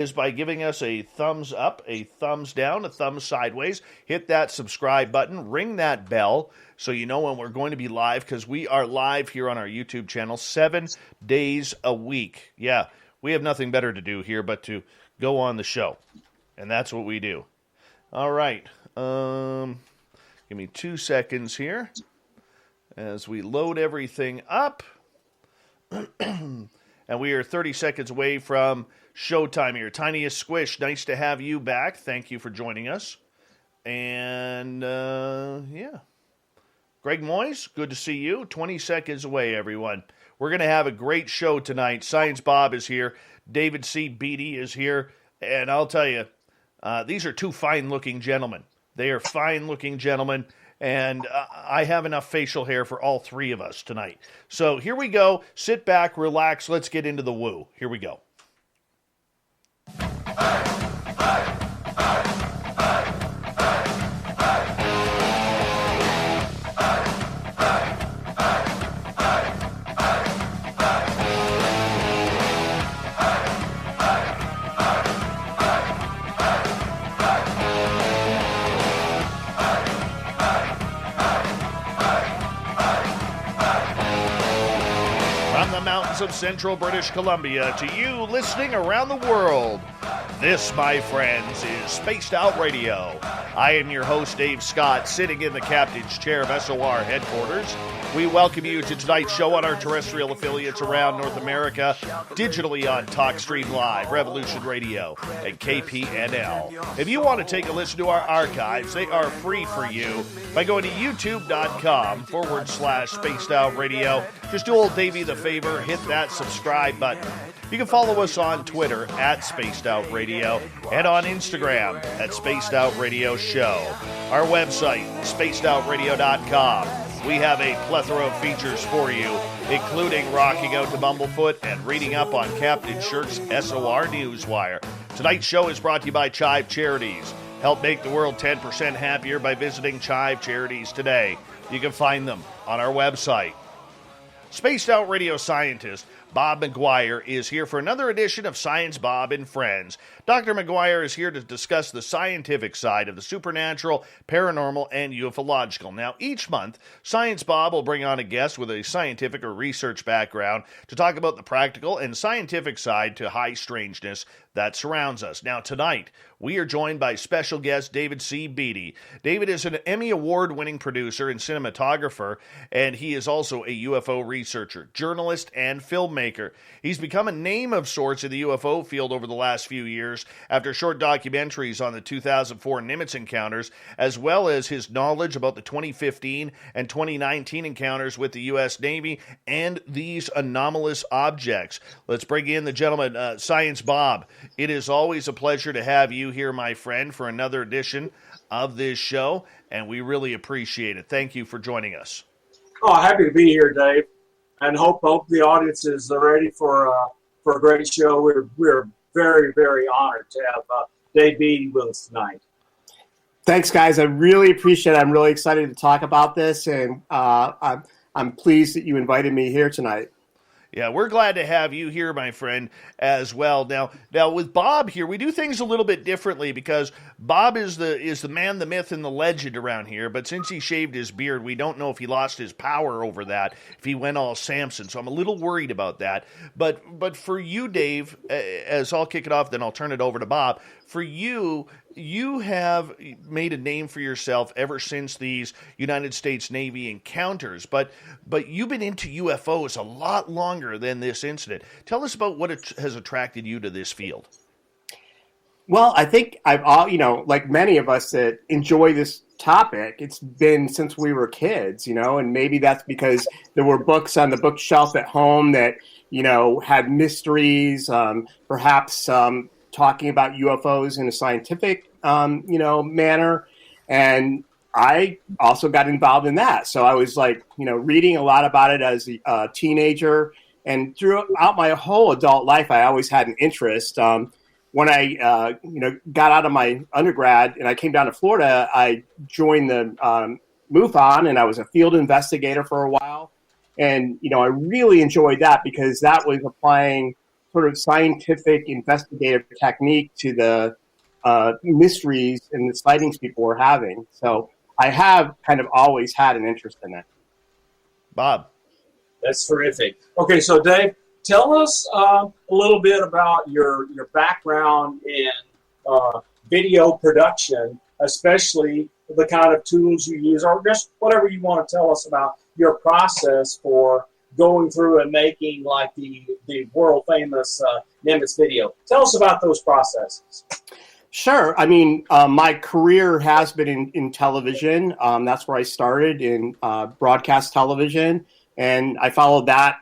is by giving us a thumbs up, a thumbs down, a thumbs sideways. Hit that subscribe button, ring that bell so you know when we're going to be live, because we are live here on our YouTube channel 7 days a week. Yeah, we have nothing better to do here but to go on the show, and that's what we do. All right, give me 2 seconds here as we load everything up. And we are 30 seconds away from showtime here. Tiniest Squish, nice to have you back. Thank you for joining us. And, yeah. Greg Moyes, good to see you. 20 seconds away, everyone. We're going to have a great show tonight. Science Bob is here. David C. Beaty is here. And I'll tell you, these are 2 fine-looking gentlemen. They are fine-looking gentlemen. And I have enough facial hair for all 3 of us tonight. So here we go. Sit back, relax. Let's get into the woo. Here we go. Of central British Columbia to you listening around the world. This, my friends, is Spaced Out Radio. I am your host, Dave Scott, sitting in the captain's chair of SOR headquarters. We welcome you to tonight's show on our terrestrial affiliates around North America, digitally on TalkStream Live, Revolution Radio, and KPNL. If you want to take a listen to our archives, they are free for you by going to youtube.com/Spaced Out Radio. Just do old Davey the favor, hit that subscribe button. You can follow us on Twitter at Spaced Out Radio and on Instagram at Spaced Out Radio Show. Our website, spacedoutradio.com. We have a plethora of features for you, including rocking out to Bumblefoot and reading up on Captain Shirk's SOR Newswire. Tonight's show is brought to you by Chive Charities. Help make the world 10% happier by visiting Chive Charities today. You can find them on our website. Spaced Out Radio scientist Bob McGwier is here for another edition of Science Bob and Friends. Dr. McGwier is here to discuss the scientific side of the supernatural, paranormal, and ufological. Now, each month, Science Bob will bring on a guest with a scientific or research background to talk about the practical and scientific side to high strangeness that surrounds us. Now, tonight, we are joined by special guest David C. Beaty. David is an Emmy Award-winning producer and cinematographer, and he is also a UFO researcher, journalist, and filmmaker. He's become a name of sorts in the UFO field over the last few years after short documentaries on the 2004 Nimitz encounters, as well as his knowledge about the 2015 and 2019 encounters with the U.S. Navy and these anomalous objects. Let's bring in the gentleman, Science Bob. It is always a pleasure to have you here, my friend, for another edition of this show, and we really appreciate it. Thank you for joining us. Oh, happy to be here, Dave, and hope the audience is ready for a great show. We're very, very honored to have Dave Beaty with us tonight. Thanks, guys. I really appreciate it. I'm really excited to talk about this, and I'm pleased that you invited me here tonight. Yeah, we're glad to have you here, my friend, as well. Now with Bob here, we do things a little bit differently because Bob is the man, the myth, and the legend around here. But since he shaved his beard, we don't know if he lost his power over that, if he went all Samson. So I'm a little worried about that. But for you, Dave, as I'll kick it off, then I'll turn it over to Bob. For you, you have made a name for yourself ever since these United States Navy encounters, but you've been into UFOs a lot longer than this incident. Tell us about what has attracted you to this field. Well, I think like many of us that enjoy this topic, it's been since we were kids, and maybe that's because there were books on the bookshelf at home that, had mysteries, perhaps talking about UFOs in a scientific, manner. And I also got involved in that. So I was reading a lot about it as a teenager, and throughout my whole adult life, I always had an interest. When I, got out of my undergrad and I came down to Florida, I joined the MUFON, and I was a field investigator for a while. And, I really enjoyed that because that was applying sort of scientific investigative technique to the mysteries and the sightings people were having. So I have kind of always had an interest in it. Bob. That's terrific. Okay, so Dave, tell us a little bit about your background in video production, especially the kind of tools you use, or just whatever you want to tell us about your process for going through and making like the world famous Nimitz video. Tell us about those processes. Sure. I mean, my career has been in television. That's where I started, in broadcast television. And I followed that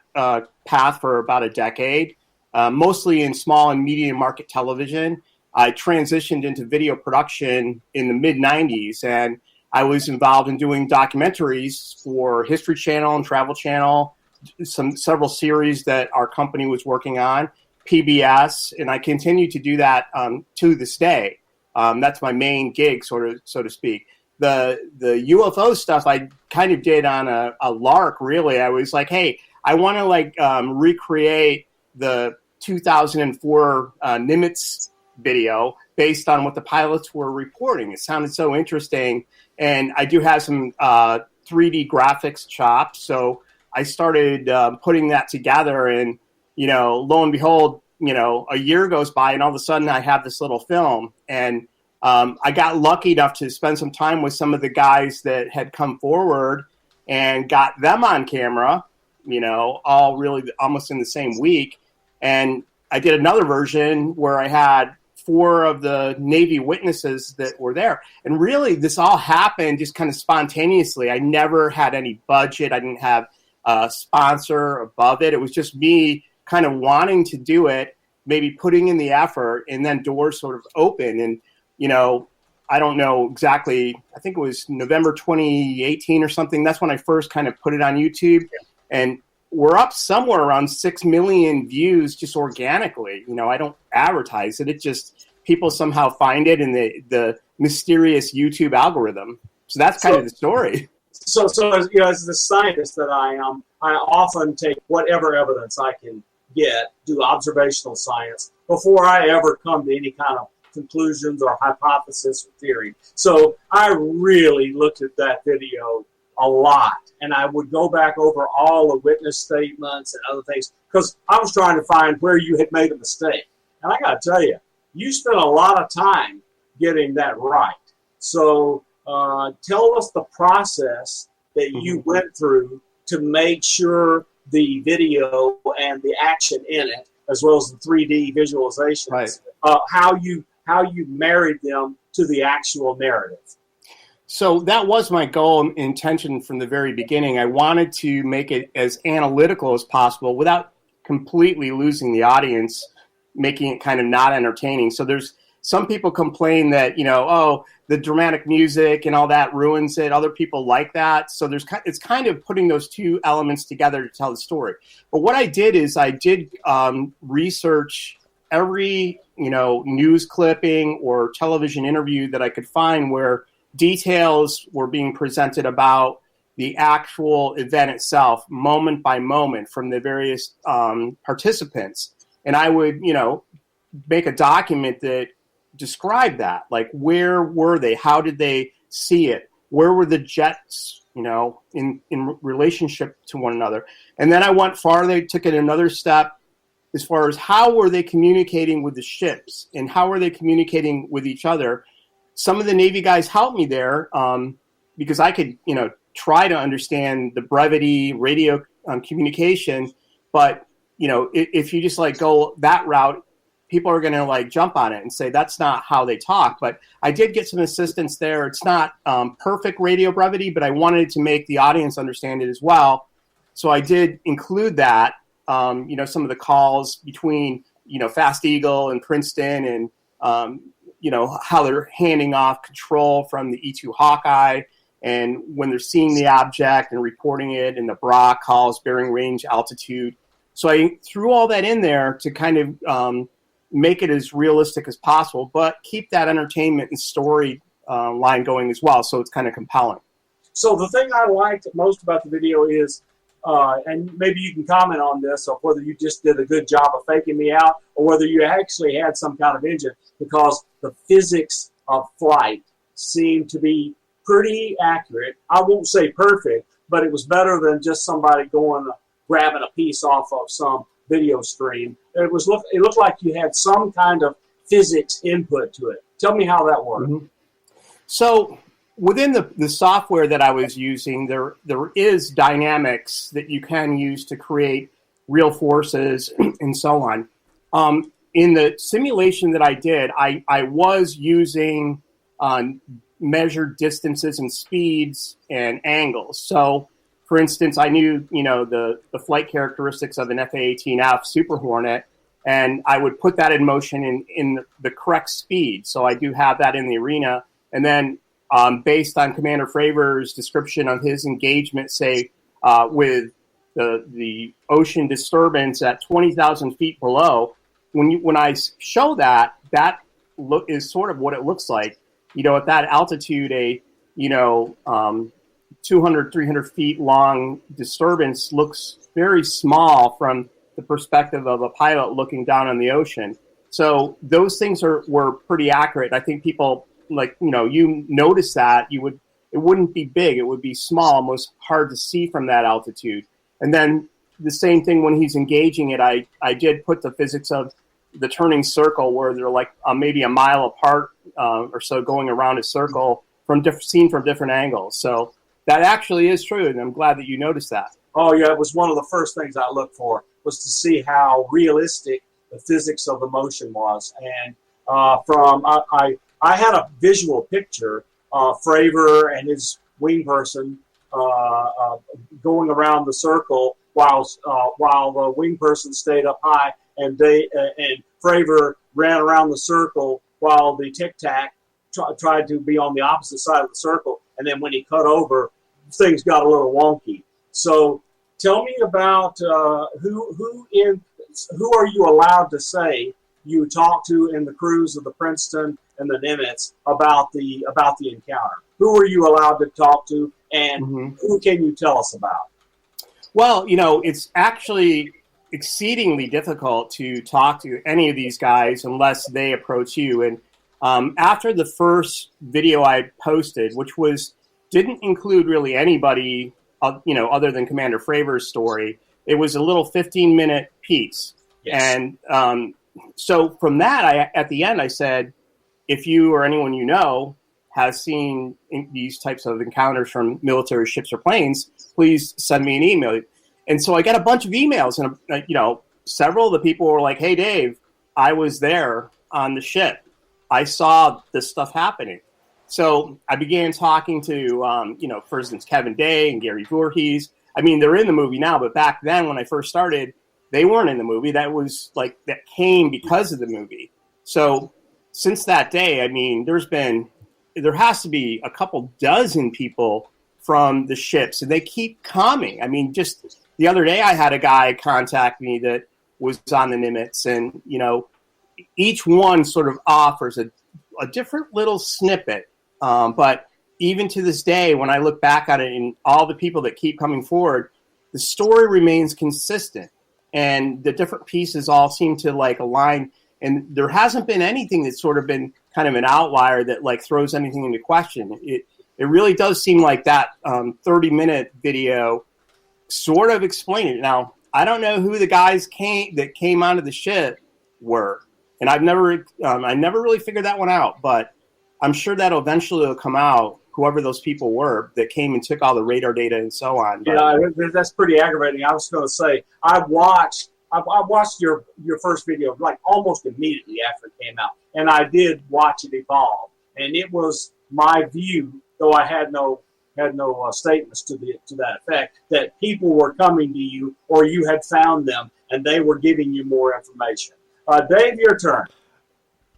path for about a decade, mostly in small and medium market television. I transitioned into video production in the mid-'90s, and I was involved in doing documentaries for History Channel and Travel Channel, several series that our company was working on, PBS, and I continue to do that to this day. That's my main gig, so to speak. The UFO stuff I kind of did on a lark, really. I was like, hey, I want to recreate the 2004 Nimitz video based on what the pilots were reporting. It sounded so interesting, and I do have some 3D graphics chops, so I started putting that together, and lo and behold, a year goes by, and all of a sudden I have this little film, and I got lucky enough to spend some time with some of the guys that had come forward and got them on camera, all really almost in the same week. And I did another version where I had 4 of the Navy witnesses that were there. And really, this all happened just kind of spontaneously. I never had any budget. I didn't have a sponsor above it. It was just me kind of wanting to do it, maybe putting in the effort, and then doors sort of open. And I don't know exactly, I think it was November 2018 or something. That's when I first kind of put it on YouTube. And we're up somewhere around 6 million views just organically. I don't advertise it. It just, people somehow find it in the mysterious YouTube algorithm. So that's kind of the story. So as the scientist that I am, I often take whatever evidence I can get, do observational science, before I ever come to any kind of conclusions or hypothesis or theory. So I really looked at that video a lot, and I would go back over all the witness statements and other things, because I was trying to find where you had made a mistake. And I got to tell you, you spent a lot of time getting that right. So tell us the process that you went through to make sure the video and the action in it, as well as the 3D visualizations, right. How you married them to the actual narrative. So that was my goal and intention from the very beginning. I wanted to make it as analytical as possible without completely losing the audience, making it kind of not entertaining. So there's some people complain that, the dramatic music and all that ruins it. Other people like that. So it's kind of putting those two elements together to tell the story. But what I did is I did research every, news clipping or television interview that I could find where details were being presented about the actual event itself, moment by moment, from the various participants. And I would, make a document that described that. Like, where were they? How did they see it? Where were the jets, in relationship to one another? And then I went farther, took it another step as far as how were they communicating with the ships and how were they communicating with each other. Some of the Navy guys helped me there because I could, try to understand the brevity radio communication. But, if you just go that route, people are going to jump on it and say that's not how they talk. But I did get some assistance there. It's not perfect radio brevity, but I wanted to make the audience understand it as well. So I did include that, some of the calls between, Fast Eagle and Princeton and, how they're handing off control from the E-2 Hawkeye, and when they're seeing the object and reporting it, and the BRA calls, bearing range, altitude. So I threw all that in there to kind of make it as realistic as possible, but keep that entertainment and story line going as well, so it's kind of compelling. So the thing I liked most about the video is and maybe you can comment on this, or whether you just did a good job of faking me out, or whether you actually had some kind of engine, because the physics of flight seemed to be pretty accurate. I won't say perfect, but it was better than just somebody grabbing a piece off of some video stream. It looked like you had some kind of physics input to it. Tell me how that worked. Mm-hmm. So within the software that I was using, there is dynamics that you can use to create real forces and so on. In the simulation that I did, I was using measured distances and speeds and angles. So, for instance, I knew the flight characteristics of an F/A-18F Super Hornet, and I would put that in motion in the correct speed. So I do have that in the arena. And then based on Commander Fravor's description of his engagement, say, with the ocean disturbance at 20,000 feet below, when I show that is sort of what it looks like. At that altitude, a 200, 300 feet long disturbance looks very small from the perspective of a pilot looking down on the ocean. So those things were pretty accurate. I think people, you notice that it wouldn't be big. It would be small, almost hard to see from that altitude. And then the same thing when he's engaging it, I did put the physics of the turning circle where they're like maybe a mile apart or so going around a circle seen from different angles. So that actually is true, and I'm glad that you noticed that. Oh, yeah, it was one of the first things I looked for, was to see how realistic the physics of the motion was. And I had a visual picture of Fravor and his wing person going around the circle while the wing person stayed up high, and Fravor ran around the circle while the Tic Tac tried to be on the opposite side of the circle. And then when he cut over, things got a little wonky. So tell me about who are you allowed to say you talked to in the crews of the Princeton and the Nimitz about the encounter? Who are you allowed to talk to, and who can you tell us about? Well, it's actually exceedingly difficult to talk to any of these guys unless they approach you. And after the first video I posted, which didn't include really anybody, other than Commander Fravor's story, it was a little 15-minute piece. Yes. And so from that, at the end, I said, if you or anyone has seen these types of encounters from military ships or planes, please send me an email. And so I got a bunch of emails, and several of the people were like, "Hey, Dave, I was there on the ship. I saw this stuff happening." So I began talking to, for instance, Kevin Day and Gary Voorhees. I mean, they're in the movie now, but back then when I first started, they weren't in the movie. That came because of the movie. So since that day, I mean, there has to be a couple dozen people from the ships, and they keep coming. I mean, just the other day I had a guy contact me that was on the Nimitz, and, each one sort of offers a different little snippet. But even to this day, when I look back at it and all the people that keep coming forward, the story remains consistent, and the different pieces all seem to align. And there hasn't been anything that's sort of been kind of an outlier that throws anything into question. It really does seem like that 30-minute video sort of explained it. Now, I don't know who the guys that came onto the ship were, and I never really figured that one out. But I'm sure that'll eventually come out, whoever those people were that came and took all the radar data and so on. But, yeah, that's pretty aggravating. I was going to say, I watched your first video almost immediately after it came out, and I did watch it evolve, and it was my view, though I had no statements to that effect, that people were coming to you, or you had found them and they were giving you more information. Dave, your turn.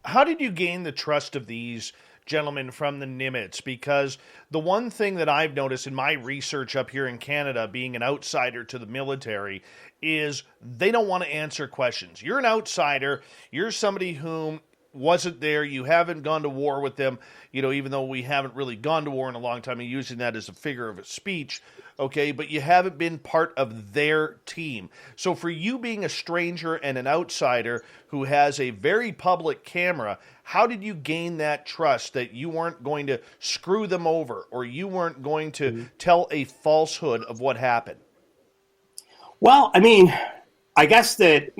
How did you gain the trust of these gentlemen from the Nimitz? Because the one thing that I've noticed in my research up here in Canada, being an outsider to the military, is they don't want to answer questions. You're an outsider. You're somebody whom wasn't there. You haven't gone to war with them, even though we haven't really gone to war in a long time, and using that as a figure of speech, okay, but you haven't been part of their team. So for you being a stranger and an outsider who has a very public camera, how did you gain that trust that you weren't going to screw them over or you weren't going to tell a falsehood of what happened? Well, I mean, I guess that,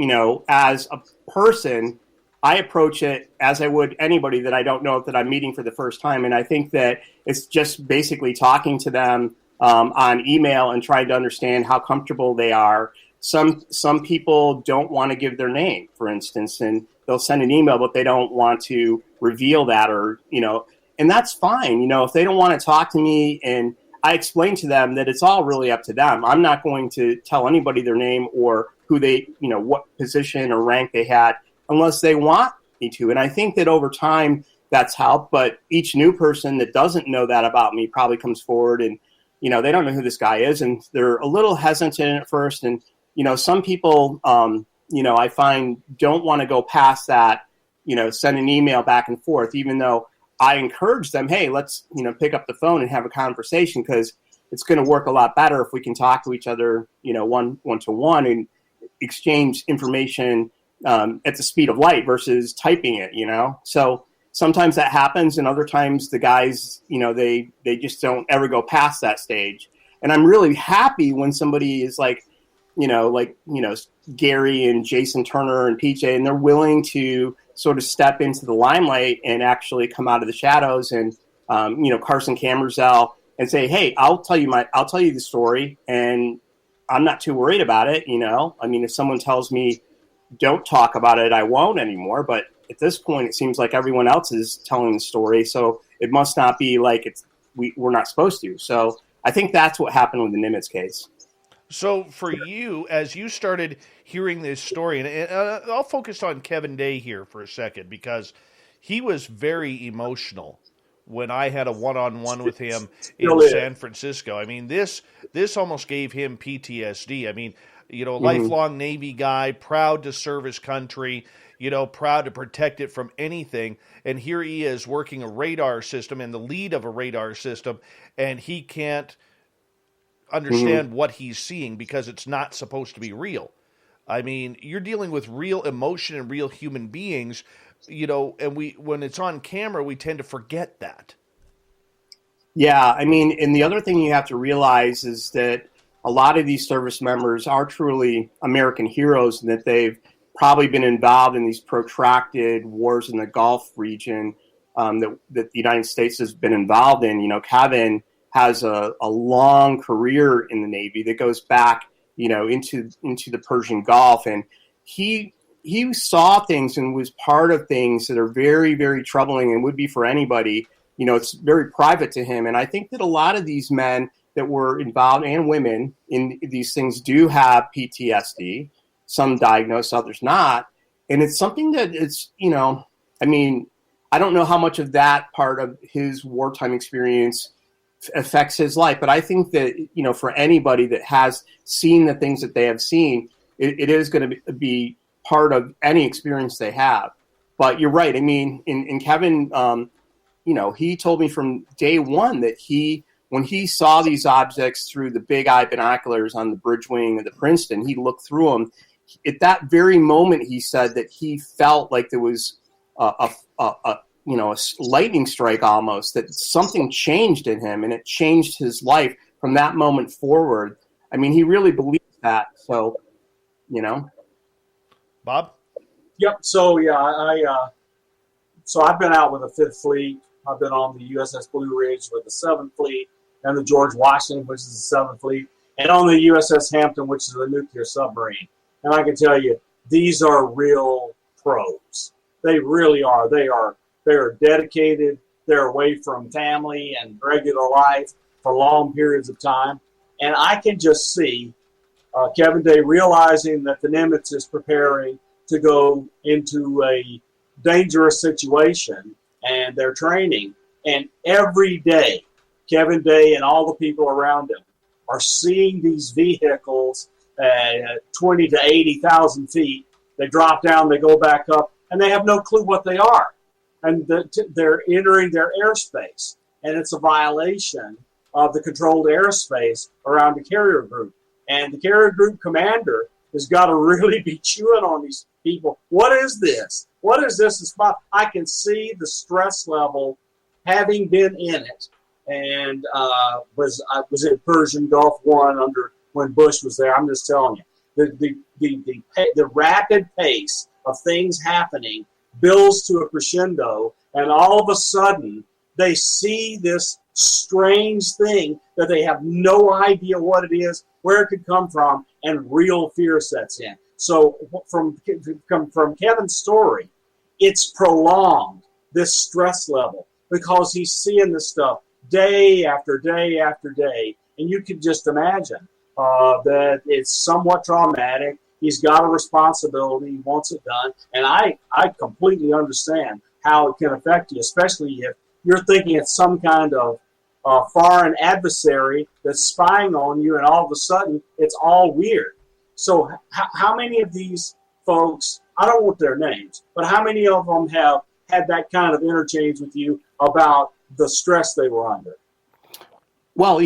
as a person, I approach it as I would anybody that I don't know that I'm meeting for the first time. And I think that it's just basically talking to them on email and trying to understand how comfortable they are. Some people don't want to give their name, for instance, and they'll send an email, but they don't want to reveal that and that's fine. If they don't want to talk to me, and I explain to them that it's all really up to them. I'm not going to tell anybody their name or who they, what position or rank they had unless they want me to. And I think that over time that's helped, but each new person that doesn't know that about me probably comes forward and, they don't know who this guy is and they're a little hesitant at first. And, some people, I find don't want to go past that, send an email back and forth, even though I encourage them, hey, let's, pick up the phone and have a conversation because it's going to work a lot better if we can talk to each other, one-to-one and exchange information at the speed of light versus typing it, So sometimes that happens, and other times the guys, they just don't ever go past that stage. And I'm really happy when somebody is like Gary and Jason Turner and PJ, and they're willing to sort of step into the limelight and actually come out of the shadows. And Carson Camerzell and say, hey, I'll tell you the story, and I'm not too worried about it. I mean, if someone tells me don't talk about it, I won't anymore. But at this point, it seems like everyone else is telling the story, so it must not be like we're not supposed to. So I think that's what happened with the Nimitz case. So for you, as you started hearing this story, and I'll focus on Kevin Day here for a second because he was very emotional when I had a one-on-one with him in San Francisco. I mean, this almost gave him PTSD. I mean, lifelong Navy guy, proud to serve his country, proud to protect it from anything. And here he is working a radar system and the lead of a radar system, and he can't understand what he's seeing because it's not supposed to be real. I mean, you're dealing with real emotion and real human beings, and when it's on camera, we tend to forget that. Yeah, I mean, and the other thing you have to realize is that a lot of these service members are truly American heroes and that they've probably been involved in these protracted wars in the Gulf region that the United States has been involved in. Kevin has a long career in the Navy that goes back, into the Persian Gulf. And he saw things and was part of things that are very, very troubling and would be for anybody. It's very private to him. And I think that a lot of these men that were involved and women in these things do have PTSD, some diagnosed, others not. And it's something that it's, I mean, I don't know how much of that part of his wartime experience affects his life. But I think that, for anybody that has seen the things that they have seen, it is going to be part of any experience they have. But you're right. I mean, in Kevin, he told me from day one that when he saw these objects through the big eye binoculars on the bridge wing of the Princeton, he looked through them. At that very moment, he said that he felt like there was a lightning strike almost, that something changed in him, and it changed his life from that moment forward. I mean, he really believed that. So, Bob? Yep. So, I've been out with the 5th Fleet. I've been on the USS Blue Ridge with the 7th Fleet and the George Washington, which is the 7th Fleet, and on the USS Hampton, which is a nuclear submarine. And I can tell you, these are real pros. They really are. They are dedicated. They're away from family and regular life for long periods of time. And I can just see Kevin Day realizing that the Nimitz is preparing to go into a dangerous situation, and they're training. And every day, Kevin Day and all the people around him are seeing these vehicles at 20 to 80,000 feet. They drop down, they go back up, and they have no clue what they are. And they're entering their airspace, and it's a violation of the controlled airspace around the carrier group. And the carrier group commander has got to really be chewing on these people. What is this? What is this? It's about, I can see the stress level, having been in it, and I was in Persian Gulf One under when Bush was there. I'm just telling you, the rapid pace of things happening builds to a crescendo, and all of a sudden they see this strange thing that they have no idea what it is, where it could come from, and real fear sets in. So from Kevin's story, it's prolonged, this stress level, because he's seeing this stuff day after day after day, and you can just imagine that it's somewhat traumatic. He's got a responsibility. He wants it done. And I completely understand how it can affect you, especially if you're thinking it's some kind of foreign adversary that's spying on you, and all of a sudden it's all weird. So how many of these folks, I don't want their names, but how many of them have had that kind of interchange with you about the stress they were under? Well,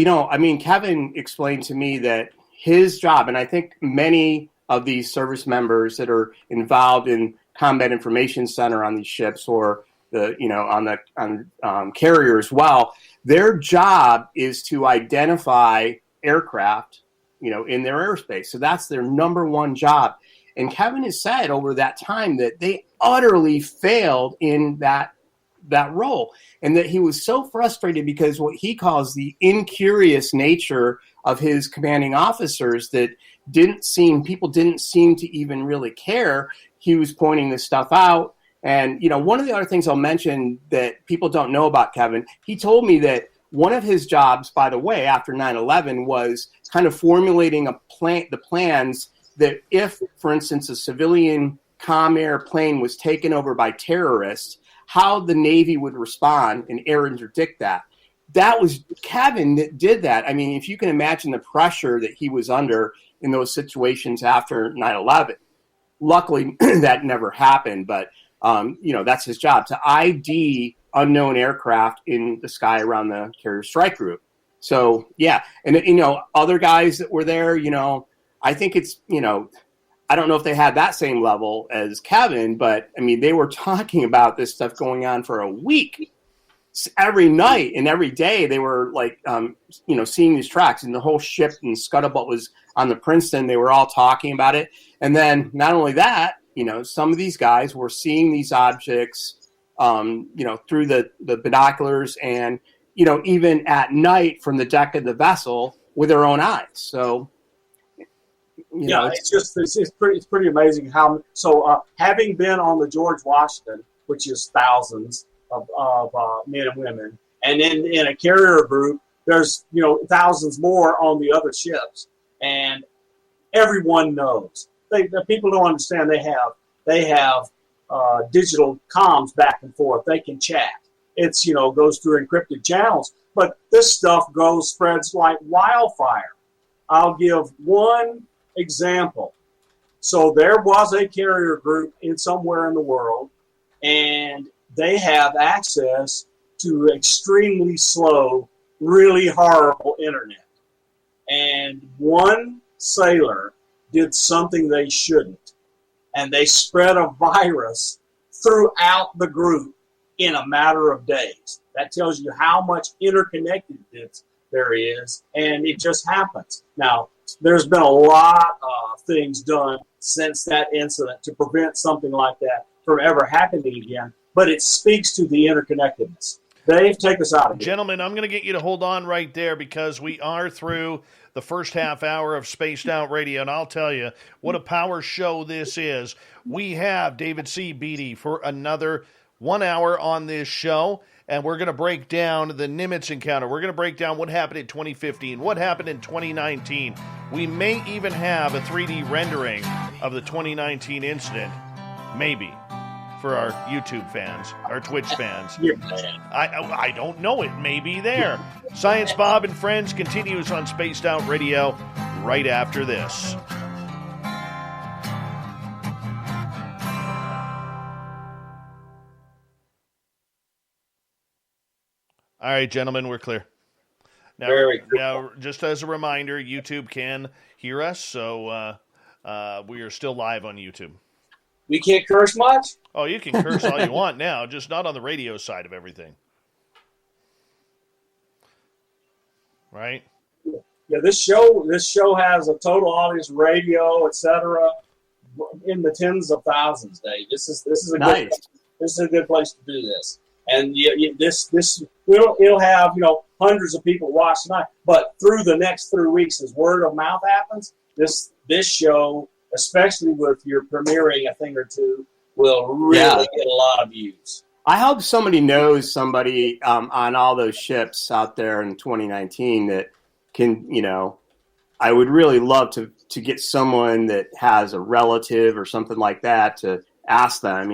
Kevin explained to me that his job, and I think many of these service members that are involved in Combat Information Center on these ships, or on carrier as well, their job is to identify aircraft, in their airspace. So that's their number one job. And Kevin has said over that time that they utterly failed in that role, and that he was so frustrated because what he calls the incurious nature of his commanding officers, that people didn't seem to even really care. He was pointing this stuff out. And, one of the other things I'll mention that people don't know about Kevin, he told me that one of his jobs, by the way, after 9/11 was kind of formulating the plans that if, for instance, a civilian comm air plane was taken over by terrorists, how the Navy would respond and air interdict that. That was Kevin that did that. I mean, if you can imagine the pressure that he was under in those situations after 9/11. Luckily, that never happened, but that's his job, to ID unknown aircraft in the sky around the carrier strike group. So, yeah. And, other guys that were there, I think it's, I don't know if they had that same level as Kevin, but, they were talking about this stuff going on for a week. Every night and every day they were seeing these tracks, and the whole ship and scuttlebutt was on the Princeton. They were all talking about it. And then not only that, some of these guys were seeing these objects, through the binoculars, and, even at night from the deck of the vessel with their own eyes. So, it's pretty amazing how. So having been on the George Washington, which is thousands of men and women, and in a carrier group, there's thousands more on the other ships, and everyone knows. The people don't understand. They have digital comms back and forth. They can chat. It's goes through encrypted channels, but this stuff spreads like wildfire. I'll give one example. So there was a carrier group somewhere in the world, and they have access to extremely slow, really horrible internet. And one sailor did something they shouldn't, and they spread a virus throughout the group in a matter of days. That tells you how much interconnectedness there is, and it just happens. Now, there's been a lot of things done since that incident to prevent something like that from ever happening again, but it speaks to the interconnectedness. Dave, take us out of here. Gentlemen, I'm going to get you to hold on right there, because we are through the first half hour of Spaced Out Radio, and I'll tell you what a power show this is. We have David C. Beaty for another 1 hour on this show, and we're going to break down the Nimitz encounter. We're going to break down what happened in 2015, what happened in 2019. We may even have a 3D rendering of the 2019 incident, maybe, for our YouTube fans, our Twitch fans. I don't know. It may be there. Science Bob and Friends continues on Spaced Out Radio right after this. All right, gentlemen, we're clear. Now, Very cool. now, just as a reminder, YouTube can hear us, so we are still live on YouTube. We can't curse much? Oh, you can curse all you want now, just not on the radio side of everything. Right? Yeah, this show has a total audience, radio, etc., in the tens of thousands, Dave. This is a nice. this is a good place to do this. And it'll have hundreds of people watch tonight, but through the next 3 weeks, as word of mouth happens, this show, especially with your premiering a thing or two, will really get a lot of views. I hope somebody knows somebody on all those ships out there in 2019 that can, I would really love to get someone that has a relative or something like that to ask them,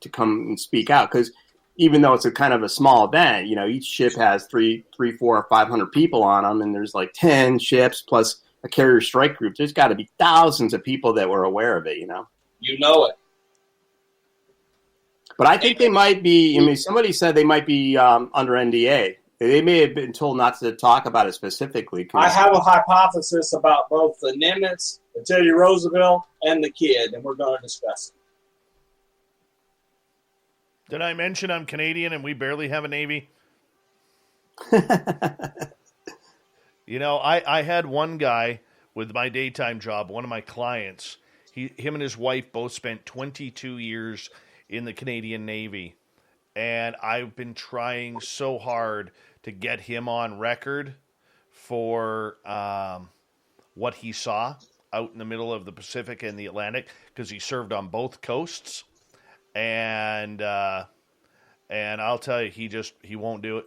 to come and speak out. Because even though it's a kind of a small event, each ship has 300, 400, 500 people on them, and there's like 10 ships plus a carrier strike group. There's got to be thousands of people that were aware of it, You know it. But I think they might be, somebody said they might be under NDA. They may have been told not to talk about it specifically. I have a hypothesis about both the Nimitz, the Teddy Roosevelt, and the kid, and we're going to discuss it. Did I mention I'm Canadian and we barely have a Navy? I had one guy with my daytime job, one of my clients. Him and his wife both spent 22 years in the Canadian Navy, and I've been trying so hard to get him on record for what he saw out in the middle of the Pacific and the Atlantic, because he served on both coasts, and I'll tell you, he won't do it.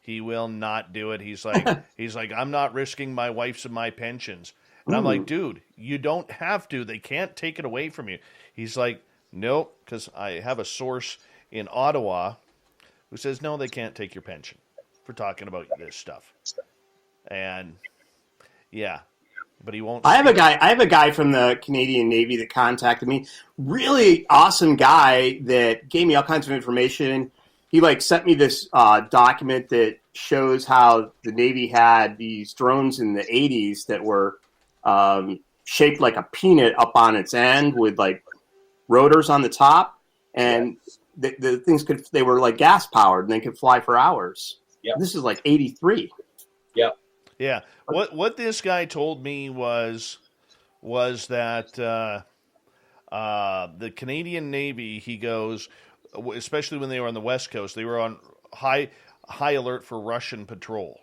He will not do it. He's like, I'm not risking my wife's and my pensions. And I'm like, dude, you don't have to. They can't take it away from you. He's like, nope, because I have a source in Ottawa who says, no, they can't take your pension for talking about this stuff. And, yeah, but he won't. I have a guy from the Canadian Navy that contacted me. Really awesome guy that gave me all kinds of information. He sent me this document that shows how the Navy had these drones in the 80s that were shaped like a peanut up on its end with rotors on the top, and the things they were gas powered and they could fly for hours. Yep. This is 83. Yep. Yeah. What this guy told me was that the Canadian Navy, he goes, especially when they were on the West Coast, they were on high alert for Russian patrol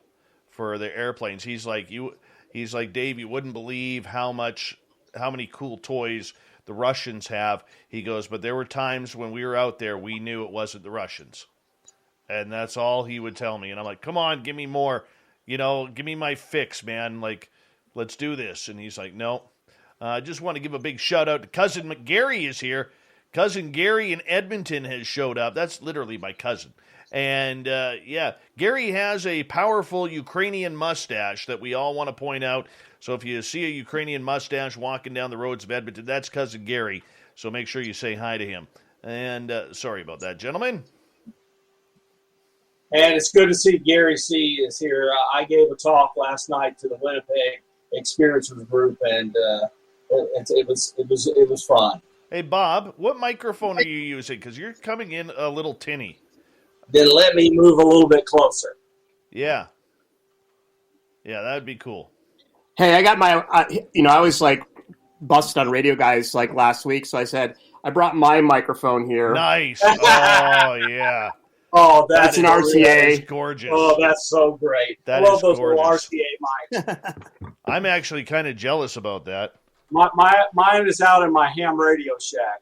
for their airplanes. He's like, Dave, you wouldn't believe how many cool toys the Russians have. He goes, but there were times when we were out there, we knew it wasn't the Russians. And that's all he would tell me. And I'm like, come on, give me more. Give me my fix, man. Let's do this. And he's like, no. I just want to give a big shout out to Cousin Gary is here. Cousin Gary in Edmonton has showed up. That's literally my cousin. And, Gary has a powerful Ukrainian mustache that we all want to point out. So if you see a Ukrainian mustache walking down the roads of Edmonton, that's Cousin Gary. So make sure you say hi to him. And sorry about that, gentlemen. And it's good to see Gary C. is here. I gave a talk last night to the Winnipeg Experiencers Group, and it was fun. Hey, Bob, what microphone are you using? Because you're coming in a little tinny. Then let me move a little bit closer. Yeah. Yeah, that would be cool. Hey, I got my, I was busted on radio guys last week, so I said, I brought my microphone here. Nice. Oh, yeah. Oh, that's an RCA. That is gorgeous. Oh, that's so great. That I love is those gorgeous. little RCA mics. I'm actually kind of jealous about that. Mine is out in my ham radio shack.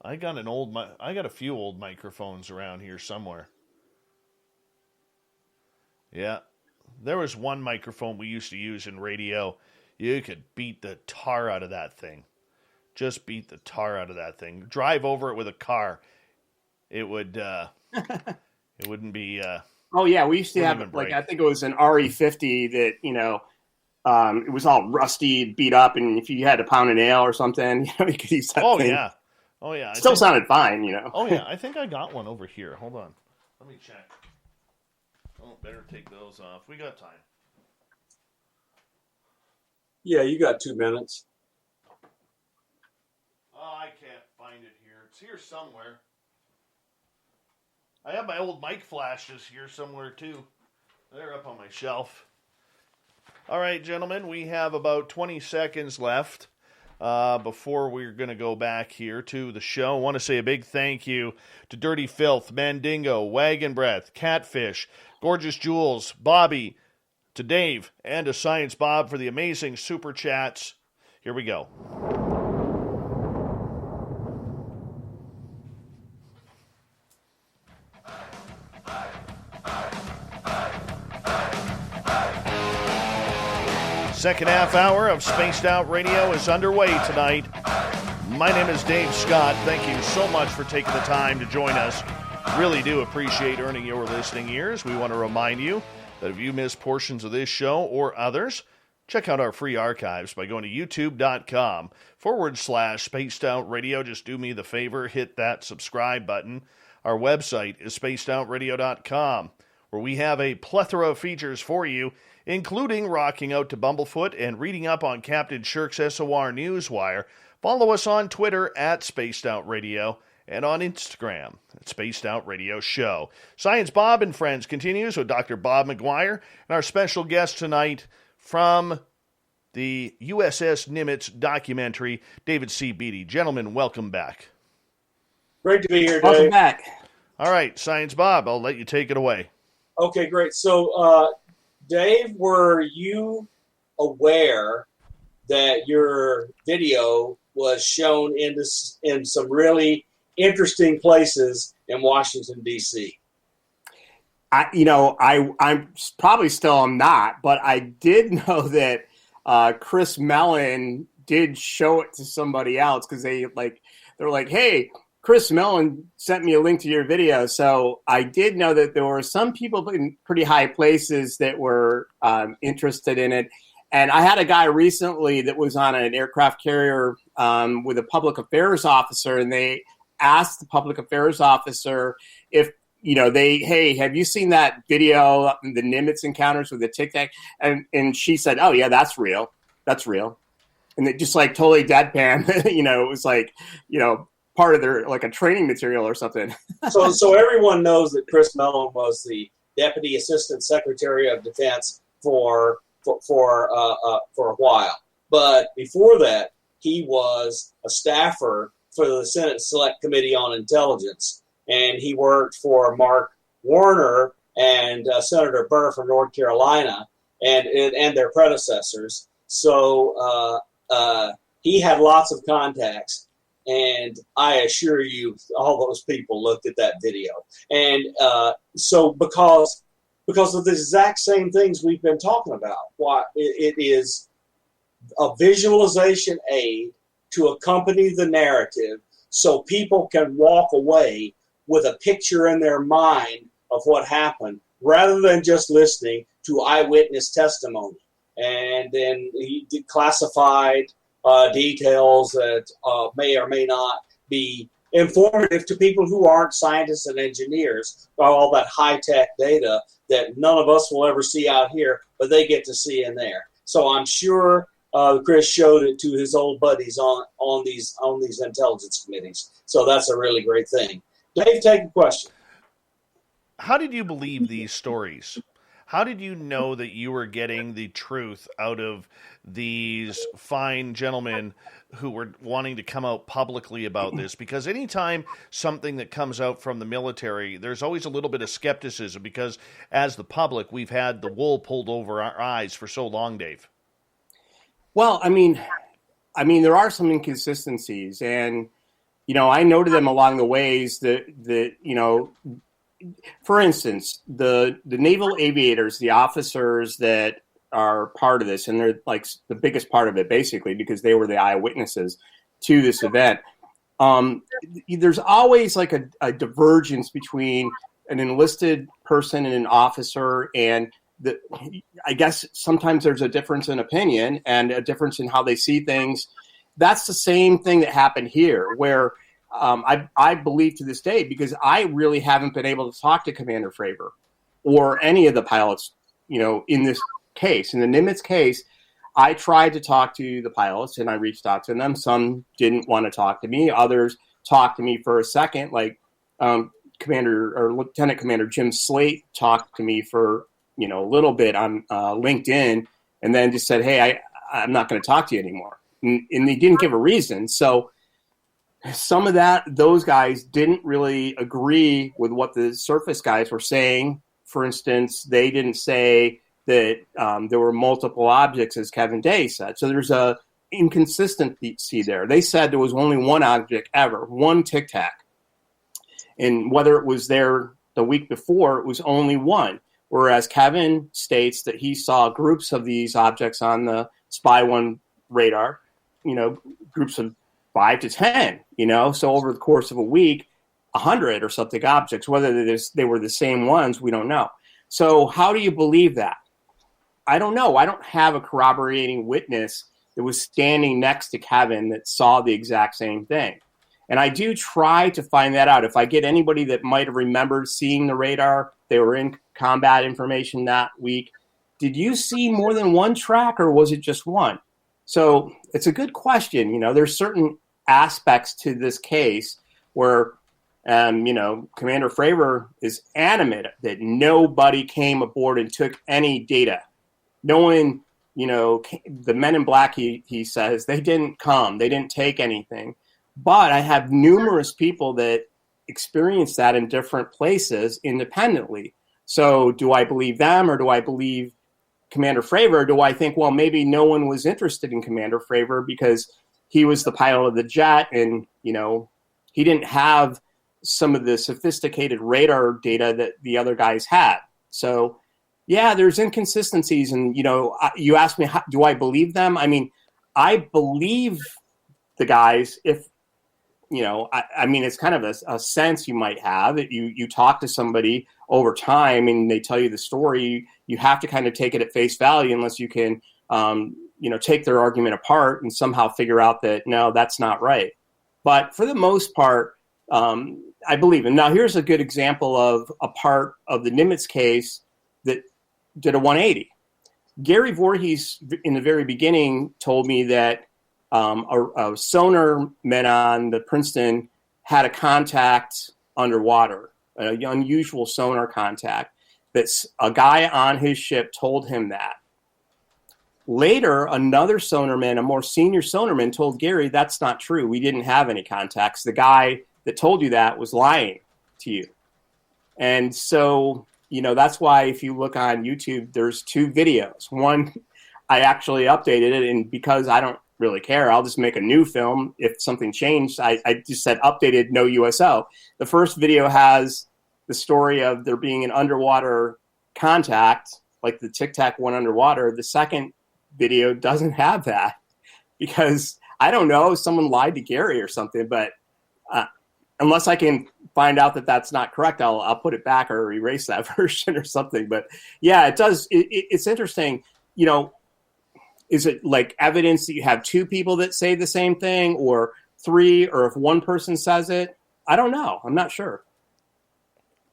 I got a few old microphones around here somewhere. Yeah. There was one microphone we used to use in radio. You could beat the tar out of that thing. Just beat the tar out of that thing. Drive over it with a car. It would, it wouldn't be, oh yeah, we used to have, I think it was an RE50 that, it was all rusty, beat up, and if you had to pound a nail or something, you could use that thing. Yeah. Oh, yeah. It still sounded fine, Oh, yeah. I think I got one over here. Hold on. Let me check. Oh, better take those off. We got time. Yeah, you got 2 minutes. Oh, I can't find it here. It's here somewhere. I have my old mic flashes here somewhere, too. They're up on my shelf. All right, gentlemen, we have about 20 seconds left before we're going to go back here to the show. I want to say a big thank you to Dirty Filth, Mandingo, Wagon Breath, Catfish, Gorgeous Jules, Bobby, to Dave, and to Science Bob for the amazing super chats. Here we go. Second half hour of Spaced Out Radio is underway tonight. My name is Dave Scott. Thank you so much for taking the time to join us. Really do appreciate earning your listening ears. We want to remind you that if you miss portions of this show or others, check out our free archives by going to youtube.com/Spaced Out Radio. Just do me the favor, hit that subscribe button. Our website is spacedoutradio.com, where we have a plethora of features for you, including rocking out to Bumblefoot and reading up on Captain Shirk's SOR Newswire. Follow us on Twitter at Spaced Out Radio and on Instagram at Spaced Out Radio Show. Science Bob and Friends continues with Dr. Bob McGwier and our special guest tonight from the USS Nimitz documentary, David C. Beaty. Gentlemen, welcome back. Great to be here, Dave. Welcome back. All right, Science Bob, I'll let you take it away. Okay, great. So, Dave, were you aware that your video was shown in some really interesting places in Washington, D.C.? I'm probably still am not, but I did know that Chris Mellon did show it to somebody else because they're like, hey, Chris Mellon sent me a link to your video. So I did know that there were some people in pretty high places that were interested in it. And I had a guy recently that was on an aircraft carrier with a public affairs officer, and they asked the public affairs officer if, hey, have you seen that video, the Nimitz encounters with the Tic Tac? And she said, oh, yeah, that's real. That's real. And it just like totally deadpan, it was like, part of their, like a training material or something. So everyone knows that Chris Mellon was the Deputy Assistant Secretary of Defense for a while. But before that, he was a staffer for the Senate Select Committee on Intelligence. And he worked for Mark Warner and Senator Burr from North Carolina and their predecessors. So he had lots of contacts. And I assure you, all those people looked at that video. And so because of the exact same things we've been talking about, why it is a visualization aid to accompany the narrative so people can walk away with a picture in their mind of what happened rather than just listening to eyewitness testimony. And then he classified details that may or may not be informative to people who aren't scientists and engineers, all that high-tech data that none of us will ever see out here, but they get to see in there. So I'm sure Chris showed it to his old buddies on these intelligence committees. So that's a really great thing. Dave, take a question. How did you believe these stories? How did you know that you were getting the truth out of these fine gentlemen who were wanting to come out publicly about this? Because anytime something that comes out from the military, there's always a little bit of skepticism because as the public, we've had the wool pulled over our eyes for so long, Dave. Well, I mean, there are some inconsistencies, and, I noted them along the ways that for instance, the naval aviators, the officers that are part of this, and they're like the biggest part of it, basically, because they were the eyewitnesses to this event. There's always like a divergence between an enlisted person and an officer, and I guess sometimes there's a difference in opinion and a difference in how they see things. That's the same thing that happened here, where I believe to this day, because I really haven't been able to talk to Commander Fravor. or any of the pilots, in this case. In the Nimitz case, I tried to talk to the pilots and I reached out to them. Some didn't want to talk to me. Others talked to me for a second, like Lieutenant Commander Jim Slate talked to me for, a little bit on LinkedIn, and then just said, hey, I'm not going to talk to you anymore. And they didn't give a reason. So some of those guys didn't really agree with what the surface guys were saying. For instance, they didn't say that there were multiple objects, as Kevin Day said. So there's a inconsistency there. They said there was only one object ever, one Tic Tac. And whether it was there the week before, it was only one. Whereas Kevin states that he saw groups of these objects on the Spy 1 radar, groups of 5 to 10, So over the course of a week, 100 or something objects, whether they were the same ones, we don't know. So how do you believe that? I don't know. I don't have a corroborating witness that was standing next to Kevin that saw the exact same thing. And I do try to find that out. If I get anybody that might have remembered seeing the radar, they were in combat information that week. Did you see more than one track, or was it just one? So it's a good question. There's certain aspects to this case where, Commander Fravor is adamant that nobody came aboard and took any data. No one, the men in black, he says, they didn't come. They didn't take anything. But I have numerous people that experience that in different places independently. So do I believe them, or do I believe Commander Fravor? Do I think, well, maybe no one was interested in Commander Fravor because he was the pilot of the jet and, he didn't have some of the sophisticated radar data that the other guys had. So, yeah, there's inconsistencies. And, you asked me, do I believe them? I mean, I believe the guys if, it's kind of a sense you might have that you talk to somebody over time and they tell you the story. You have to kind of take it at face value unless you can, take their argument apart and somehow figure out that, no, that's not right. But for the most part, I believe him. Now, here's a good example of a part of the Nimitz case that did a 180. Gary Voorhees, in the very beginning, told me that a sonar man on the Princeton had a contact underwater, an unusual sonar contact. That's a guy on his ship told him that. Later, another sonarman, a more senior sonarman, told Gary that's not true. We didn't have any contacts. The guy that told you that was lying to you. And so, that's why if you look on YouTube, there's 2 videos. One, I actually updated it, and because I don't really care, I'll just make a new film. If something changed, I just said updated, no USO. The first video has the story of there being an underwater contact, like the Tic Tac went underwater. The second video doesn't have that because, I don't know, someone lied to Gary or something, but unless I can find out that that's not correct, I'll put it back or erase that version or something. But yeah, it does. It's interesting, is it like evidence that you have 2 people that say the same thing, or 3, or if one person says it? I don't know. I'm not sure.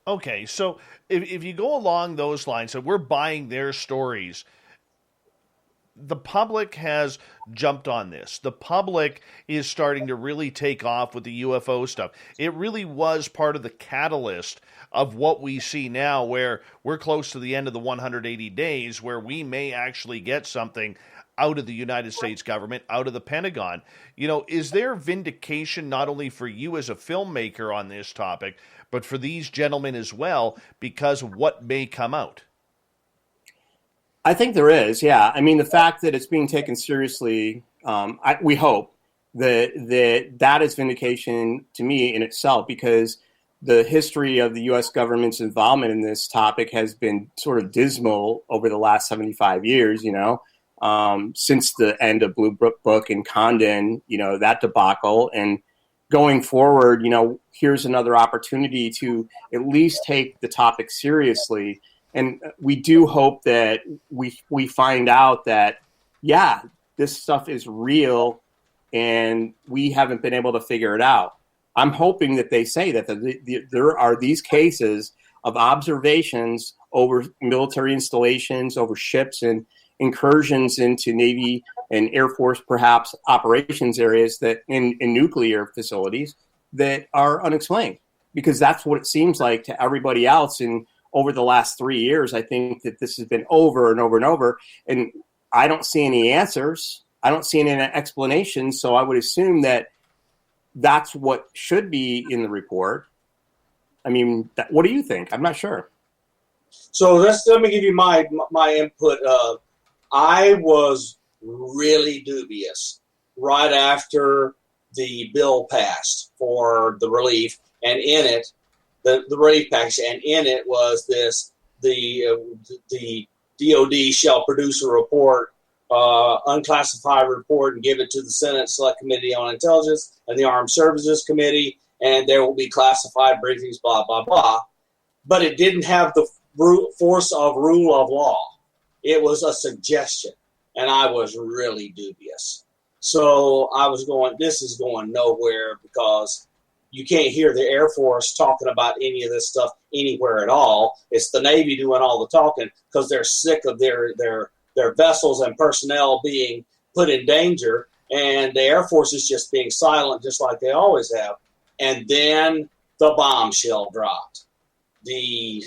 Okay, so if you go along those lines, so we're buying their stories, the public has jumped on this. The public is starting to really take off with the UFO stuff. It really was part of the catalyst of what we see now, where we're close to the end of the 180 days, where we may actually get something out of the United States government, out of the Pentagon. Is there vindication not only for you as a filmmaker on this topic, but for these gentlemen as well, because of what may come out? I think there is, yeah. I mean, the fact that it's being taken seriously, we hope that is vindication to me in itself, because the history of the U.S. government's involvement in this topic has been sort of dismal over the last 75 years, since the end of Blue Book and Condon, that debacle. And going forward, here's another opportunity to at least take the topic seriously. And we do hope that we find out that, yeah, this stuff is real and we haven't been able to figure it out. I'm hoping that they say that there are these cases of observations over military installations, over ships, and incursions into Navy and Air Force, perhaps operations areas that in nuclear facilities that are unexplained, because that's what it seems like to everybody else. And over the last 3 years, I think that this has been over and over and over, and I don't see any answers. I don't see any explanations. So I would assume that that's what should be in the report. I mean, what do you think? I'm not sure. So let me give you my input. I was really dubious right after the bill passed for the relief, and in it, the relief package, and in it was this: the DoD shall produce a report, unclassified report, and give it to the Senate Select Committee on Intelligence and the Armed Services Committee, and there will be classified briefings, blah blah blah. But it didn't have the force of rule of law. It was a suggestion, and I was really dubious. So I was going, this is going nowhere, because you can't hear the Air Force talking about any of this stuff anywhere at all. It's the Navy doing all the talking because they're sick of their vessels and personnel being put in danger, and the Air Force is just being silent, just like they always have. And then the bombshell dropped. The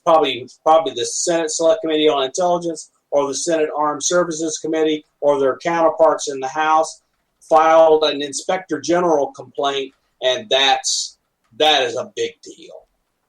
probably the Senate Select Committee on Intelligence or the Senate Armed Services Committee or their counterparts in the House filed an Inspector General complaint, and that is a big deal.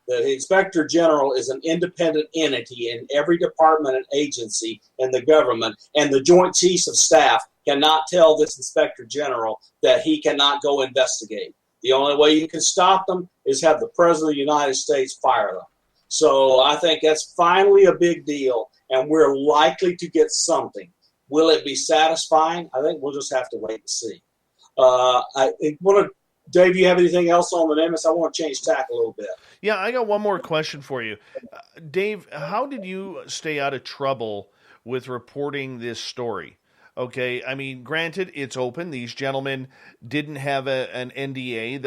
The Inspector General is an independent entity in every department and agency in the government, and the Joint Chiefs of Staff cannot tell this Inspector General that he cannot go investigate. The only way you can stop them is have the President of the United States fire them. So I think that's finally a big deal, and we're likely to get something. Will it be satisfying? I think we'll just have to wait and see. Dave, you have anything else on the Nimitz? I want to change tack a little bit. Yeah, I got one more question for you. Dave, how did you stay out of trouble with reporting this story? Okay, I mean, granted, it's open. These gentlemen didn't have an NDA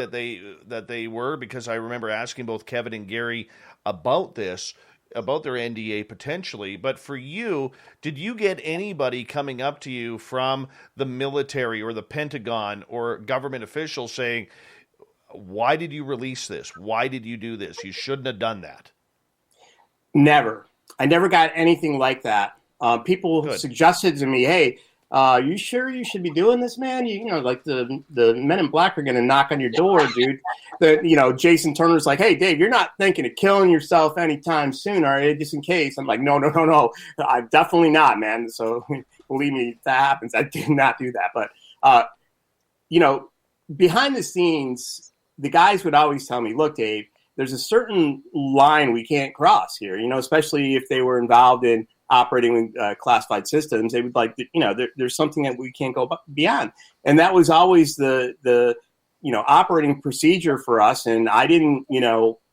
that they were, because I remember asking both Kevin and Gary about this, about their NDA potentially. But for you, did you get anybody coming up to you from the military or the Pentagon or government officials saying, why did you release this? Why did you do this? You shouldn't have done that. Never. I never got anything like that. People suggested to me, hey, you sure you should be doing this, man? You know, like the men in black are going to knock on your door, dude. Jason Turner's like, hey, Dave, you're not thinking of killing yourself anytime soon, are you? Just in case. I'm like, no. I'm definitely not, man. So believe me, if that happens, I did not do that. But, behind the scenes, the guys would always tell me, look, Dave, there's a certain line we can't cross here, especially if they were involved in operating with classified systems. They would like, there's something that we can't go beyond. And that was always the operating procedure for us. And I didn't,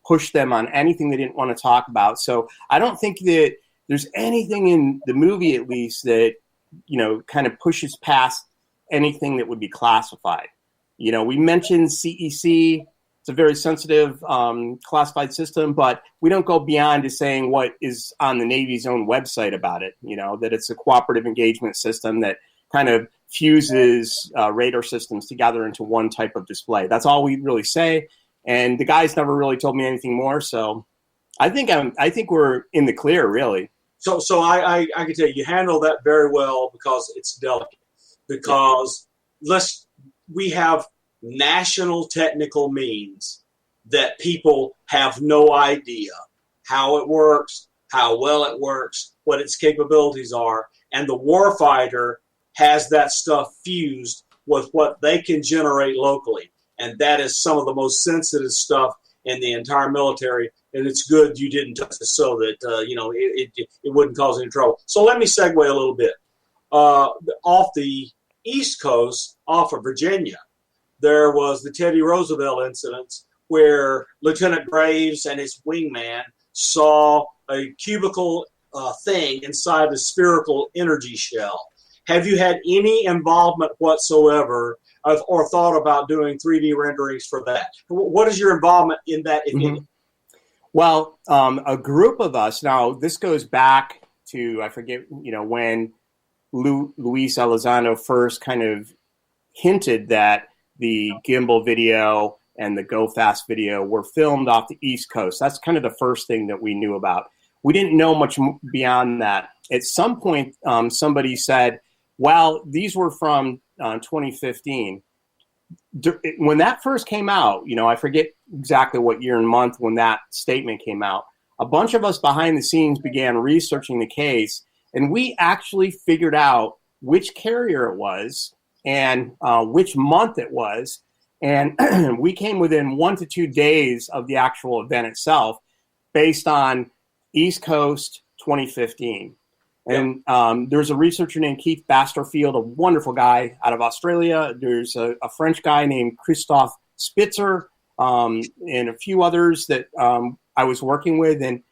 push them on anything they didn't want to talk about. So I don't think that there's anything in the movie, at least, that, kind of pushes past anything that would be classified. We mentioned CEC. It's a very sensitive classified system, but we don't go beyond to saying what is on the Navy's own website about it, that it's a cooperative engagement system that kind of fuses radar systems together into one type of display. That's all we really say. And the guys never really told me anything more. So I think we're in the clear, really. So I can tell you handle that very well, because it's delicate. Because we have national technical means that people have no idea how it works, how well it works, what its capabilities are, and the warfighter has that stuff fused with what they can generate locally, and that is some of the most sensitive stuff in the entire military. And it's good you didn't touch it so that it wouldn't cause any trouble. So let me segue a little bit. Off the East Coast, off of Virginia, there was the Teddy Roosevelt incident where Lieutenant Graves and his wingman saw a cubical thing inside a spherical energy shell. Have you had any involvement whatsoever or thought about doing 3D renderings for that? What is your involvement in that, if any? Well, a group of us, now this goes back to, I forget, when Luis Elizondo first kind of hinted that the gimbal video and the Go Fast video were filmed off the East Coast. That's kind of the first thing that we knew about. We didn't know much beyond that. At some point, somebody said, well, these were from 2015. When that first came out, I forget exactly what year and month when that statement came out, a bunch of us behind the scenes began researching the case, and we actually figured out which carrier it was and which month it was. And we came within 1 to 2 days of the actual event itself based on East Coast 2015. And there's a researcher named Keith Basterfield, a wonderful guy out of Australia. There's a French guy named Christophe Spitzer and a few others that I was working with. And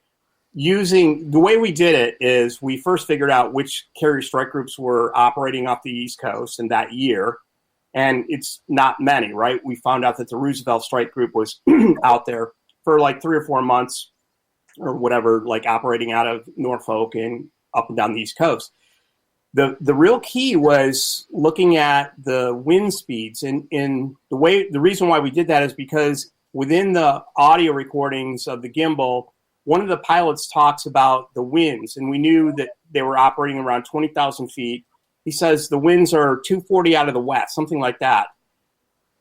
using the way we did it is we first figured out which carrier strike groups were operating off the East Coast in that year. And it's not many, right? We found out that the Roosevelt strike group was out there for like 3 or 4 months or whatever, like operating out of Norfolk and up and down the East Coast. The real key was looking at the wind speeds. And the reason why we did that is because within the audio recordings of the gimbal, one of the pilots talks about the winds, and we knew that they were operating around 20,000 feet. He says the winds are 240 out of the west, something like that.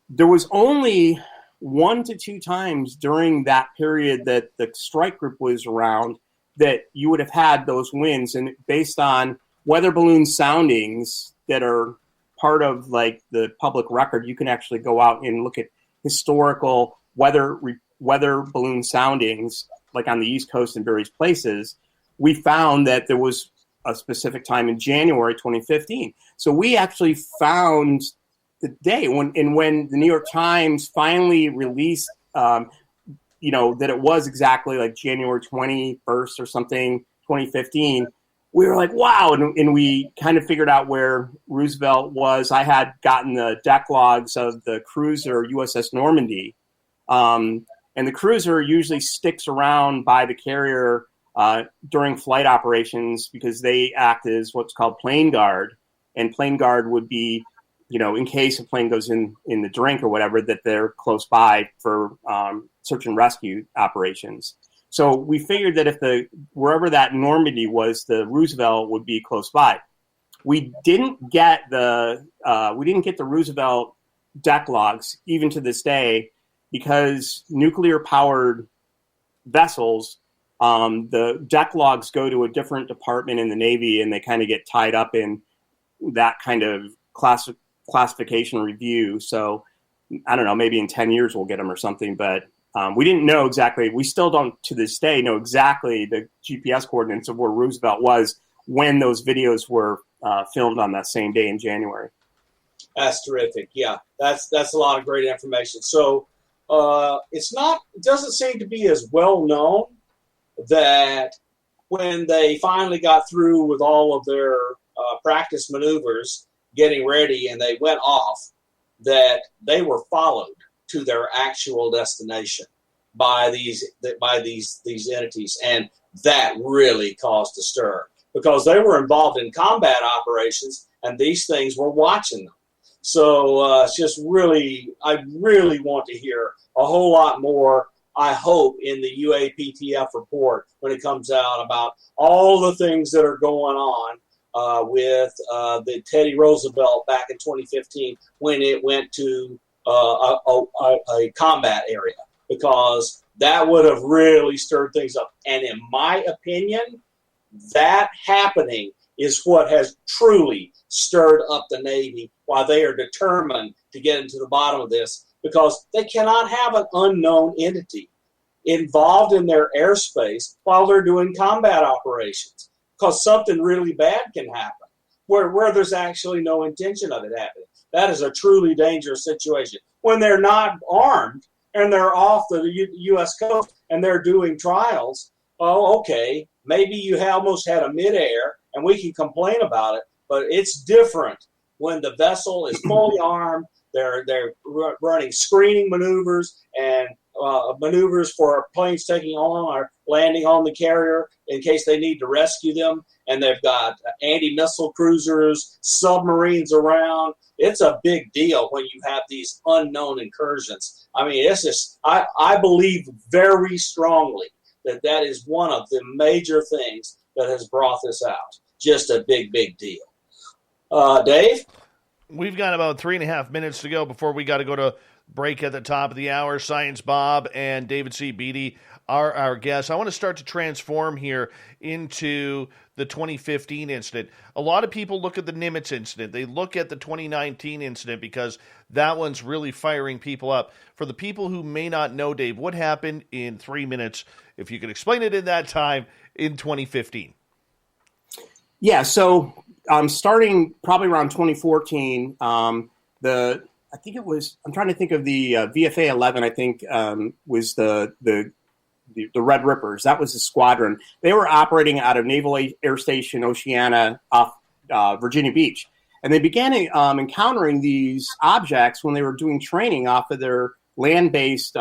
There was only 1 to 2 times during that period that the strike group was around that you would have had those winds. And based on weather balloon soundings that are part of like the public record, you can actually go out and look at historical weather balloon soundings, like on the East Coast in various places. We found that there was a specific time in January 2015. So we actually found the day when the New York Times finally released, that it was exactly like January 21st or something, 2015. We were like, wow. And we kind of figured out where Roosevelt was. I had gotten the deck logs of the cruiser USS Normandy. And the cruiser usually sticks around by the carrier during flight operations because they act as what's called plane guard. And plane guard would be, in case a plane goes in the drink or whatever, that they're close by for search and rescue operations. So we figured that if wherever that Normandy was, the Roosevelt would be close by. We didn't get the Roosevelt deck logs even to this day because nuclear powered vessels, the deck logs go to a different department in the Navy and they kind of get tied up in that kind of classification review. So I don't know, maybe in 10 years we'll get them or something, but we didn't know exactly. We still don't to this day know exactly the GPS coordinates of where Roosevelt was when those videos were filmed on that same day in January. That's terrific. Yeah, that's a lot of great information. So it doesn't seem to be as well known that when they finally got through with all of their practice maneuvers, getting ready, and they went off, that they were followed to their actual destination by these entities, and that really caused a stir because they were involved in combat operations, and these things were watching them. So it's just really, I really want to hear a whole lot more, I hope, in the UAPTF report when it comes out about all the things that are going on with the Teddy Roosevelt back in 2015 when it went to a combat area, because that would have really stirred things up. And in my opinion, that happening is what has truly stirred up the Navy, while they are determined to get into the bottom of this, because they cannot have an unknown entity involved in their airspace while they're doing combat operations, because something really bad can happen where there's actually no intention of it happening. That is a truly dangerous situation. When they're not armed and they're off the U.S. coast and they're doing trials, oh, okay, maybe you almost had a midair and we can complain about it, but it's different when the vessel is fully armed, they're running screening maneuvers and maneuvers for planes taking on or landing on the carrier in case they need to rescue them. And they've got anti-missile cruisers, submarines around. It's a big deal when you have these unknown incursions. I mean, it's just, I believe very strongly that is one of the major things that has brought this out. Just a big, big deal. Dave? We've got about 3.5 minutes to go before we got to go to break at the top of the hour. Science Bob and David C. Beaty are our guests. I want to start to transform here into the 2015 incident. A lot of people look at the Nimitz incident. They look at the 2019 incident because that one's really firing people up. For the people who may not know, Dave, what happened in 3 minutes, if you could explain it in that time, in 2015? Yeah, so starting probably around 2014, I think it was, I'm trying to think of the VFA 11, I think was the Red Rippers. That was the squadron. They were operating out of Naval Air Station Oceana off Virginia Beach. And they began encountering these objects when they were doing training off of their land-based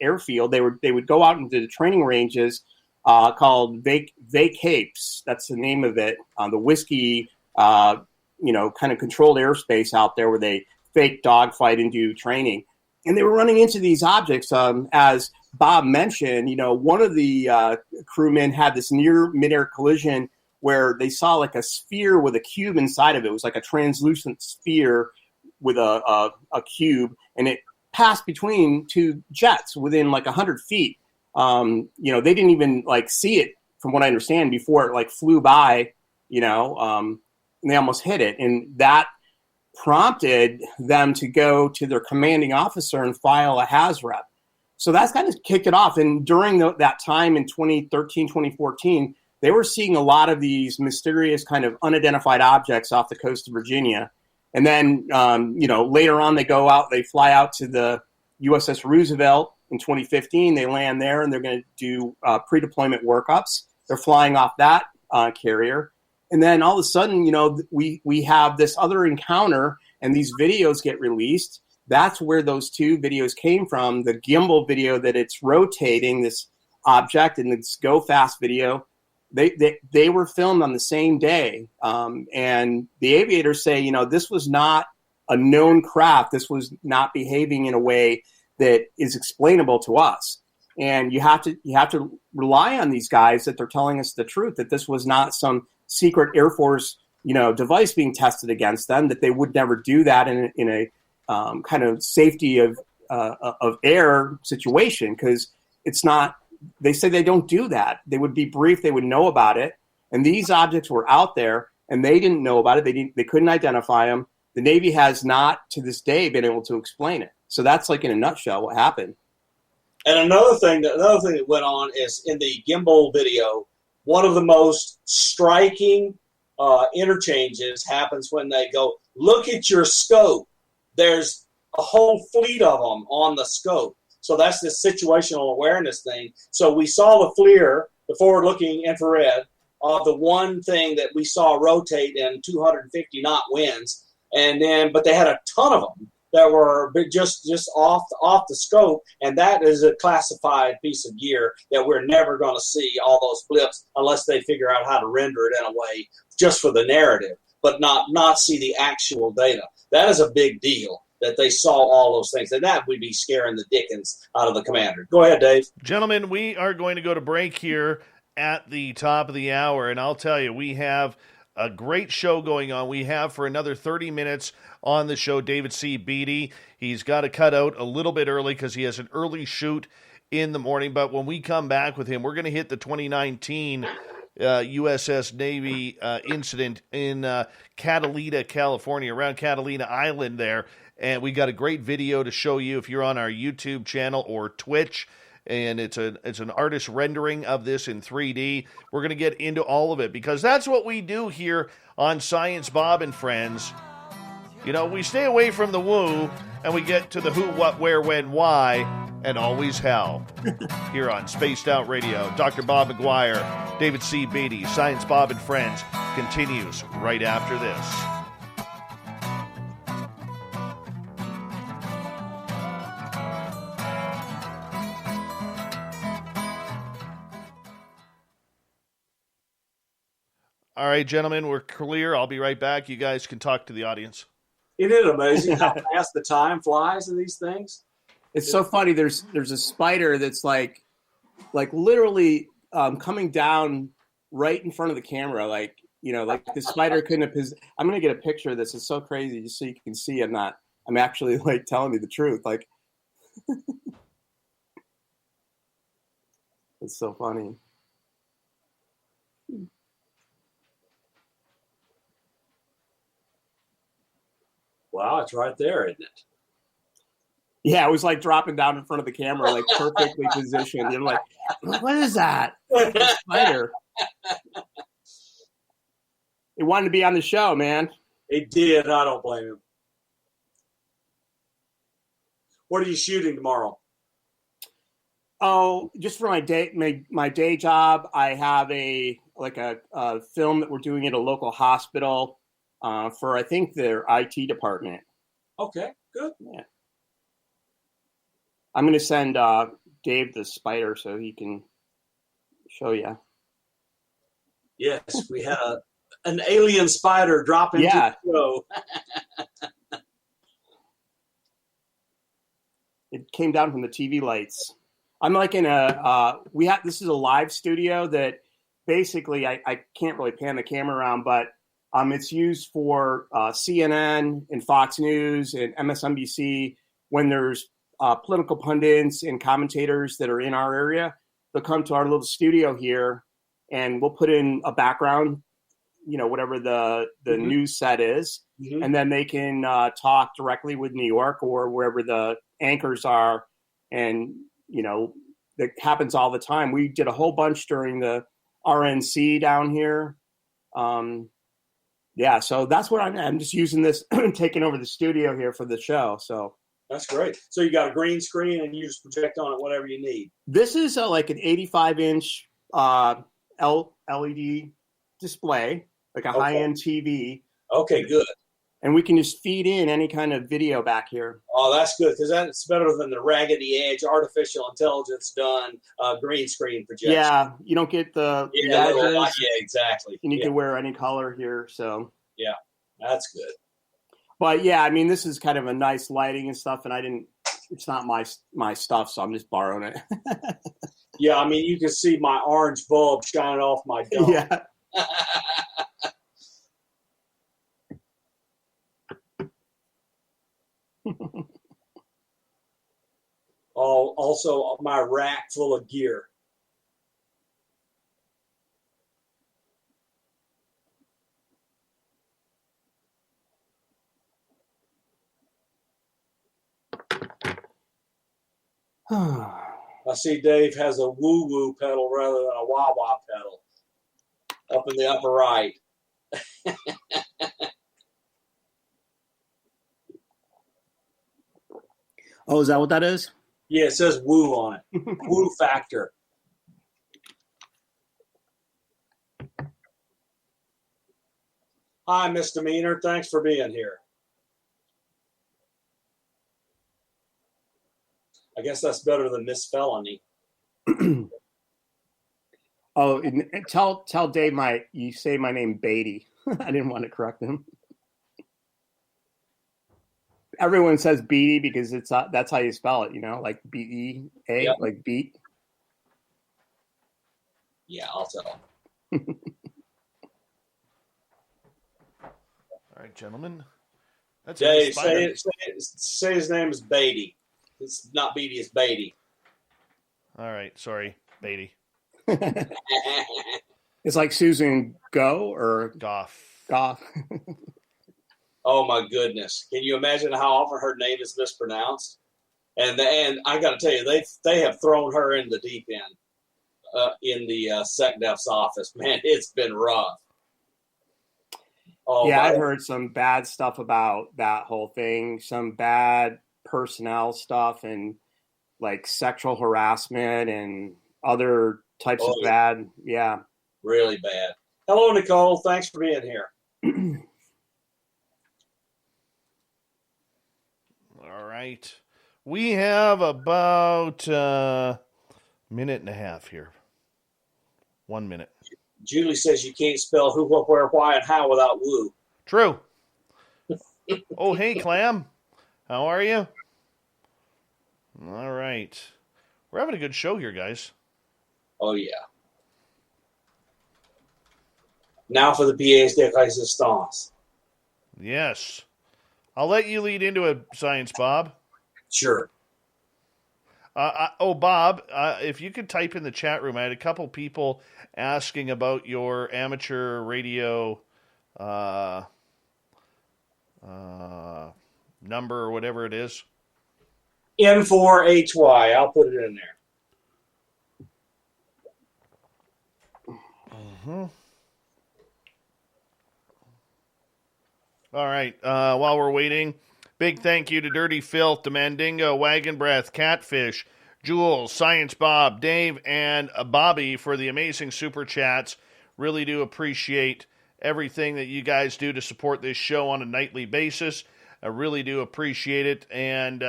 airfield. They would go out into the training ranges called Vacapes. That's the name of it. The whiskey, kind of controlled airspace out there where they fake dogfight and do training. And they were running into these objects. As Bob mentioned, one of the crewmen had this near midair collision where they saw like a sphere with a cube inside of it. It was like a translucent sphere with a cube, and it passed between two jets within like 100 feet. They didn't even like see it, from what I understand, before it like flew by, and they almost hit it. And that prompted them to go to their commanding officer and file a HAZREP. So that's kind of kicked it off. And during that time in 2013, 2014, they were seeing a lot of these mysterious kind of unidentified objects off the coast of Virginia. And then, later on they fly out to the USS Roosevelt in 2015. They land there and they're going to do pre-deployment workups. They're flying off that carrier. And then all of a sudden, we have this other encounter and these videos get released. That's where those two videos came from. The gimbal video that it's rotating this object and this go fast video, they were filmed on the same day. And the aviators say, this was not a known craft. This was not behaving in a way that is explainable to us. And you have to rely on these guys that they're telling us the truth, that this was not some secret Air Force, device being tested against them, that they would never do that in a kind of safety of air situation, because it's not. They say they don't do that. They would be briefed. They would know about it, and these objects were out there, and they didn't know about it. They couldn't identify them. The Navy has not, to this day, been able to explain it. So that's like in a nutshell what happened. And another thing that went on is in the gimbal video, one of the most striking interchanges happens when they go, look at your scope. There's a whole fleet of them on the scope. So that's this situational awareness thing. So we saw the FLIR, the forward-looking infrared, of the one thing that we saw rotate in 250 knot winds, but they had a ton of them that were just off the scope, and that is a classified piece of gear that we're never going to see all those blips unless they figure out how to render it in a way just for the narrative, but not see the actual data. That is a big deal, that they saw all those things, and that would be scaring the dickens out of the commander. Go ahead, Dave. Gentlemen, we are going to go to break here at the top of the hour, and I'll tell you, we have a great show going on. We have for another 30 minutes on the show David C. Beaty. He's got to cut out a little bit early because he has an early shoot in the morning, but when we come back with him, we're going to hit the 2019 USS Navy incident in Catalina, California, around Catalina Island there. And we got a great video to show you if you're on our YouTube channel or Twitch. And it's an artist rendering of this in 3D. We're going to get into all of it because that's what we do here on Science Bob and Friends. We stay away from the woo and we get to the who, what, where, when, why, and always how. Here on Spaced Out Radio, Dr. Bob McGwier, David C. Beaty, Science Bob and Friends continues right after this. All right, gentlemen, we're clear. I'll be right back. You guys can talk to the audience. Isn't it amazing how fast the time flies in these things? It's so funny. There's a spider that's like literally coming down right in front of the camera. Like, you know, like the spider couldn't have. I'm going to get a picture of this. It's so crazy just so you can see I'm actually like telling you the truth. Like, it's so funny. Wow, it's right there, isn't it? Yeah, it was like dropping down in front of the camera, like perfectly positioned. You're like, what is that? It's a spider. He wanted to be on the show, man. It did. I don't blame him. What are you shooting tomorrow? Oh, just for my day job, I have a film that we're doing at a local hospital for, I think, their IT department. Okay, good. Yeah. I'm going to send Dave the spider so he can show you. Yes, we had an alien spider drop into the show. It came down from the TV lights. I'm like in this is a live studio that basically I can't really pan the camera around, but it's used for CNN and Fox News and MSNBC when there's political pundits and commentators that are in our area. They'll come to our little studio here and we'll put in a background, you know, whatever the news set is. Mm-hmm. And then they can talk directly with New York or wherever the anchors are. And, you know, that happens all the time. We did a whole bunch during the RNC down here. Yeah, so that's what I'm just using this, taking over the studio here for the show. So that's great. So you got a green screen and you just project on it whatever you need. This is like an 85-inch LED display, like a high-end TV. Okay, good. And we can just feed in any kind of video back here. Oh, that's good, because that's better than the raggedy edge, artificial intelligence done green screen projection. Yeah, you don't get the yeah, exactly. And you can wear any color here, so. Yeah, that's good. But yeah, I mean, this is kind of a nice lighting and stuff, and it's not my stuff, so I'm just borrowing it. Yeah, I mean, you can see my orange bulb shining off my dome. Yeah. Also my rack full of gear. I see Dave has a woo-woo pedal rather than a wah-wah pedal up in the upper right. Oh, is that what that is? Yeah, it says woo on it. Woo factor. Hi, Misdemeanor. Thanks for being here. I guess that's better than Misfelony. Oh, tell Dave you say my name Beaty. I didn't want to correct him. Everyone says Beaty because that's how you spell it, you know, like BEA, yep. Like beat. Yeah, I'll tell. All right, gentlemen. That's Dave, say his name is Beaty. It's not Beaty, it's Beaty. All right, sorry, Beaty. It's like Susan Go or Goff. Oh my goodness! Can you imagine how often her name is mispronounced? And I got to tell you, they have thrown her in the deep end in the SecDef's office. Man, it's been rough. Oh, yeah, I've heard some bad stuff about that whole thing. Some bad personnel stuff and like sexual harassment and other types of bad. Yeah, really bad. Hello, Nicole. Thanks for being here. All right. We have about a minute and a half here. 1 minute. Julie says you can't spell who, what, where, why, and how without woo. True. Oh, hey, Clam. How are you? All right. We're having a good show here, guys. Oh, yeah. Now for the Declassification. Yes. I'll let you lead into it, Science Bob. Sure. Bob, if you could type in the chat room, I had a couple people asking about your amateur radio number or whatever it is. N4HY. I'll put it in there. Mm-hmm. All right. While we're waiting, big thank you to Dirty Filth, to Mandingo, Wagon Breath, Catfish, Jules, Science Bob, Dave, and Bobby for the amazing super chats. Really do appreciate everything that you guys do to support this show on a nightly basis. I really do appreciate it. And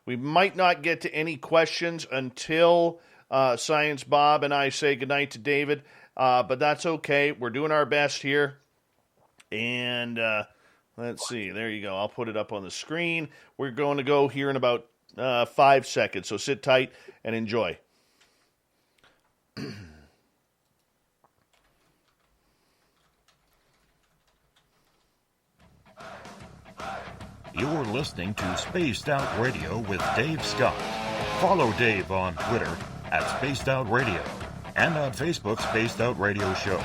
we might not get to any questions until Science Bob and I say goodnight to David. But that's okay. We're doing our best here. And let's see. There you go. I'll put it up on the screen. We're going to go here in about 5 seconds. So sit tight and enjoy. You're listening to Spaced Out Radio with Dave Scott. Follow Dave on Twitter at Spaced Out Radio and on Facebook, Spaced Out Radio Show.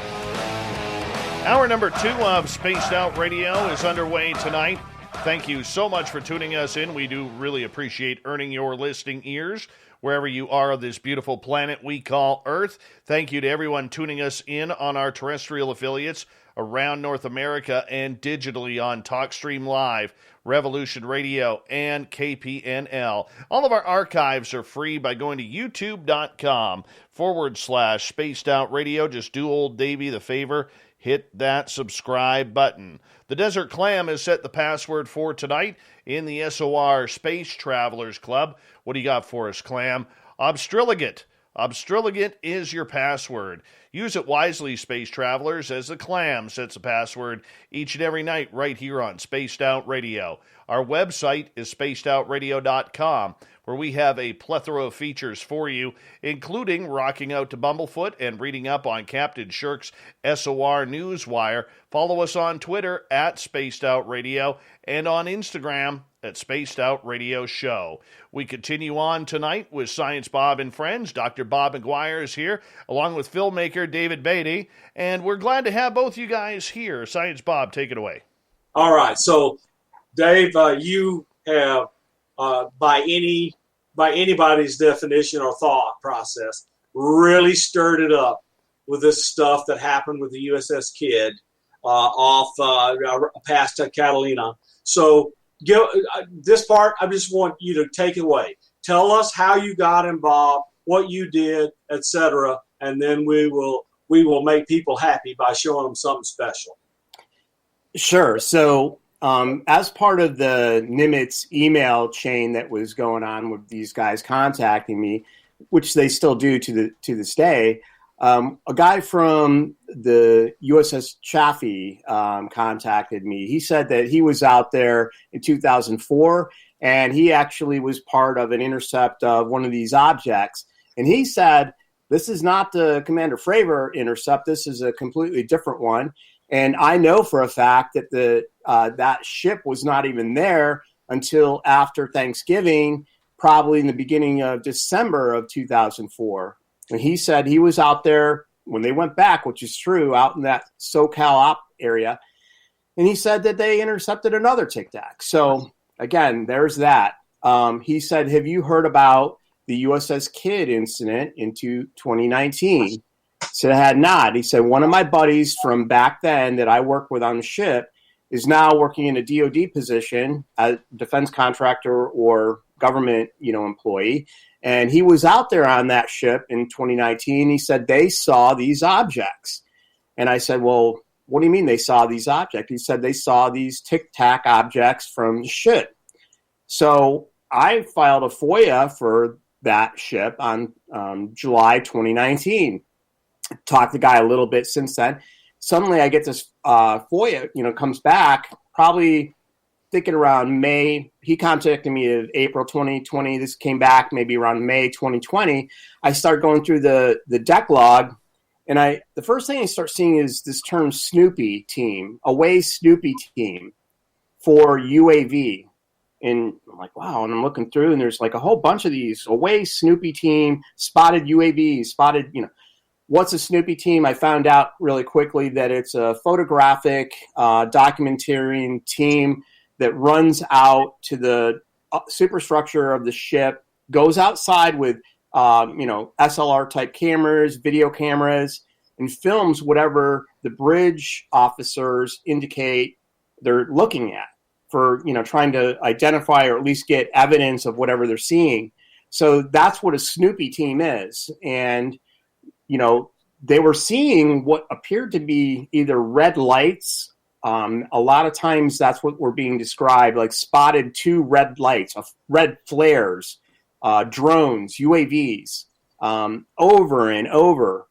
Hour number 2 of Spaced Out Radio is underway tonight. Thank you so much for tuning us in. We do really appreciate earning your listening ears wherever you are on this beautiful planet we call Earth. Thank you to everyone tuning us in on our terrestrial affiliates around North America and digitally on TalkStream Live, Revolution Radio, and KPNL. All of our archives are free by going to youtube.com/Spaced Out Radio. Just do old Davey the favor. Hit that subscribe button. The Desert Clam has set the password for tonight in the SOR Space Travelers Club. What do you got for us, Clam? Obstriligate. Obstriligate is your password. Use it wisely, space travelers, as the Clam sets a password each and every night right here on Spaced Out Radio. Our website is spacedoutradio.com, where we have a plethora of features for you, including rocking out to Bumblefoot and reading up on Captain Shirk's SOR Newswire. Follow us on Twitter at Spaced Out Radio and on Instagram at Spaced Out Radio Show. We continue on tonight with Science Bob and Friends. Dr. Bob McGwier is here, along with filmmaker David Beaty, and we're glad to have both you guys here. Science Bob, take it away. All right. So, Dave, you have, by anybody's definition or thought process, really stirred it up with this stuff that happened with the USS Kidd off past Catalina. So, this part, I just want you to take it away. Tell us how you got involved, what you did, etc., and then we will make people happy by showing them something special. Sure. So, as part of the Nimitz email chain that was going on with these guys contacting me, which they still do to this day, a guy from the USS Chaffee contacted me. He said that he was out there in 2004, and he actually was part of an intercept of one of these objects. And he said, this is not the Commander Fravor intercept. This is a completely different one. And I know for a fact that that ship was not even there until after Thanksgiving, probably in the beginning of December of 2004. And he said he was out there when they went back, which is true, out in that SoCal op area. And he said that they intercepted another Tic Tac. So, again, there's that. He said, have you heard about the USS Kidd incident into 2019? I said, I had not. He said, one of my buddies from back then that I worked with on the ship is now working in a DOD position, a defense contractor or government, employee. And he was out there on that ship in 2019. He said they saw these objects. And I said, well, what do you mean they saw these objects? He said they saw these Tic Tac objects from the ship. So I filed a FOIA for that ship on July 2019. talked to the guy a little bit since then. Suddenly I get this FOIA, comes back, probably thinking around May. He contacted me in April 2020. This came back maybe around May 2020. I start going through the deck log, and the first thing I start seeing is this term Snoopy Team, away Snoopy Team for UAV. And I'm like, wow. And I'm looking through, and there's like a whole bunch of these away Snoopy Team, spotted UAVs, spotted, What's a Snoopy Team? I found out really quickly that it's a photographic documentarian team that runs out to the superstructure of the ship, goes outside with, SLR type cameras, video cameras, and films whatever the bridge officers indicate they're looking at for, trying to identify or at least get evidence of whatever they're seeing. So that's what a Snoopy Team is. And, they were seeing what appeared to be either red lights. A lot of times that's what were being described, like spotted 2 red lights, red flares, drones, UAVs, over and over.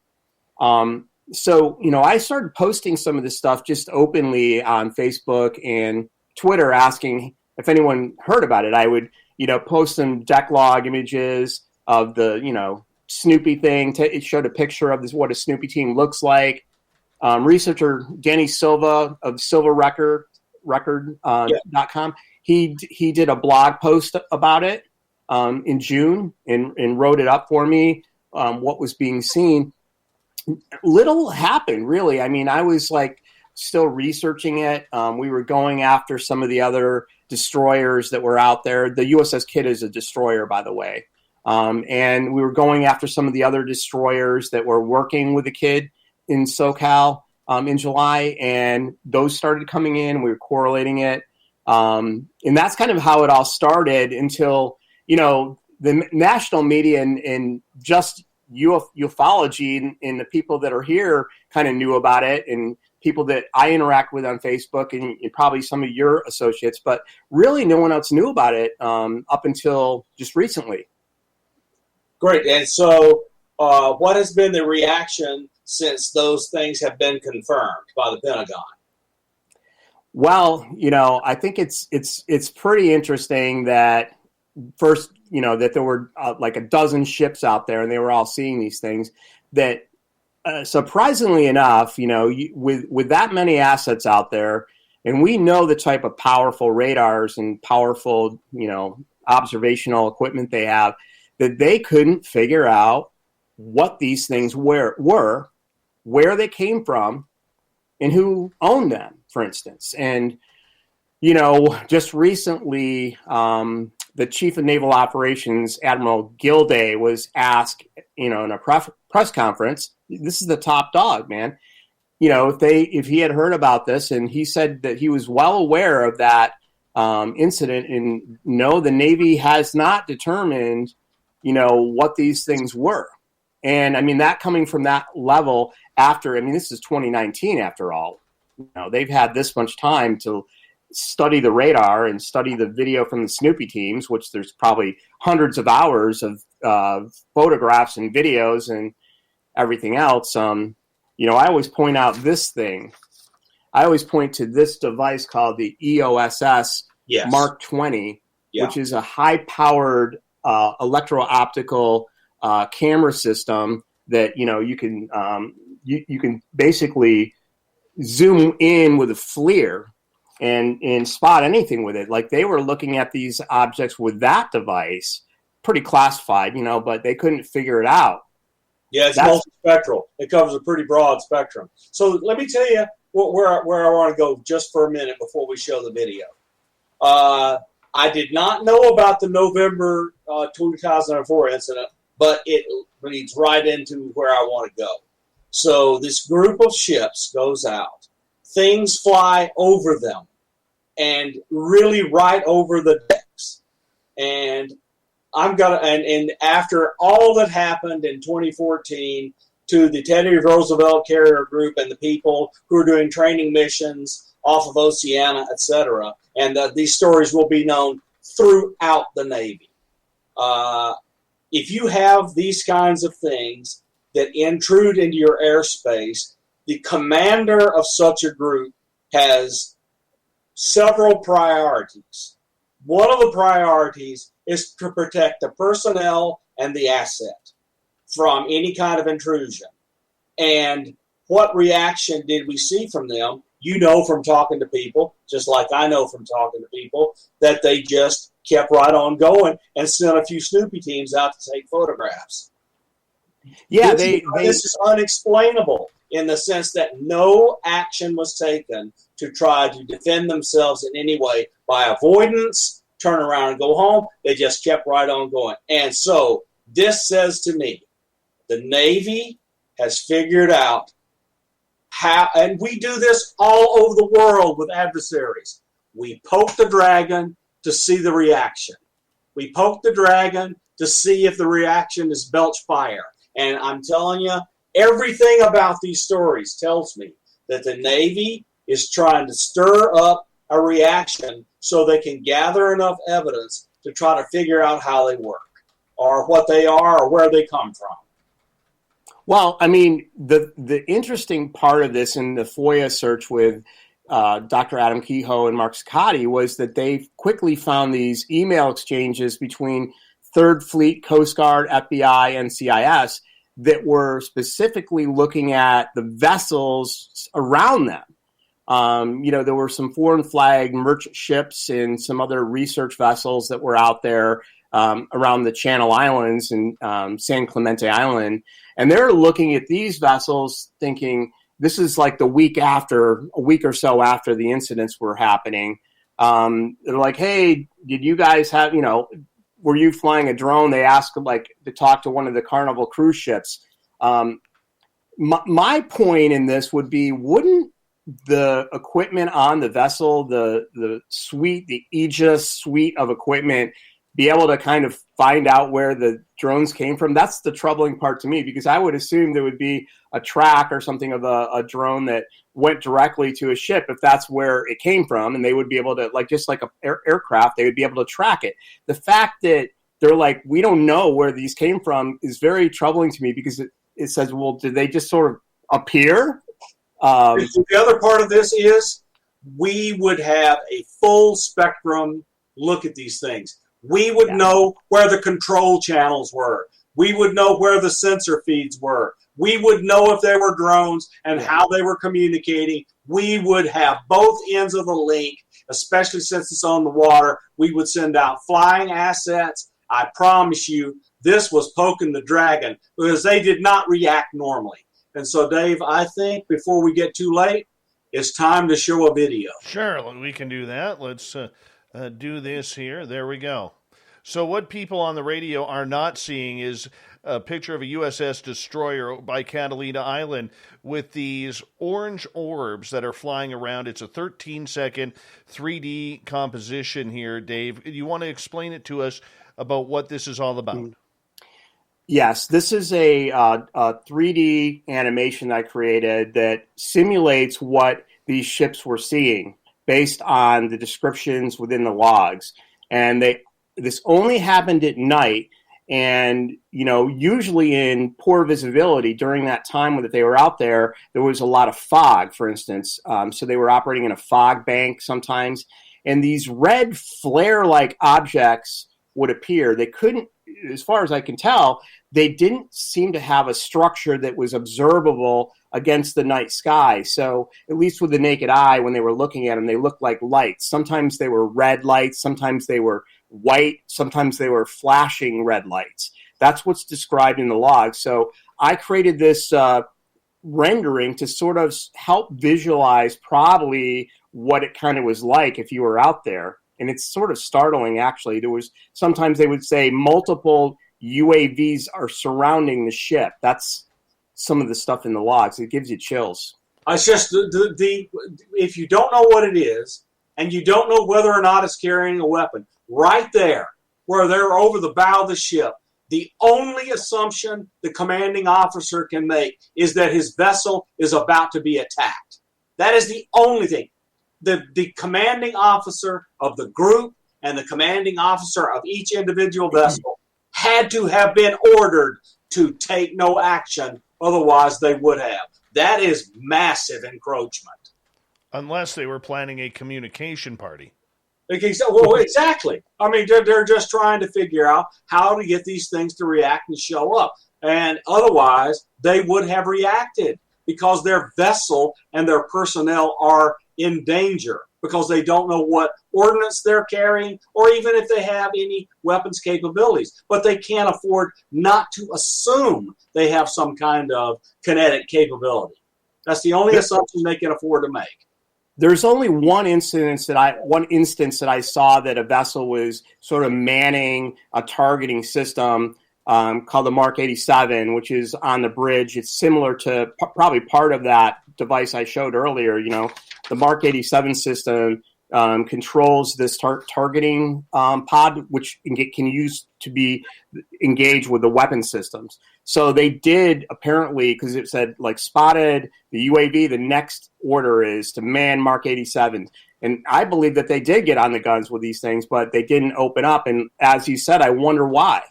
So, I started posting some of this stuff just openly on Facebook and Twitter, asking if anyone heard about it. I would, post some deck log images of the, Snoopy thing. It showed a picture of what a Snoopy Team looks like. Researcher Danny Silva of silvarecord.com, he did a blog post about it in June and wrote it up for me, what was being seen. Little happened, really. I mean, I was still researching it. We were going after some of the other destroyers that were out there. The USS Kidd is a destroyer, by the way. And we were going after some of the other destroyers that were working with the Kidd in SoCal in July, and those started coming in. We were correlating it. And that's kind of how it all started until, the national media and just ufology and the people that are here kind of knew about it, and people that I interact with on Facebook and probably some of your associates, but really no one else knew about it up until just recently. Great. And so what has been the reaction since those things have been confirmed by the Pentagon? Well, I think it's pretty interesting that first, that there were like a dozen ships out there and they were all seeing these things that surprisingly enough, with that many assets out there, and we know the type of powerful radars and powerful, observational equipment they have, that they couldn't figure out what these things were, where they came from, and who owned them, for instance. And, just recently, the Chief of Naval Operations, Admiral Gilday, was asked, in a press conference, this is the top dog, man, if he had heard about this, and he said that he was well aware of that incident, and no, the Navy has not determined what these things were. And I mean, that coming from that level after, this is 2019 after all, they've had this much time to study the radar and study the video from the Snoopy teams, which there's probably hundreds of hours of photographs and videos and everything else. I always point out this thing. I always point to this device called the EOSS Mark 20, which is a high-powered electro-optical camera system that you can basically zoom in with a FLIR and spot anything with it. Like, they were looking at these objects with that device, pretty classified, but they couldn't figure it out. Yeah, it's multispectral. It covers a pretty broad spectrum. So let me tell you where I want to go just for a minute before we show the video. I did not know about the November 2004 incident, but it leads right into where I want to go. So this group of ships goes out. Things fly over them and really right over the decks. And and after all that happened in 2014 to the Teddy Roosevelt carrier group and the people who are doing training missions off of Oceana, etc., and these stories will be known throughout the Navy. If you have these kinds of things, that intrude into your airspace, the commander of such a group has several priorities. One of the priorities is to protect the personnel and the asset from any kind of intrusion. And what reaction did we see from them? You know from talking to people, just like I know from talking to people, that they just kept right on going and sent a few Snoopy teams out to take photographs. Yeah, this is unexplainable in the sense that no action was taken to try to defend themselves in any way by avoidance, turn around and go home. They just kept right on going. And so this says to me, the Navy has figured out how, and we do this all over the world with adversaries. We poke the dragon to see the reaction. We poke the dragon to see if the reaction is belch fire. And I'm telling you, everything about these stories tells me that the Navy is trying to stir up a reaction so they can gather enough evidence to try to figure out how they work or what they are or where they come from. Well, I mean, the interesting part of this in the FOIA search with Dr. Adam Kehoe and Mark Scotti was that they quickly found these email exchanges between Third Fleet, Coast Guard, FBI, and NCIS that were specifically looking at the vessels around them. There were some foreign flag merchant ships and some other research vessels that were out there around the Channel Islands and San Clemente Island. And they're looking at these vessels thinking, this is like a week or so after the incidents were happening. They're like, hey, did you guys have, were you flying a drone? They asked to talk to one of the Carnival cruise ships. My point in this would be, wouldn't the equipment on the vessel, the suite, the Aegis suite of equipment, be able to kind of find out where the drones came from? That's the troubling part to me, because I would assume there would be a track or something of a drone that went directly to a ship if that's where it came from, and they would be able to, just like an aircraft, they would be able to track it. The fact that they're like, we don't know where these came from is very troubling to me, because it says, well, did they just sort of appear? The other part of this is we would have a full spectrum look at these things. We would know where the control channels were. We would know where the sensor feeds were. We would know if they were drones and how they were communicating. We would have both ends of the link, especially since it's on the water. We would send out flying assets. I promise you, this was poking the dragon, because they did not react normally. And so, Dave, I think before we get too late, it's time to show a video. Sure, we can do that. Let's do this here. There we go. So what people on the radio are not seeing is a picture of a USS destroyer by Catalina Island with these orange orbs that are flying around. It's a 13-second 3D composition here, Dave. You want to explain it to us about what this is all about? Yes, this is a 3D animation I created that simulates what these ships were seeing based on the descriptions within the logs. And this only happened at night. And, usually in poor visibility during that time that they were out there, there was a lot of fog, for instance. So they were operating in a fog bank sometimes. And these red flare-like objects would appear. They couldn't, as far as I can tell, they didn't seem to have a structure that was observable against the night sky. So at least with the naked eye, when they were looking at them, they looked like lights. Sometimes they were red lights. Sometimes they were white. Sometimes they were flashing red lights. That's what's described in the log. So I created this rendering to sort of help visualize probably what it kind of was like if you were out there. And it's sort of startling, actually. Sometimes they would say multiple UAVs are surrounding the ship. That's some of the stuff in the logs. It gives you chills. It's just if you don't know what it is, and you don't know whether or not it's carrying a weapon, right there, where they're over the bow of the ship, the only assumption the commanding officer can make is that his vessel is about to be attacked. That is the only thing. The commanding officer of the group and the commanding officer of each individual vessel had to have been ordered to take no action, otherwise they would have. That is massive encroachment. Unless they were planning a communication party. Well, exactly. I mean, they're just trying to figure out how to get these things to react and show up. And otherwise, they would have reacted because their vessel and their personnel are in danger because they don't know what ordnance they're carrying or even if they have any weapons capabilities. But they can't afford not to assume they have some kind of kinetic capability. That's the only assumption they can afford to make. There's only one instance that I saw that a vessel was sort of manning a targeting system called the Mark 87, which is on the bridge. It's similar to probably part of that device I showed earlier. You know, the Mark 87 system controls this targeting pod, which can use to be engaged with the weapon systems. So they did apparently, because it said like spotted the UAV, the next order is to man Mark 87. And I believe that they did get on the guns with these things, but they didn't open up. And as you said, I wonder why.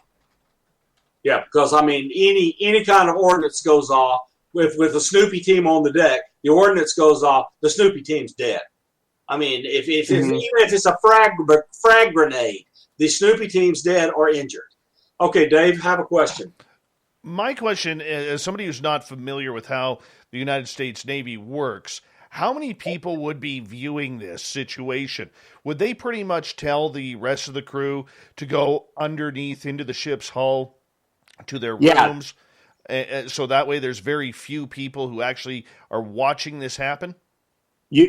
Yeah, because I mean, any kind of ordnance goes off with the Snoopy team on the deck. The ordnance goes off, the Snoopy team's dead. I mean, even if it's a frag grenade, the Snoopy team's dead or injured. Okay, Dave, have a question. My question, as somebody who's not familiar with how the United States Navy works, how many people would be viewing this situation? Would they pretty much tell the rest of the crew to go underneath into the ship's hull to their rooms? So that way there's very few people who actually are watching this happen?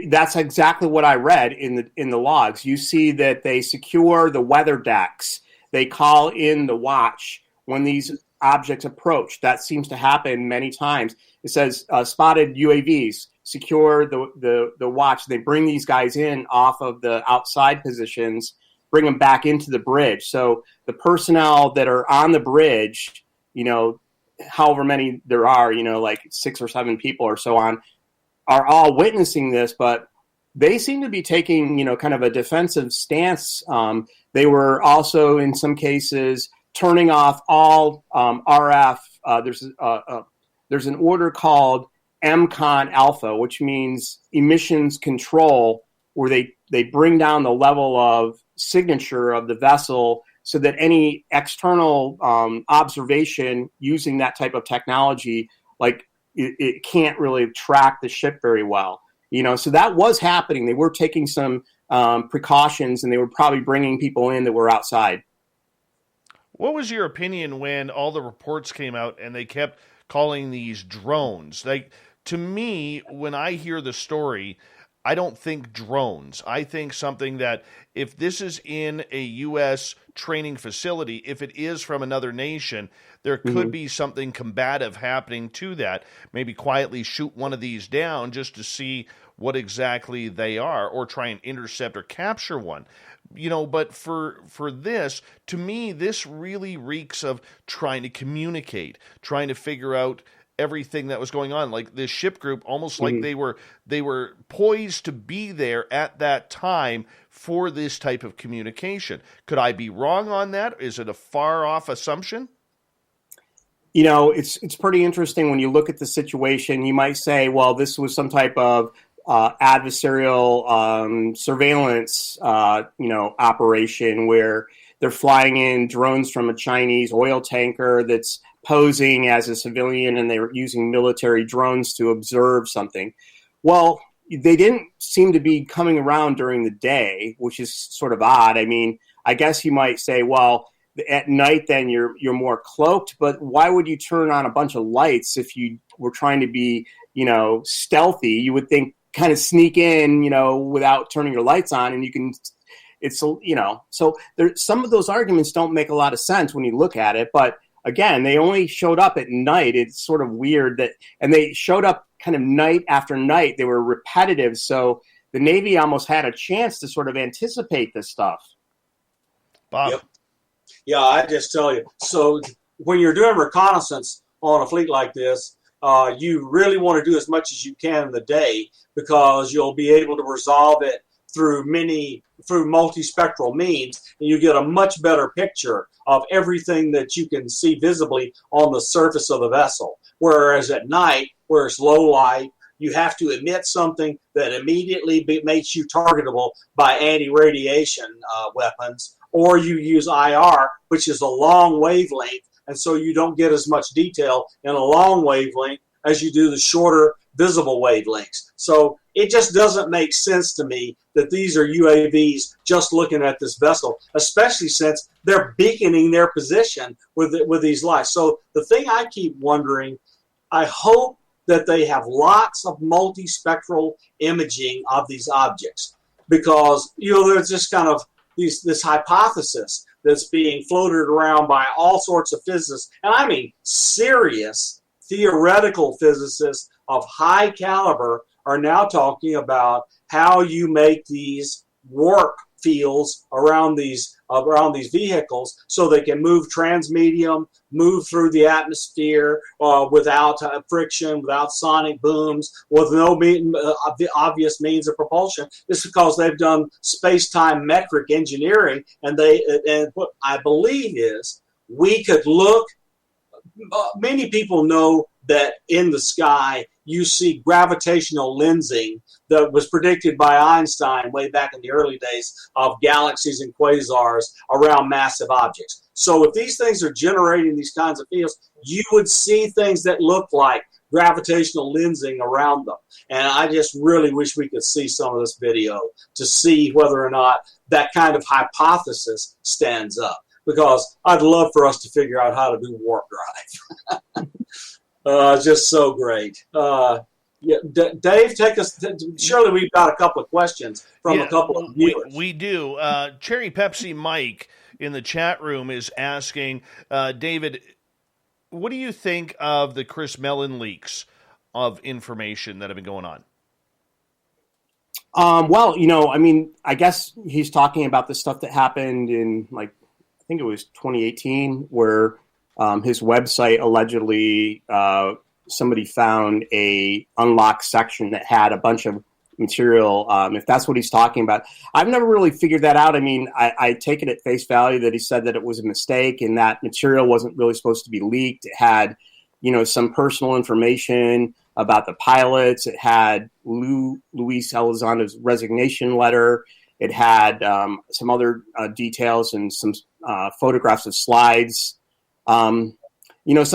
That's exactly what I read in the logs. You see that they secure the weather decks. They call in the watch when these objects approach. That seems to happen many times. It says spotted UAVs, secure the watch. They bring these guys in off of the outside positions, bring them back into the bridge. So the personnel that are on the bridge, you know, however many there are, you know, like 6 or 7 people or so on, are all witnessing this, but they seem to be taking, you know, kind of a defensive stance. They were also, in some cases, turning off all RF. There's an order called MCON Alpha, which means emissions control, where they bring down the level of signature of the vessel so that any external observation using that type of technology, like it can't really track the ship very well. You know, so that was happening. They were taking some precautions, and they were probably bringing people in that were outside. What was your opinion when all the reports came out and they kept calling these drones? Like, to me, when I hear the story, I don't think drones. I think something that if this is in a U.S. training facility, if it is from another nation, there could be something combative happening to that. Maybe quietly shoot one of these down just to see what exactly they are, or try and intercept or capture one. You know, but for this, to me, this really reeks of trying to communicate, trying to figure out everything that was going on. Like this ship group, almost like they were poised to be there at that time for this type of communication. Could I be wrong on that? Is it a far off assumption? You know, it's pretty interesting when you look at the situation. You might say, well, this was some type of adversarial surveillance, operation where they're flying in drones from a Chinese oil tanker that's posing as a civilian, and they were using military drones to observe something. Well, they didn't seem to be coming around during the day, which is sort of odd. I mean, I guess you might say, well, at night then you're more cloaked, but why would you turn on a bunch of lights if you were trying to be, you know, stealthy? You would think kind of sneak in, you know, without turning your lights on, and you can, it's, you know, so there, some of those arguments don't make a lot of sense when you look at it, but again, they only showed up at night. It's sort of weird that, and they showed up kind of night after night. They were repetitive. So the Navy almost had a chance to sort of anticipate this stuff. Bob. Yep. Yeah, I just tell you. So when you're doing reconnaissance on a fleet like this, you really want to do as much as you can in the day, because you'll be able to resolve it through multispectral means, and you get a much better picture of everything that you can see visibly on the surface of the vessel. Whereas at night, where it's low light, you have to emit something that immediately makes you targetable by anti-radiation weapons, or you use IR, which is a long wavelength, and so you don't get as much detail in a long wavelength as you do the shorter visible wavelengths. So it just doesn't make sense to me that these are UAVs just looking at this vessel, especially since they're beaconing their position with these lights. So the thing I keep wondering, I hope that they have lots of multispectral imaging of these objects, because there's just kind of this hypothesis that's being floated around by all sorts of physicists, and I mean serious theoretical physicists of high caliber are now talking about how you make these warp fields around these vehicles so they can move transmedium, move through the atmosphere without friction, without sonic booms, with no obvious means of propulsion. This is because they've done space-time metric engineering, and what I believe is we could look. Many people know that in the sky you see gravitational lensing that was predicted by Einstein way back in the early days of galaxies and quasars around massive objects. So if these things are generating these kinds of fields, you would see things that look like gravitational lensing around them. And I just really wish we could see some of this video to see whether or not that kind of hypothesis stands up, because I'd love for us to figure out how to do warp drive. Just so great. Dave, take us. Surely we've got a couple of questions from a couple of viewers. We do. Cherry Pepsi Mike in the chat room is asking, David, what do you think of the Chris Mellon leaks of information that have been going on? Well, I guess he's talking about the stuff that happened in, I think it was 2018, where his website allegedly somebody found a unlocked section that had a bunch of material. If that's what he's talking about, I've never really figured that out. I mean, I take it at face value that he said that it was a mistake and that material wasn't really supposed to be leaked. It had, some personal information about the pilots. It had Luis Elizondo's resignation letter. It had some other details and some photographs of slides. Some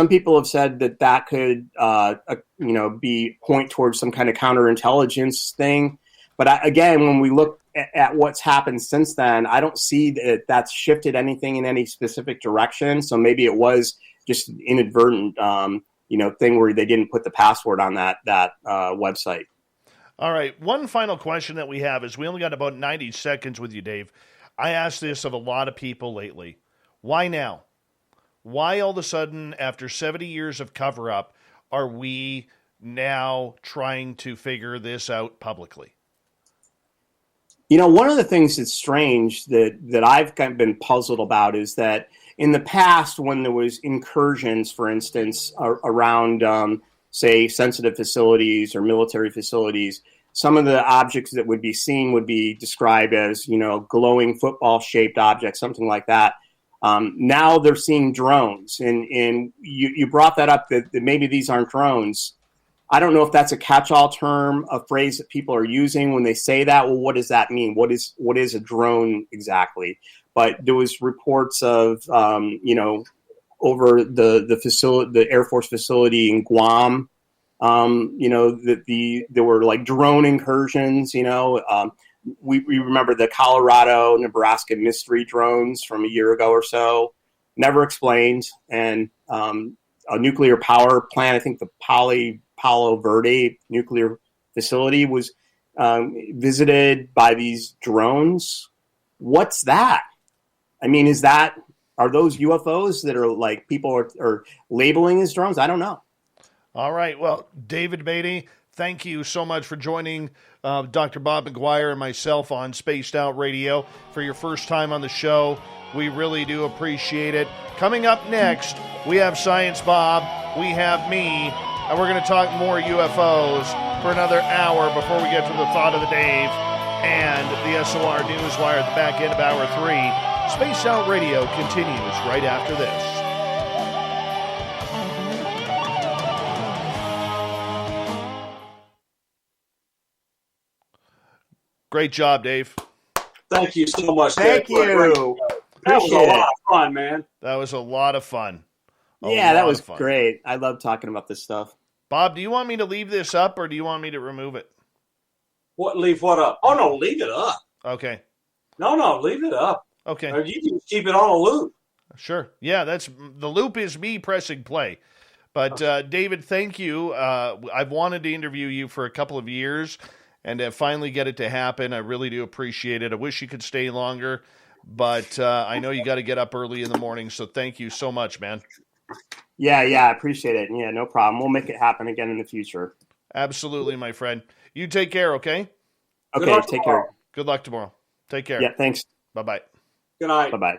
people have said that could, point towards some kind of counterintelligence thing. But again, when we look at what's happened since then, I don't see that that's shifted anything in any specific direction. So maybe it was just an inadvertent, thing where they didn't put the password on that website. All right. One final question that we have is, we only got about 90 seconds with you, Dave. I asked this of a lot of people lately. Why now? Why all of a sudden, after 70 years of cover-up, are we now trying to figure this out publicly? One of the things that's strange that I've kind of been puzzled about is that in the past, when there was incursions, for instance, around, say, sensitive facilities or military facilities, some of the objects that would be seen would be described as, glowing football-shaped objects, something like that. Now they're seeing drones, and you brought that up that maybe these aren't drones. I don't know if that's a catch-all term, a phrase that people are using when they say that. Well, what does that mean? What is a drone exactly? But there was reports of, over the facility, the Air Force facility in Guam, that there were like drone incursions. We remember the Colorado, Nebraska mystery drones from a year ago or so, never explained. And a nuclear power plant, I think the Palo Verde nuclear facility was visited by these drones. What's that? I mean, are those UFOs that are like people are labeling as drones? I don't know. All right. Well, David Beaty, thank you so much for joining Dr. Bob McGwier and myself on Spaced Out Radio for your first time on the show. We really do appreciate it. Coming up next, we have Science Bob, we have me, and we're going to talk more UFOs for another hour before we get to the thought of the Dave. and the SOR Newswire at the back end of Hour 3. Spaced Out Radio continues right after this. Great job, Dave. Thank you so much. Thank you. That was a lot of fun, man. That was a lot of fun. Yeah, that was great. I love talking about this stuff. Bob, do you want me to leave this up or do you want me to remove it? Leave what up? Oh, no, leave it up. Okay. No, leave it up. Okay. Or you can keep it on a loop. Sure. Yeah, the loop is me pressing play. But David, thank you. I've wanted to interview you for a couple of years and to finally get it to happen. I really do appreciate it. I wish you could stay longer, but I know you got to get up early in the morning, so thank you so much, man. Yeah, I appreciate it. Yeah, no problem. We'll make it happen again in the future. Absolutely, my friend. You take care, okay? Okay, take care. Good luck tomorrow. Take care. Yeah, thanks. Bye-bye. Good night. Bye-bye.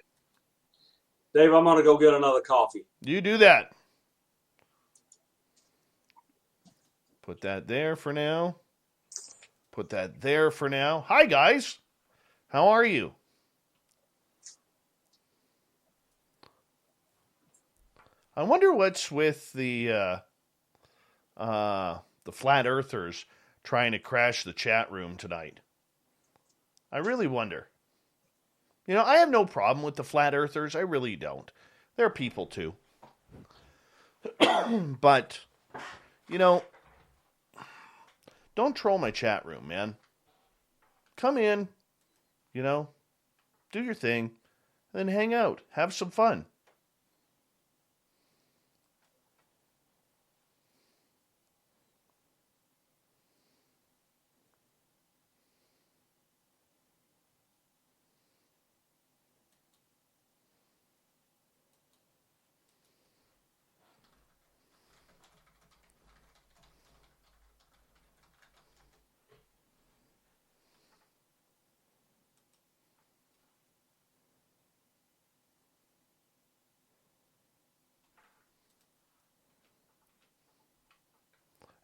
Dave, I'm going to go get another coffee. You do that. Put that there for now. Put that there for now. Hi, guys. How are you? I wonder what's with the flat earthers trying to crash the chat room tonight. I really wonder. You know, I have no problem with the flat earthers. I really don't. They're people too. But, you know, don't troll my chat room, man. Come in, you know, do your thing, and then hang out. Have some fun.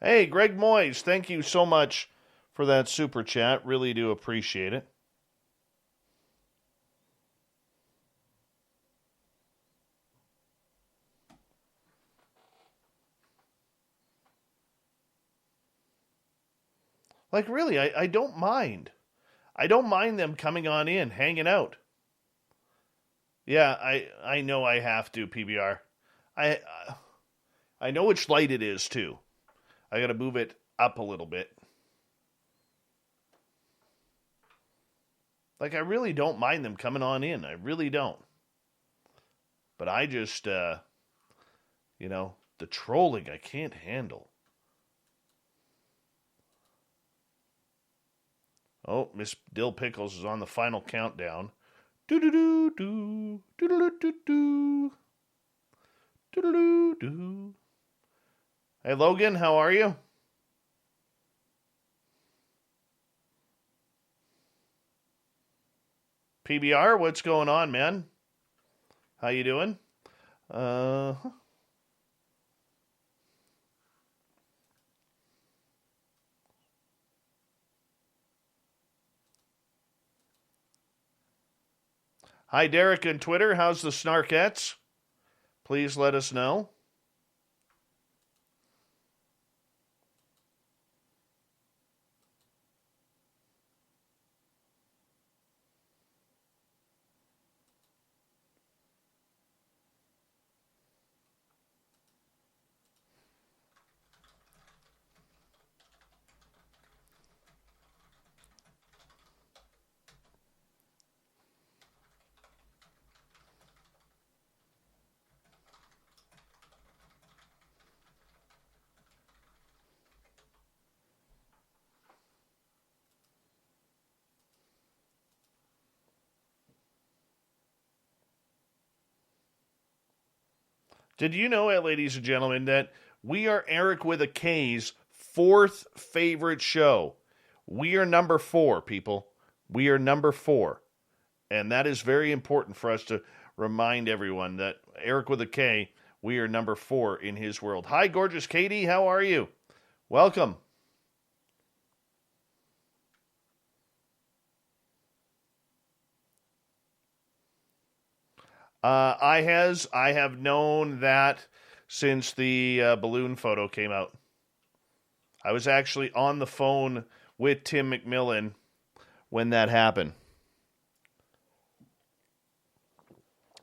Hey, Greg Moyes, thank you so much for that super chat. Really do appreciate it. Like, really, I don't mind. I don't mind them coming on in, hanging out. Yeah, I know I have to, PBR. I know which light it is, too. I got to move it up a little bit. Like, I really don't mind them coming on in. I really don't. But I just, you know, the trolling I can't handle. Oh, Miss Dill Pickles is on the final countdown. Do-do-do-do. Do-do-do-do-do. Do-do-do-do. Hey, Logan, how are you? PBR, what's going on, man? How you doing? Hi, Derek on Twitter. How's the Snarkettes? Please let us know. Did you know, ladies and gentlemen, that we are Eric with a K's fourth favorite show? We are number 4, people. We are number 4. And that is very important for us to remind everyone that Eric with a K, we are number 4 in his world. Hi, gorgeous Katie. How are you? Welcome. I have known that since the balloon photo came out. I was actually on the phone with Tim McMillan when that happened.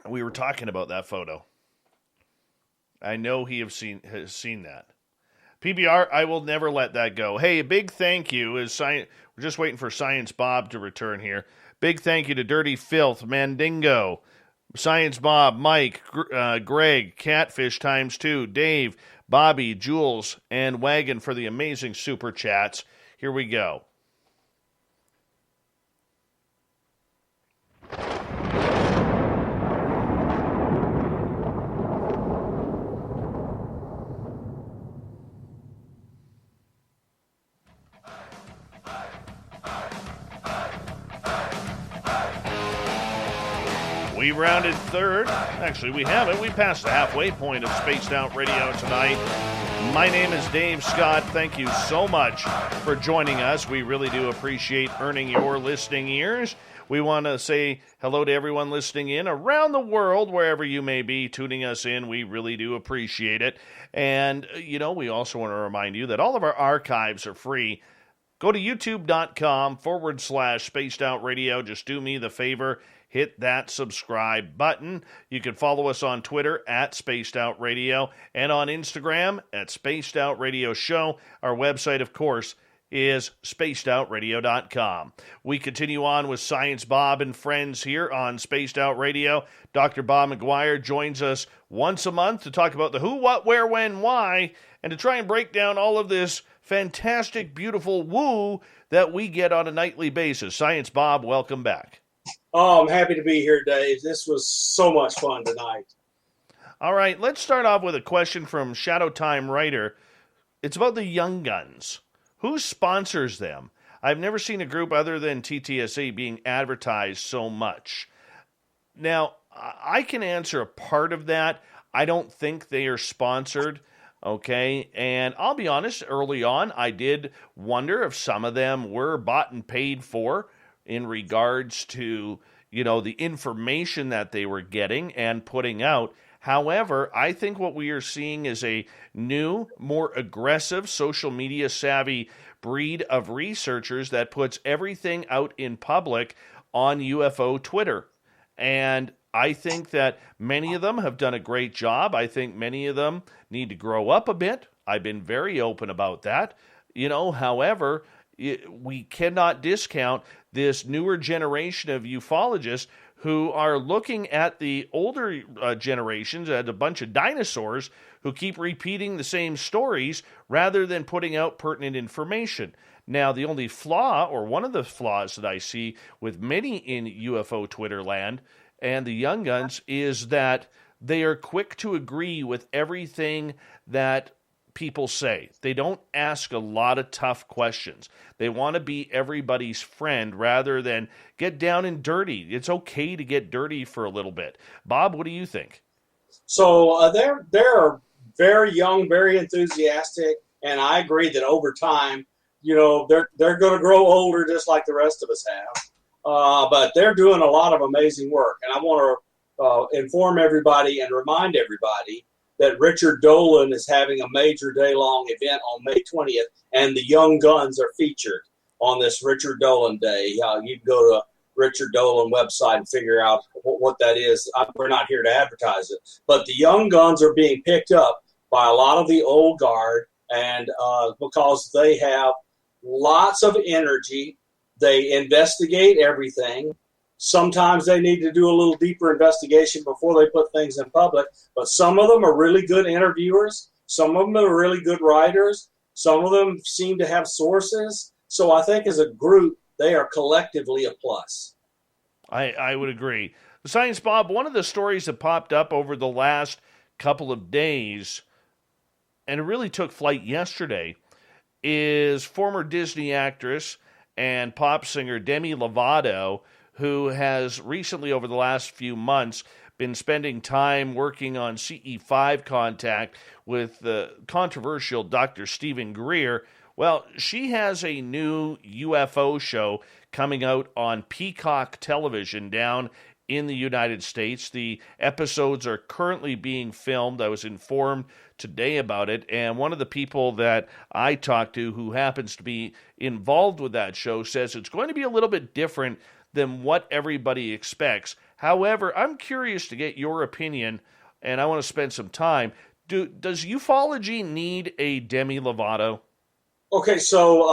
We were talking about that photo. I know he has seen that. PBR, I will never let that go. Hey, a big thank you. We're just waiting for Science Bob to return here. Big thank you to Dirty Filth, Mandingo, Science Bob, Mike, Greg, Catfish ×2, Dave, Bobby, Jules, and Wagon for the amazing super chats. Here we go. We rounded third. Actually, we haven't. We passed the halfway point of Spaced Out Radio tonight. My name is Dave Scott. Thank you so much for joining us. We really do appreciate earning your listening ears. We want to say hello to everyone listening in around the world, wherever you may be tuning us in. We really do appreciate it. And, we also want to remind you that all of our archives are free. Go to youtube.com/Spaced Out Radio. Just do me the favor. Hit that subscribe button. You can follow us on Twitter @Spaced Out Radio and on Instagram @Spaced Out Radio Show. Our website, of course, is spacedoutradio.com. We continue on with Science Bob and friends here on Spaced Out Radio. Dr. Bob McGwier joins us once a month to talk about the who, what, where, when, why, and to try and break down all of this fantastic, beautiful woo that we get on a nightly basis. Science Bob, welcome back. Oh, I'm happy to be here, Dave. This was so much fun tonight. All right, let's start off with a question from Shadow Time Writer. It's about the Young Guns. Who sponsors them? I've never seen a group other than TTSA being advertised so much. Now, I can answer a part of that. I don't think they are sponsored, okay? And I'll be honest, early on, I did wonder if some of them were bought and paid for in regards to, the information that they were getting and putting out. However, I think what we are seeing is a new, more aggressive, social media savvy breed of researchers that puts everything out in public on UFO Twitter. And I think that many of them have done a great job. I think many of them need to grow up a bit. I've been very open about that. However, we cannot discount this newer generation of ufologists who are looking at the older generations, at a bunch of dinosaurs who keep repeating the same stories rather than putting out pertinent information. Now, the only flaw, or one of the flaws that I see with many in UFO Twitter land and the Young Guns, is that they are quick to agree with everything that people say. They don't ask a lot of tough questions. They want to be everybody's friend rather than get down and dirty. It's okay to get dirty for a little bit. Bob, what do you think? So they're very young, very enthusiastic, and I agree that over time, they're going to grow older just like the rest of us have. But they're doing a lot of amazing work, and I want to inform everybody and remind everybody that Richard Dolan is having a major day-long event on May 20th, and the Young Guns are featured on this Richard Dolan Day. You can go to Richard Dolan website and figure out what that is. We're not here to advertise it. But the Young Guns are being picked up by a lot of the old guard, and because they have lots of energy, they investigate everything. Sometimes they need to do a little deeper investigation before they put things in public, but some of them are really good interviewers. Some of them are really good writers. Some of them seem to have sources. So I think as a group, they are collectively a plus. I would agree. Science Bob, one of the stories that popped up over the last couple of days, and it really took flight yesterday, is former Disney actress and pop singer Demi Lovato, who has recently, over the last few months, been spending time working on CE5 contact with the controversial Dr. Stephen Greer. Well, she has a new UFO show coming out on Peacock Television down in the United States. The episodes are currently being filmed. I was informed today about it, and one of the people that I talked to who happens to be involved with that show says it's going to be a little bit different than what everybody expects. However, I'm curious to get your opinion, and I want to spend some time. Does ufology need a Demi Lovato? Okay, so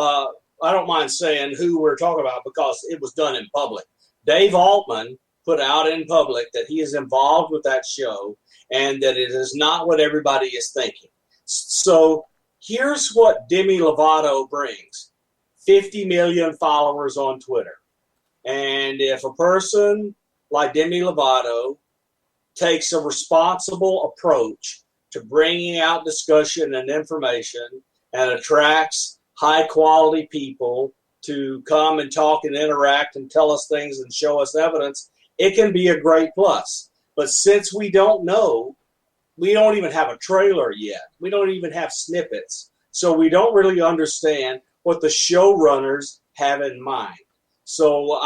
I don't mind saying who we're talking about because it was done in public. Dave Altman put out in public that he is involved with that show and that it is not what everybody is thinking. So here's what Demi Lovato brings. 50 million followers on Twitter. And if a person like Demi Lovato takes a responsible approach to bringing out discussion and information and attracts high-quality people to come and talk and interact and tell us things and show us evidence, it can be a great plus. But since we don't know, we don't even have a trailer yet. We don't even have snippets. So we don't really understand what the showrunners have in mind. So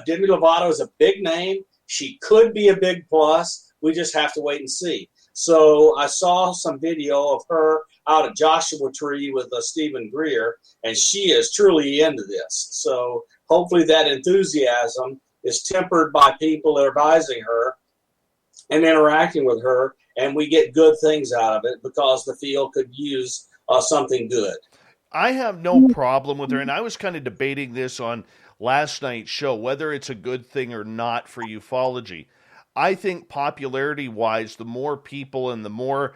Demi Lovato is a big name. She could be a big plus. We just have to wait and see. So I saw some video of her out at Joshua Tree with Stephen Greer, and she is truly into this. So hopefully that enthusiasm is tempered by people advising her and interacting with her, and we get good things out of it because the field could use something good. I have no problem with her, and I was kind of debating this on last night's show, whether it's a good thing or not for ufology. I think popularity-wise, the more people and the more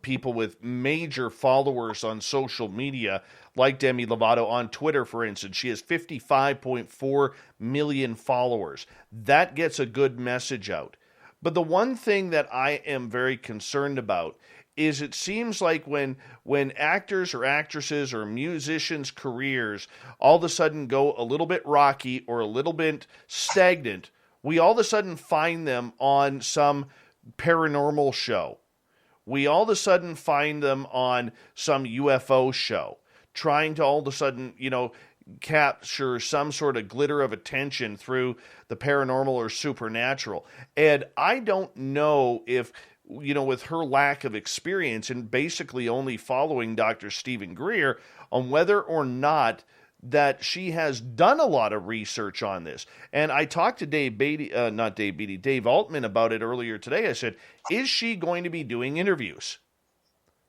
people with major followers on social media, like Demi Lovato on Twitter, for instance, she has 55.4 million followers. That gets a good message out. But the one thing that I am very concerned about is it seems like when actors or actresses or musicians' careers all of a sudden go a little bit rocky or a little bit stagnant, we all of a sudden find them on some paranormal show. We all of a sudden find them on some UFO show, trying to all of a sudden, capture some sort of glitter of attention through the paranormal or supernatural. And I don't know if, with her lack of experience and basically only following Dr. Stephen Greer, on whether or not that she has done a lot of research on this. And I talked to Dave Altman about it earlier today. I said, is she going to be doing interviews?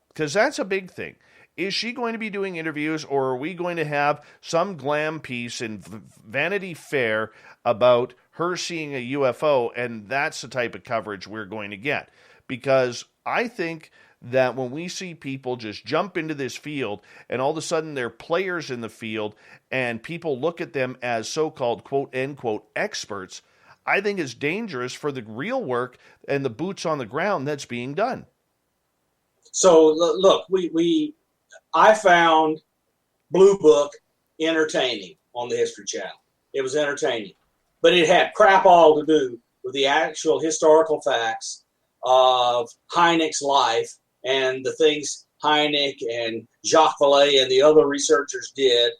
Because that's a big thing. Is she going to be doing interviews, or are we going to have some glam piece in Vanity Fair about her seeing a UFO, and that's the type of coverage we're going to get? Because I think that when we see people just jump into this field and all of a sudden they're players in the field and people look at them as so-called quote-unquote experts, I think it's dangerous for the real work and the boots on the ground that's being done. So look, I found Blue Book entertaining on the History Channel. It was entertaining, but it had crap all to do with the actual historical facts of Hynek's life and the things Hynek and Jacques Vallée and the other researchers did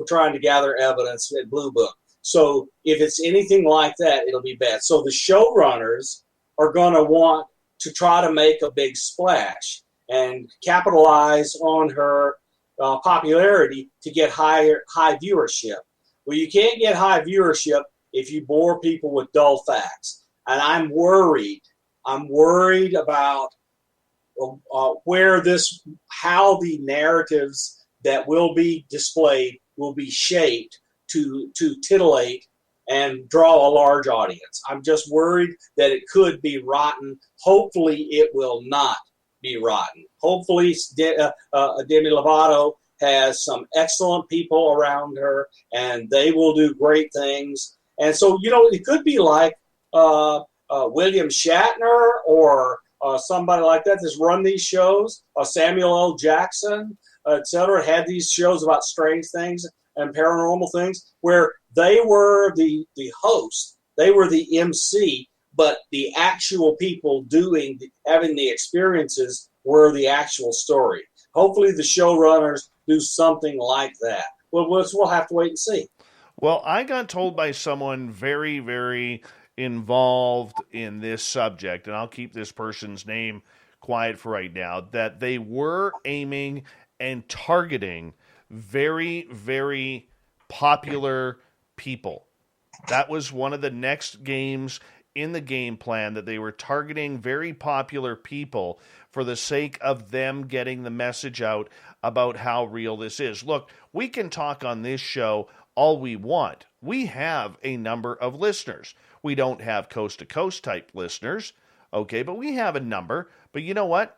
trying to gather evidence at Blue Book. So if it's anything like that, it'll be bad. So the showrunners are going to want to try to make a big splash and capitalize on her popularity to get high viewership. Well, you can't get high viewership if you bore people with dull facts. And I'm worried about how the narratives that will be displayed will be shaped to titillate and draw a large audience. I'm just worried that it could be rotten. Hopefully it will not be rotten. Hopefully Demi Lovato has some excellent people around her and they will do great things. And so, it could be like William Shatner or somebody like that that's run these shows, Samuel L. Jackson, etc., had these shows about strange things and paranormal things where they were the host, they were the MC, but the actual people having the experiences were the actual story. Hopefully the showrunners do something like that. We'll have to wait and see. Well, I got told by someone very, very involved in this subject, and I'll keep this person's name quiet for right now, that they were aiming and targeting very, very popular people. That was one of the next games in the game plan, that they were targeting very popular people for the sake of them getting the message out about how real this is. Look, we can talk on this show all we want. We have a number of listeners. We don't have coast-to-coast type listeners, okay, but we have a number. But you know what?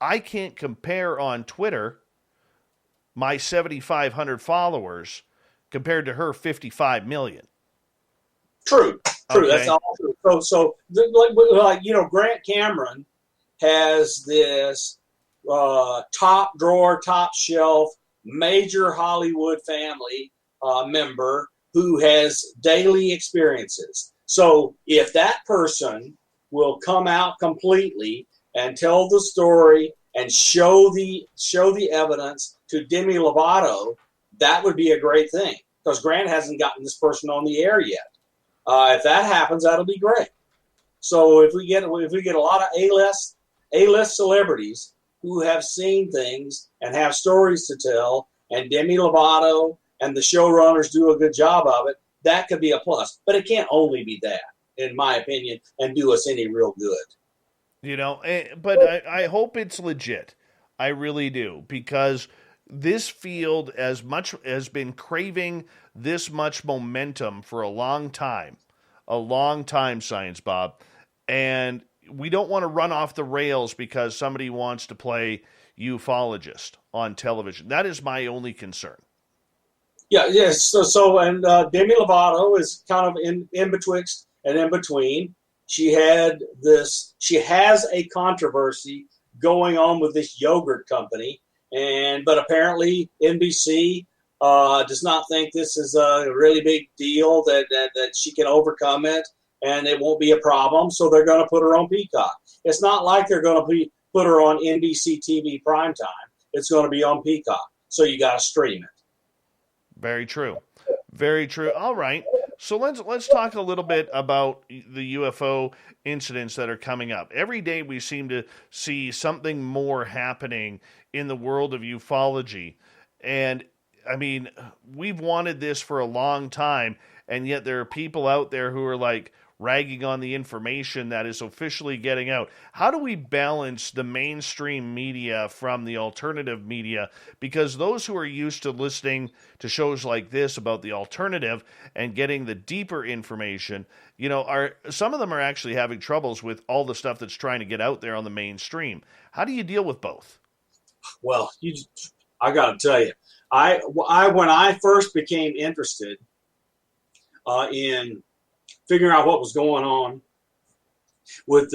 I can't compare on Twitter my 7,500 followers compared to her 55 million. True. Okay. That's all true. So Grant Cameron has this top drawer, top shelf, major Hollywood family member who has daily experiences. So if that person will come out completely and tell the story and show the evidence to Demi Lovato, that would be a great thing, because Grant hasn't gotten this person on the air yet. If that happens, that'll be great. So if we get a lot of A-list celebrities who have seen things and have stories to tell, and Demi Lovato and the showrunners do a good job of it, that could be a plus. But it can't only be that, in my opinion, and do us any real good. But I hope it's legit. I really do, because this field has been craving this much momentum for a long time, Science Bob, and we don't want to run off the rails because somebody wants to play ufologist on television. That is my only concern. Yeah, yes. So Demi Lovato is kind of in betwixt and in between. She has a controversy going on with this yogurt company, but apparently NBC does not think this is a really big deal, that she can overcome it and it won't be a problem. So they're going to put her on Peacock. It's not like they're going to put her on NBC TV primetime. It's going to be on Peacock. So you got to stream it. Very true. Very true. All right. So let's talk a little bit about the UFO incidents that are coming up. Every day we seem to see something more happening in the world of ufology. And I mean, we've wanted this for a long time, and yet there are people out there who are like ragging on the information that is officially getting out. How do we balance the mainstream media from the alternative media? Because those who are used to listening to shows like this about the alternative and getting the deeper information, some of them are actually having troubles with all the stuff that's trying to get out there on the mainstream. How do you deal with both? Well, I got to tell you, when I first became interested in figuring out what was going on with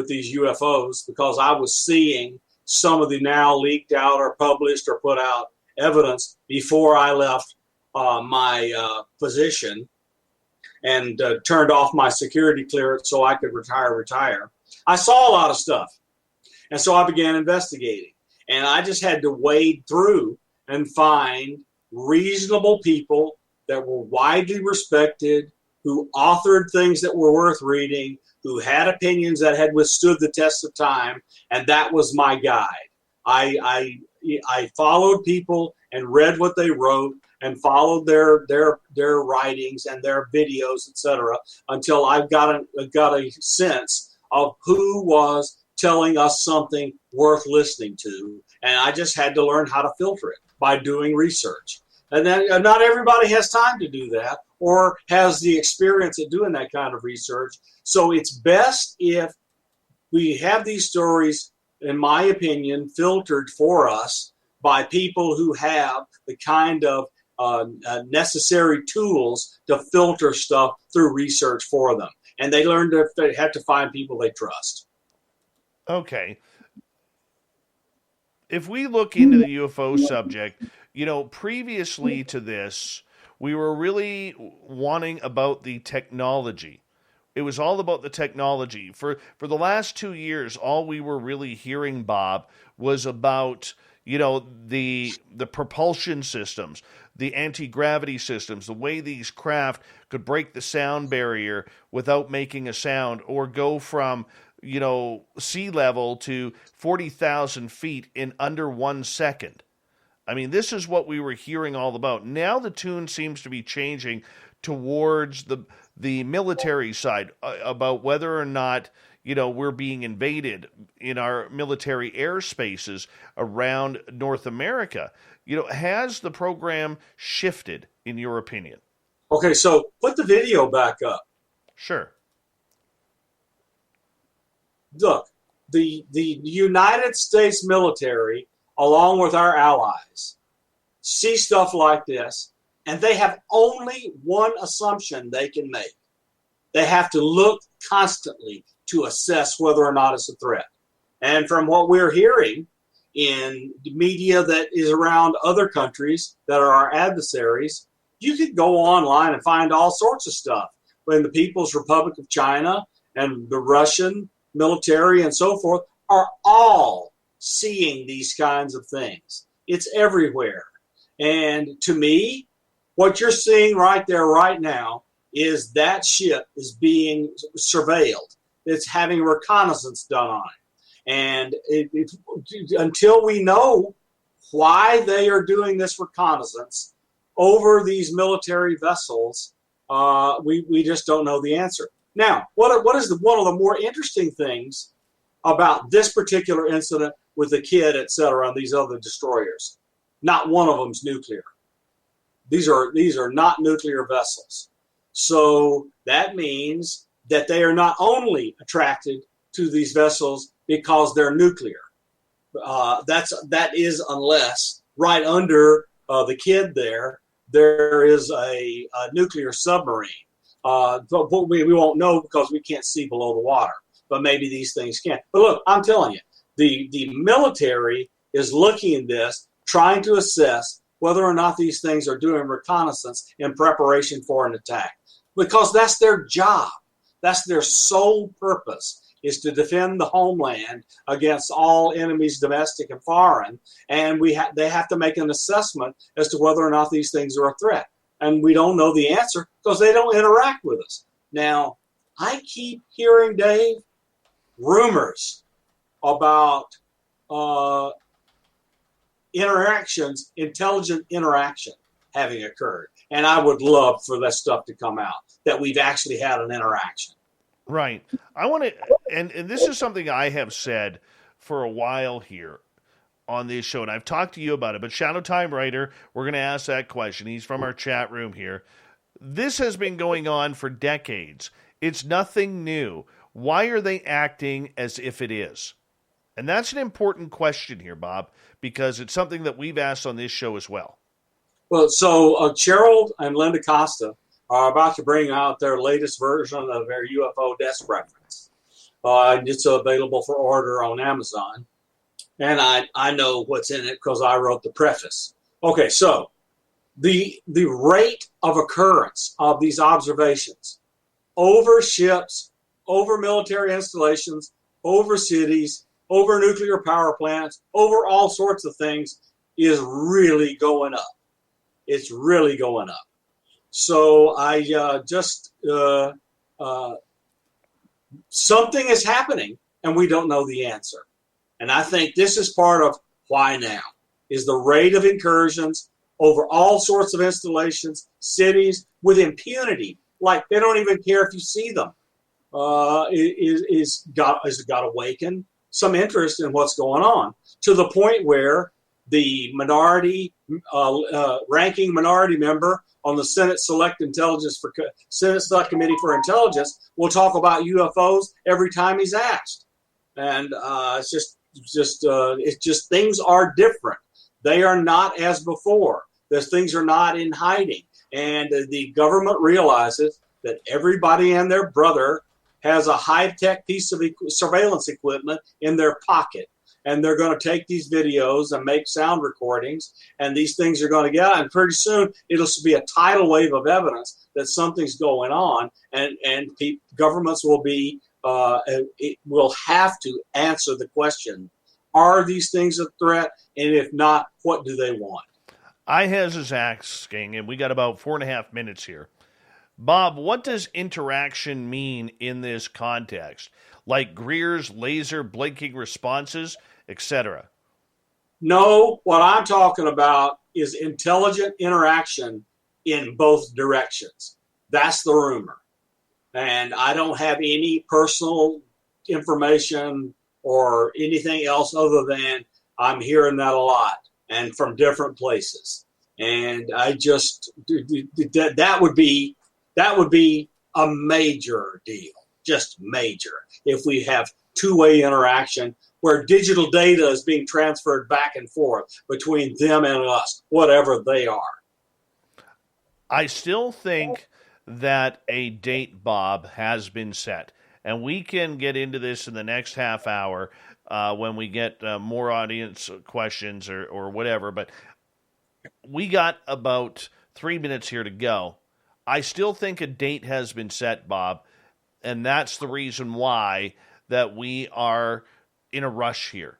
these UFOs, because I was seeing some of the now leaked out or published or put out evidence before I left my position and turned off my security clearance so I could retire. I saw a lot of stuff, and so I began investigating, and I just had to wade through and find reasonable people that were widely respected, who authored things that were worth reading, who had opinions that had withstood the test of time, and that was my guide. I followed people and read what they wrote and followed their writings and their videos, etc., until I got a sense of who was telling us something worth listening to, and I just had to learn how to filter it by doing research. And then not everybody has time to do that or has the experience at doing that kind of research. So it's best if we have these stories, in my opinion, filtered for us by people who have the kind of necessary tools to filter stuff through research for them. And they have to find people they trust. Okay. If we look into the UFO subject, previously to this, we were really wanting about the technology. It was all about the technology. For the last 2 years, all we were really hearing, Bob, was about, the propulsion systems, the anti-gravity systems, the way these craft could break the sound barrier without making a sound, or go from, sea level to 40,000 feet in under 1 second. I mean, this is what we were hearing all about. Now the tune seems to be changing towards the military side about whether or not, we're being invaded in our military airspaces around North America. Has the program shifted, in your opinion? Okay, so put the video back up. Sure. Look, the United States military, along with our allies, see stuff like this, and they have only one assumption they can make. They have to look constantly to assess whether or not it's a threat. And from what we're hearing in the media that is around other countries that are our adversaries, you could go online and find all sorts of stuff. When the People's Republic of China and the Russian military and so forth are all seeing these kinds of things. It's everywhere. And to me, what you're seeing right there right now is that ship is being surveilled. It's having reconnaissance done on it. And until we know why they are doing this reconnaissance over these military vessels, we just don't know the answer. Now, what is one of the more interesting things about this particular incident with the kid, et cetera, and these other destroyers? Not one of them's nuclear. These are not nuclear vessels. So that means that they are not only attracted to these vessels because they're nuclear. That is unless right under the kid there is a nuclear submarine. But we won't know because we can't see below the water. But maybe these things can. But look, I'm telling you, the military is looking at this, trying to assess whether or not these things are doing reconnaissance in preparation for an attack. Because that's their job. That's their sole purpose, is to defend the homeland against all enemies, domestic and foreign. And they have to make an assessment as to whether or not these things are a threat. And we don't know the answer because they don't interact with us. Now, I keep hearing, Dave, rumors about intelligent interaction having occurred. And I would love for that stuff to come out, that we've actually had an interaction. Right. I want to, and this is something I have said for a while here on this show, and I've talked to you about it, but Shadow Time Writer, we're going to ask that question. He's from our chat room here. This has been going on for decades. It's nothing new. Why are they acting as if it is? And that's an important question here, Bob, because it's something that we've asked on this show as well. Well, so Gerald and Linda Costa are about to bring out their latest version of their UFO desk reference. It's available for order on Amazon. And I know what's in it because I wrote the preface. Okay, so the rate of occurrence of these observations over ships, over military installations, over cities, over nuclear power plants, over all sorts of things is really going up. It's really going up. So something is happening and we don't know the answer. And I think this is part of why now is the rate of incursions over all sorts of installations, cities with impunity. Like they don't even care if you see them. Has got awakened some interest in what's going on to the point where the ranking minority member on the Senate Select Committee for Intelligence will talk about UFOs every time he's asked, and it's just things are different. They are not as before. Those things are not in hiding, and the government realizes that everybody and their brother has a high-tech piece of surveillance equipment in their pocket. And they're going to take these videos and make sound recordings, and these things are going to get out. And pretty soon, it'll be a tidal wave of evidence that something's going on, and governments will have to answer the question Are these things a threat? And if not, what do they want? I has asking, and we got about 4.5 minutes here. Bob, what does interaction mean in this context? Like Greer's laser blinking responses, etc.? No, what I'm talking about is intelligent interaction in both directions. That's the rumor. And I don't have any personal information or anything else other than I'm hearing that a lot and from different places. And I just, that would be a major deal, just major, if we have two-way interaction where digital data is being transferred back and forth between them and us, whatever they are. I still think that a date, Bob, has been set. And we can get into this in the next half hour when we get more audience questions or whatever. But we got about 3 minutes here to go. I still think a date has been set, Bob. And that's the reason why that we are in a rush here.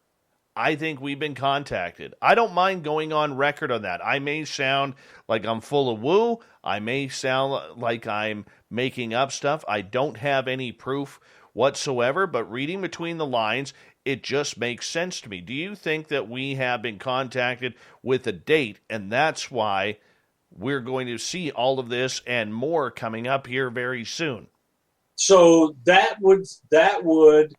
I think we've been contacted. I don't mind going on record on that. I may sound like I'm full of woo. I may sound like I'm making up stuff. I don't have any proof whatsoever, but reading between the lines, it just makes sense to me. Do you think that we have been contacted with a date, and that's why we're going to see all of this and more coming up here very soon? So that would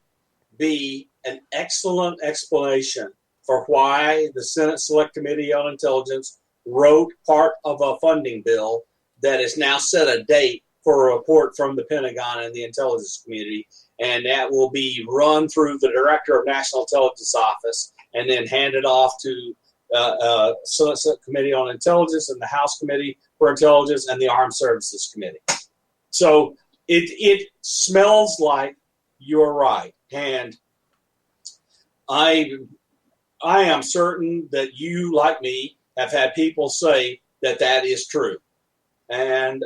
be an excellent explanation for why the Senate Select Committee on Intelligence wrote part of a funding bill that has now set a date for a report from the Pentagon and the intelligence community, and that will be run through the Director of National Intelligence Office and then handed off to Senate Committee on Intelligence and the House Committee for Intelligence and the Armed Services Committee. So it smells like you're right, and I am certain that you, like me, have had people say that is true. And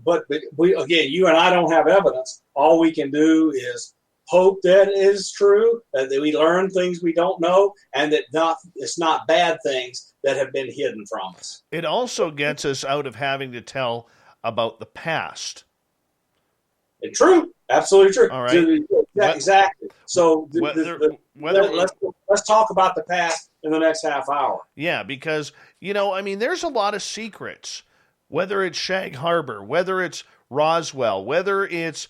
but we, again, you and I don't have evidence. All we can do is hope that it is true, that we learn things we don't know, and that it's not bad things that have been hidden from us. It also gets us out of having to tell about the past. It's true. Absolutely true. All right. Exactly. So whether let's talk about the past in the next half hour. Yeah, because, there's a lot of secrets, whether it's Shag Harbor, whether it's Roswell, whether it's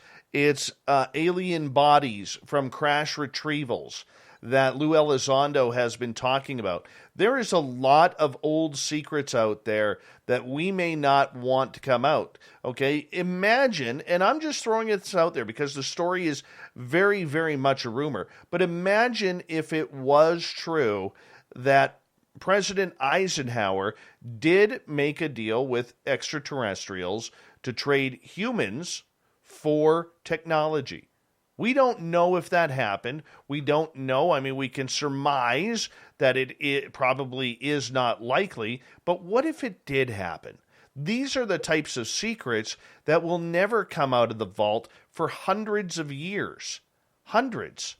alien bodies from crash retrievals that Lou Elizondo has been talking about. There is a lot of old secrets out there that we may not want to come out. Okay, imagine, and I'm just throwing this out there because the story is very, very much a rumor, but imagine if it was true that President Eisenhower did make a deal with extraterrestrials to trade humans for technology. We don't know if that happened. We don't know. We can surmise that it probably is not likely, but what if it did happen? These are the types of secrets that will never come out of the vault for hundreds of years. Hundreds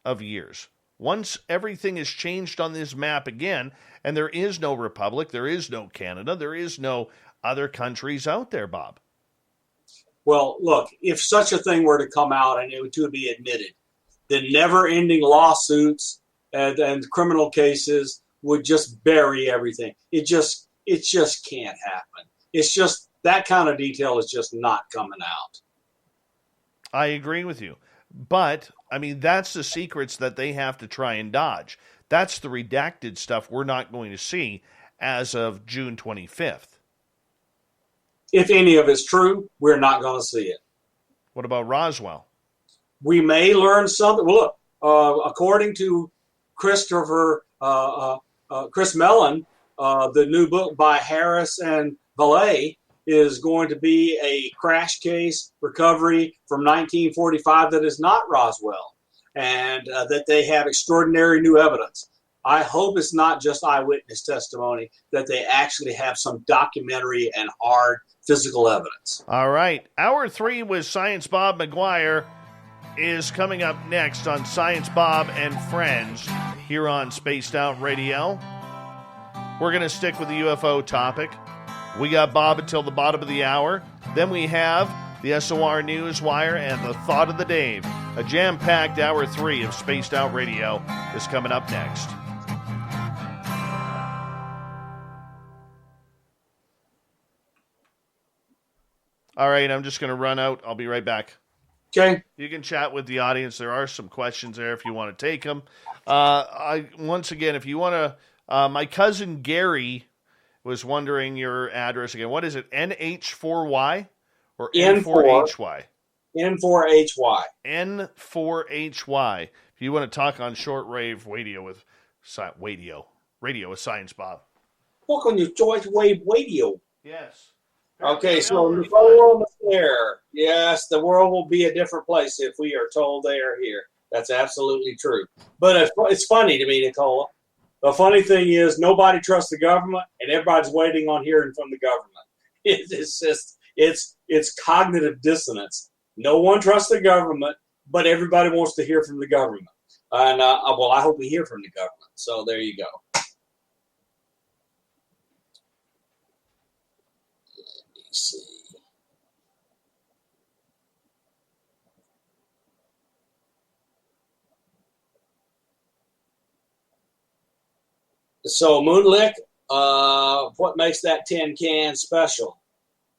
of years. Once everything is changed on this map again, and there is no republic, there is no Canada, there is no other countries out there, Bob. Well, look, if such a thing were to come out and it would be admitted, the never-ending lawsuits and criminal cases would just bury everything. It just can't happen. It's just that kind of detail is just not coming out. I agree with you. But, that's the secrets that they have to try and dodge. That's the redacted stuff we're not going to see as of June 25th. If any of it's true, we're not going to see it. What about Roswell? We may learn something. Well, look, according to Chris Mellon, the new book by Harris and Valet is going to be a crash case recovery from 1945 that is not Roswell, and that they have extraordinary new evidence. I hope it's not just eyewitness testimony, that they actually have some documentary and hard physical evidence. All right. Hour 3 with Science Bob McGwier is coming up next on Science Bob and Friends here on Spaced Out Radio. We're going to stick with the UFO topic. We got Bob until the bottom of the hour. Then we have the SOR Newswire and the Thought of the Dave. A jam-packed hour 3 of Spaced Out Radio is coming up next. All right, I'm just going to run out. I'll be right back. Okay. You can chat with the audience. There are some questions there if you want to take them. Once again, if you want to, my cousin Gary was wondering your address again. What is it, NH4Y or N4HY? N4HY. N4HY. If you want to talk on shortwave radio with Science Bob. What on your shortwave radio? Yes. Okay, so the world is there. Yes, the world will be a different place if we are told they are here. That's absolutely true. But it's funny to me, Nicola. The funny thing is nobody trusts the government, and everybody's waiting on hearing from the government. It's just, it's cognitive dissonance. No one trusts the government, but everybody wants to hear from the government. And, well, I hope we hear from the government. So there you go. See. So Moonlick, what makes that tin can special?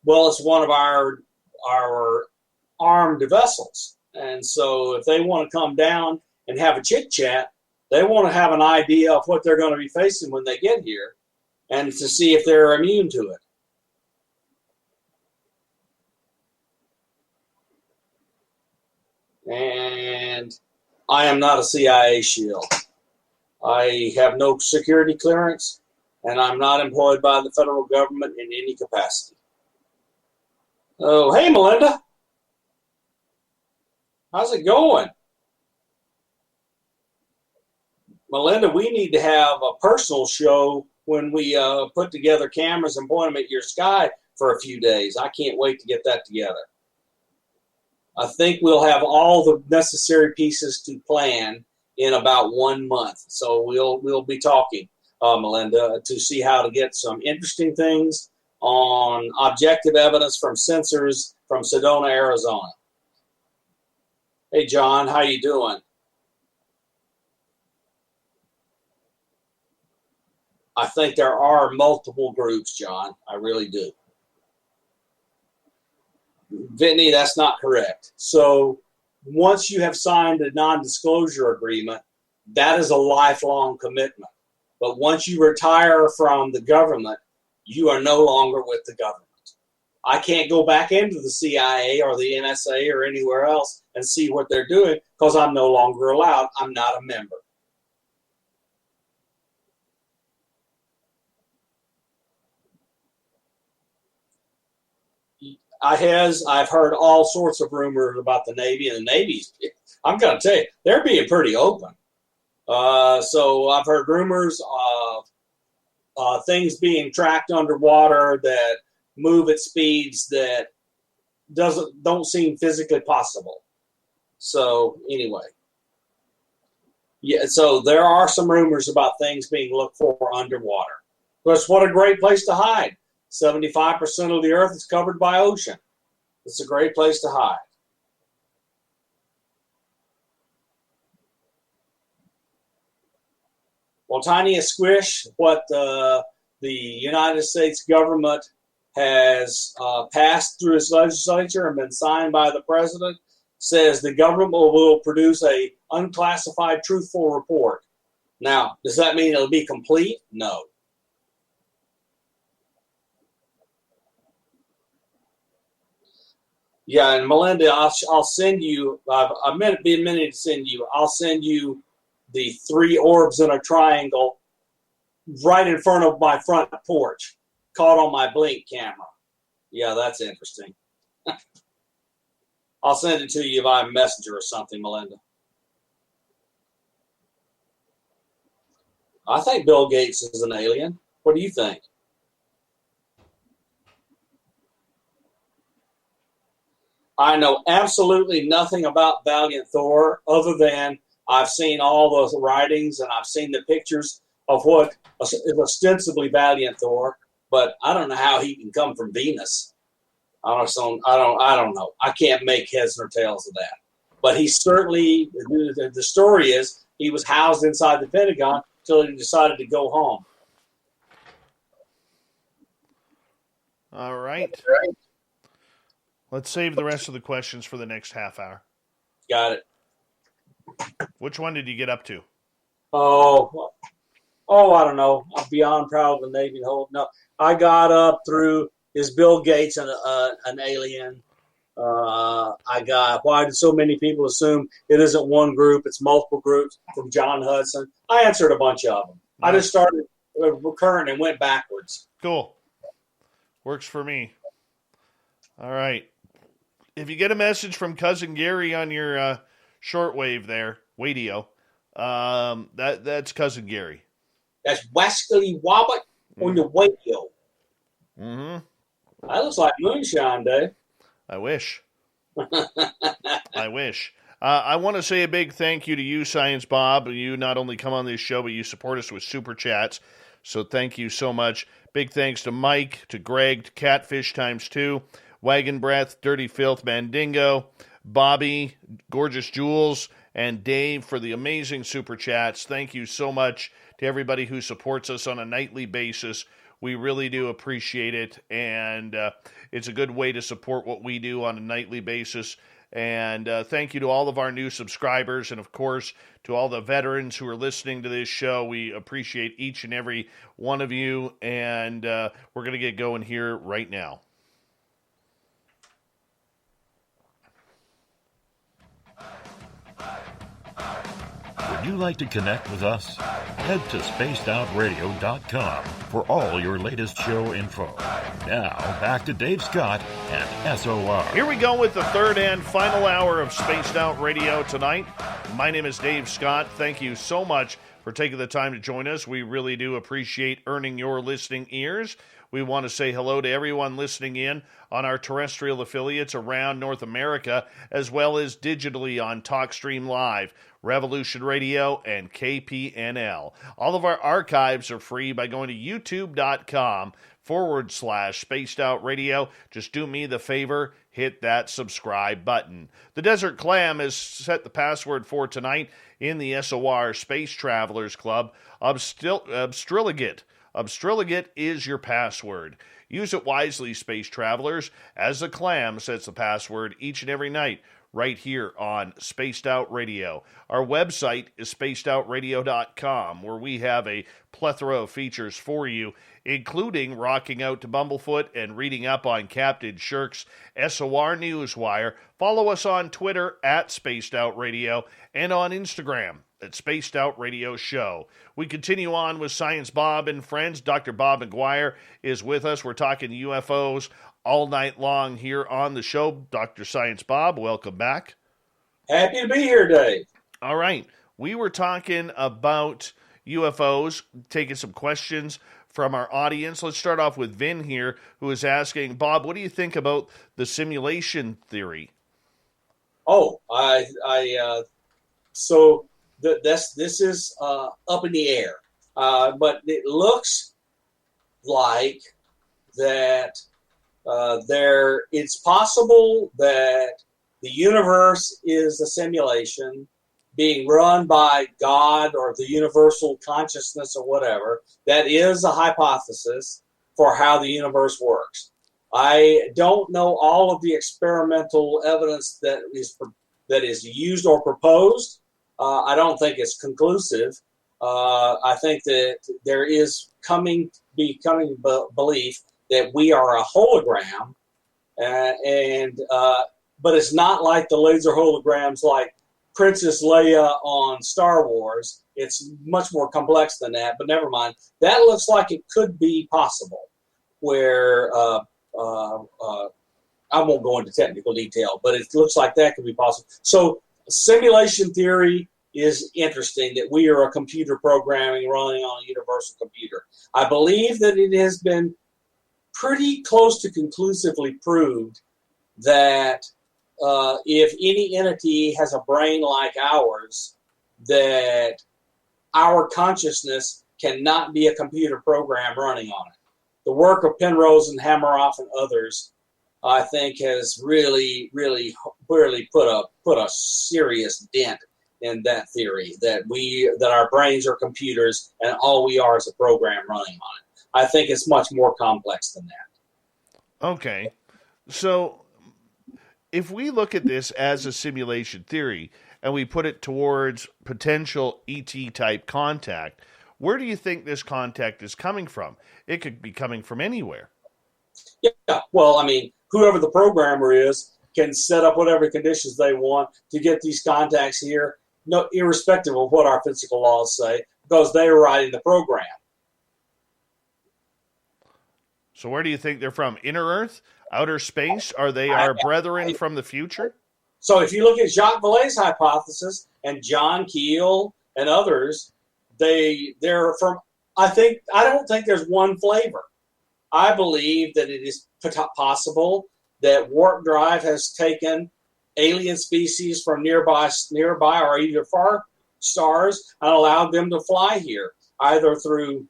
Well, it's one of our armed vessels, and so if they want to come down and have a chit chat, they want to have an idea of what they're going to be facing when they get here, and to see if they're immune to it. And I am not a CIA shield. I have no security clearance, and I'm not employed by the federal government in any capacity. Oh, hey, Melinda. How's it going? Melinda, we need to have a personal show when we put together cameras and point them at your sky for a few days. I can't wait to get that together. I think we'll have all the necessary pieces to plan in about 1 month. So we'll be talking, Melinda, to see how to get some interesting things on objective evidence from sensors from Sedona, Arizona. Hey, John, how you doing? I think there are multiple groups, John. I really do. Whitney, that's not correct. So once you have signed a non-disclosure agreement, that is a lifelong commitment. But once you retire from the government, you are no longer with the government. I can't go back into the CIA or the NSA or anywhere else and see what they're doing because I'm no longer allowed. I'm not a member. I've heard all sorts of rumors about the Navy, and the Navy's, I'm going to tell you, they're being pretty open. So I've heard rumors of things being tracked underwater that move at speeds that don't seem physically possible. So anyway, yeah. So there are some rumors about things being looked for underwater. Because what a great place to hide. 75% of the earth is covered by ocean. It's a great place to hide. Well, Tiny Squish, what the United States government has passed through its legislature and been signed by the president says the government will produce a unclassified truthful report. Now, does that mean it'll be complete? No. Yeah, and Melinda, I'll send you, I meant to be a minute to send you, I'll send you the 3 orbs in a triangle right in front of my front porch, caught on my blink camera. Yeah, that's interesting. I'll send it to you via Messenger or something, Melinda. I think Bill Gates is an alien. What do you think? I know absolutely nothing about Valiant Thor other than I've seen all those writings, and I've seen the pictures of what is ostensibly Valiant Thor, but I don't know how he can come from Venus. I don't know. I can't make heads nor tails of that. But he certainly, the story is, he was housed inside the Pentagon until he decided to go home. All right. Let's save the rest of the questions for the next half hour. Got it. Which one did you get up to? Oh, I don't know. I'm beyond proud of the Navy hold. No, I got up through, is Bill Gates an alien? I got, why did so many people assume it isn't one group, it's multiple groups, from John Hudson. I answered a bunch of them. Nice. I just started recurring and went backwards. Cool. Works for me. All right. If you get a message from Cousin Gary on your shortwave there, radio, that's Cousin Gary. That's Wascally Wobbit on the radio. Mm-hmm. That looks like moonshine day. I wish. I wish. I want to say a big thank you to you, Science Bob. You not only come on this show, but you support us with Super Chats. So thank you so much. Big thanks to Mike, to Greg, to Catfish ×2, Wagon Breath, Dirty Filth, Mandingo, Bobby, Gorgeous Jules, and Dave for the amazing Super Chats. Thank you so much to everybody who supports us on a nightly basis. We really do appreciate it, and it's a good way to support what we do on a nightly basis. And thank you to all of our new subscribers, and of course, to all the veterans who are listening to this show. We appreciate each and every one of you, and we're going to get going here right now. Would you like to connect with us? Head to spacedoutradio.com for all your latest show info. Now, back to Dave Scott and SOR. Here we go with the third and final hour of Spaced Out Radio tonight. My name is Dave Scott. Thank you so much for taking the time to join us. We really do appreciate earning your listening ears. We want to say hello to everyone listening in on our terrestrial affiliates around North America, as well as digitally on TalkStream Live, Revolution Radio, and KPNL. All of our archives are free by going to youtube.com/Spaced Out Radio. Just do me the favor, hit that subscribe button. The Desert Clam has set the password for tonight in the SOR Space Travelers Club. Obstriligate. Obstriligate is your password. Use it wisely, space travelers, as the Clam sets the password each and every night right here on Spaced Out Radio. Our website is spacedoutradio.com, where we have a plethora of features for you, including rocking out to Bumblefoot and reading up on Captain Shirk's SOR Newswire. Follow us on Twitter at Spaced Out Radio and on Instagram at Spaced Out Radio Show. We continue on with Science Bob and friends. Dr. Bob McGwier is with us. We're talking UFOs all night long here on the show. Dr. Science Bob, welcome back. Happy to be here, Dave. All right. We were talking about UFOs, taking some questions from our audience. Let's start off with Vin here, who is asking, Bob, what do you think about the simulation theory? Oh, this is up in the air, but it looks like that it's possible that the universe is a simulation being run by God or the universal consciousness or whatever. That is a hypothesis for how the universe works. I don't know all of the experimental evidence that is used or proposed. I don't think it's conclusive. I think that there is becoming belief that we are a hologram, but it's not like the laser holograms like Princess Leia on Star Wars. It's much more complex than that, but never mind. That looks like it could be possible, where I won't go into technical detail, but it looks like that could be possible. So simulation theory is interesting, that we are a computer programming running on a universal computer. I believe that it has been pretty close to conclusively proved that if any entity has a brain like ours, that our consciousness cannot be a computer program running on it. The work of Penrose and Hameroff and others, I think, has really put a serious dent in that theory that our brains are computers and all we are is a program running on it. I think it's much more complex than that. Okay. So if we look at this as a simulation theory and we put it towards potential ET type contact, where do you think this contact is coming from? It could be coming from anywhere. Yeah. Well, I mean, whoever the programmer is can set up whatever conditions they want to get these contacts here, no, irrespective of what our physical laws say, because they're writing the program. So where do you think they're from? Inner Earth? Outer space? Are they our brethren from the future? So if you look at Jacques Vallée's hypothesis and John Keel and others, they're from, I don't think there's one flavor. I believe that it is possible that warp drive has taken alien species from nearby or either far stars and allowed them to fly here, either through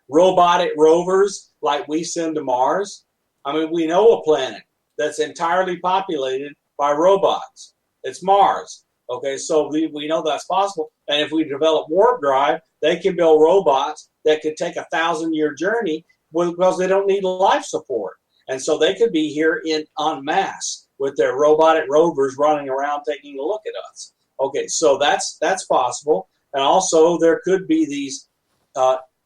robotic rovers like we send to Mars. I mean, we know a planet that's entirely populated by robots. It's Mars. Okay, so we know that's possible. And if we develop warp drive, they can build robots that could take 1,000-year journey because they don't need life support. And so they could be here en masse with their robotic rovers running around taking a look at us. Okay, so that's possible. And also there could be these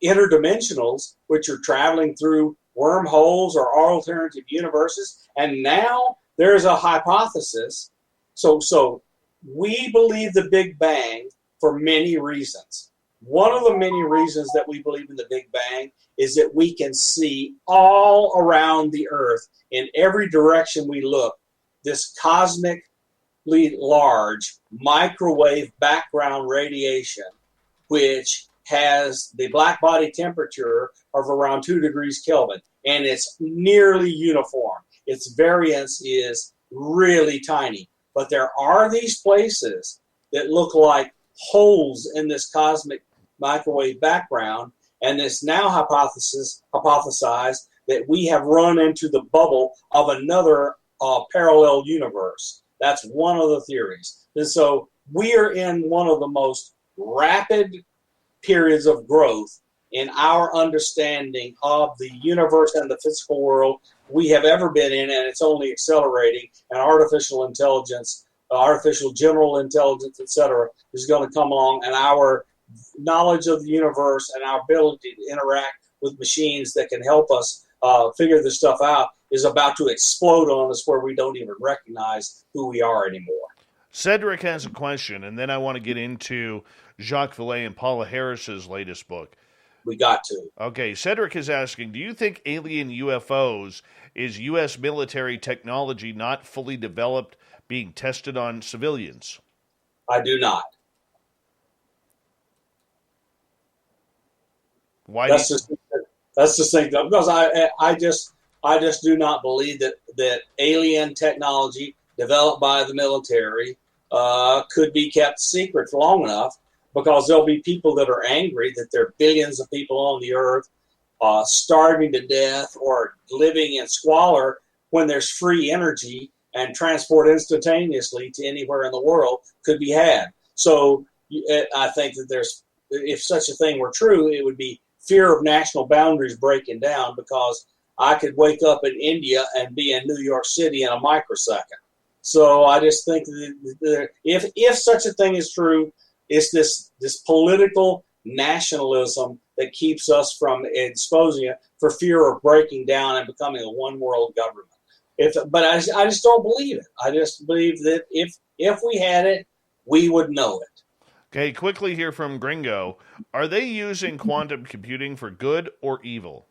interdimensionals which are traveling through wormholes or alternative universes. And now there's a hypothesis. So we believe the Big Bang for many reasons. One of the many reasons that we believe in the Big Bang is that we can see all around the Earth, in every direction we look, this cosmically large microwave background radiation, which has the black body temperature of around 2 degrees Kelvin, and it's nearly uniform. Its variance is really tiny. But there are these places that look like holes in this cosmic microwave background, and it's now hypothesized that we have run into the bubble of another parallel universe. That's one of the theories. And so we are in one of the most rapid periods of growth in our understanding of the universe and the physical world we have ever been in, and it's only accelerating. And artificial intelligence, artificial general intelligence, etc., is going to come along, and our knowledge of the universe and our ability to interact with machines that can help us figure this stuff out is about to explode on us where we don't even recognize who we are anymore. Cedric has a question, and then I want to get into Jacques Vallée and Paula Harris's latest book. We got to. Okay, Cedric is asking, do you think alien UFOs is U.S. military technology not fully developed being tested on civilians? I do not. Why? That's just the thing, because I just do not believe that alien technology developed by the military could be kept secret for long enough, because there'll be people that are angry that there are billions of people on the earth starving to death or living in squalor when there's free energy and transport instantaneously to anywhere in the world could be had. So I think that if such a thing were true, it would be fear of national boundaries breaking down, because I could wake up in India and be in New York City in a microsecond. So I just think that if such a thing is true, it's this political nationalism that keeps us from exposing it for fear of breaking down and becoming a one-world government. But I just don't believe it. I just believe that if we had it, we would know it. Okay, quickly here from Gringo. Are they using quantum computing for good or evil?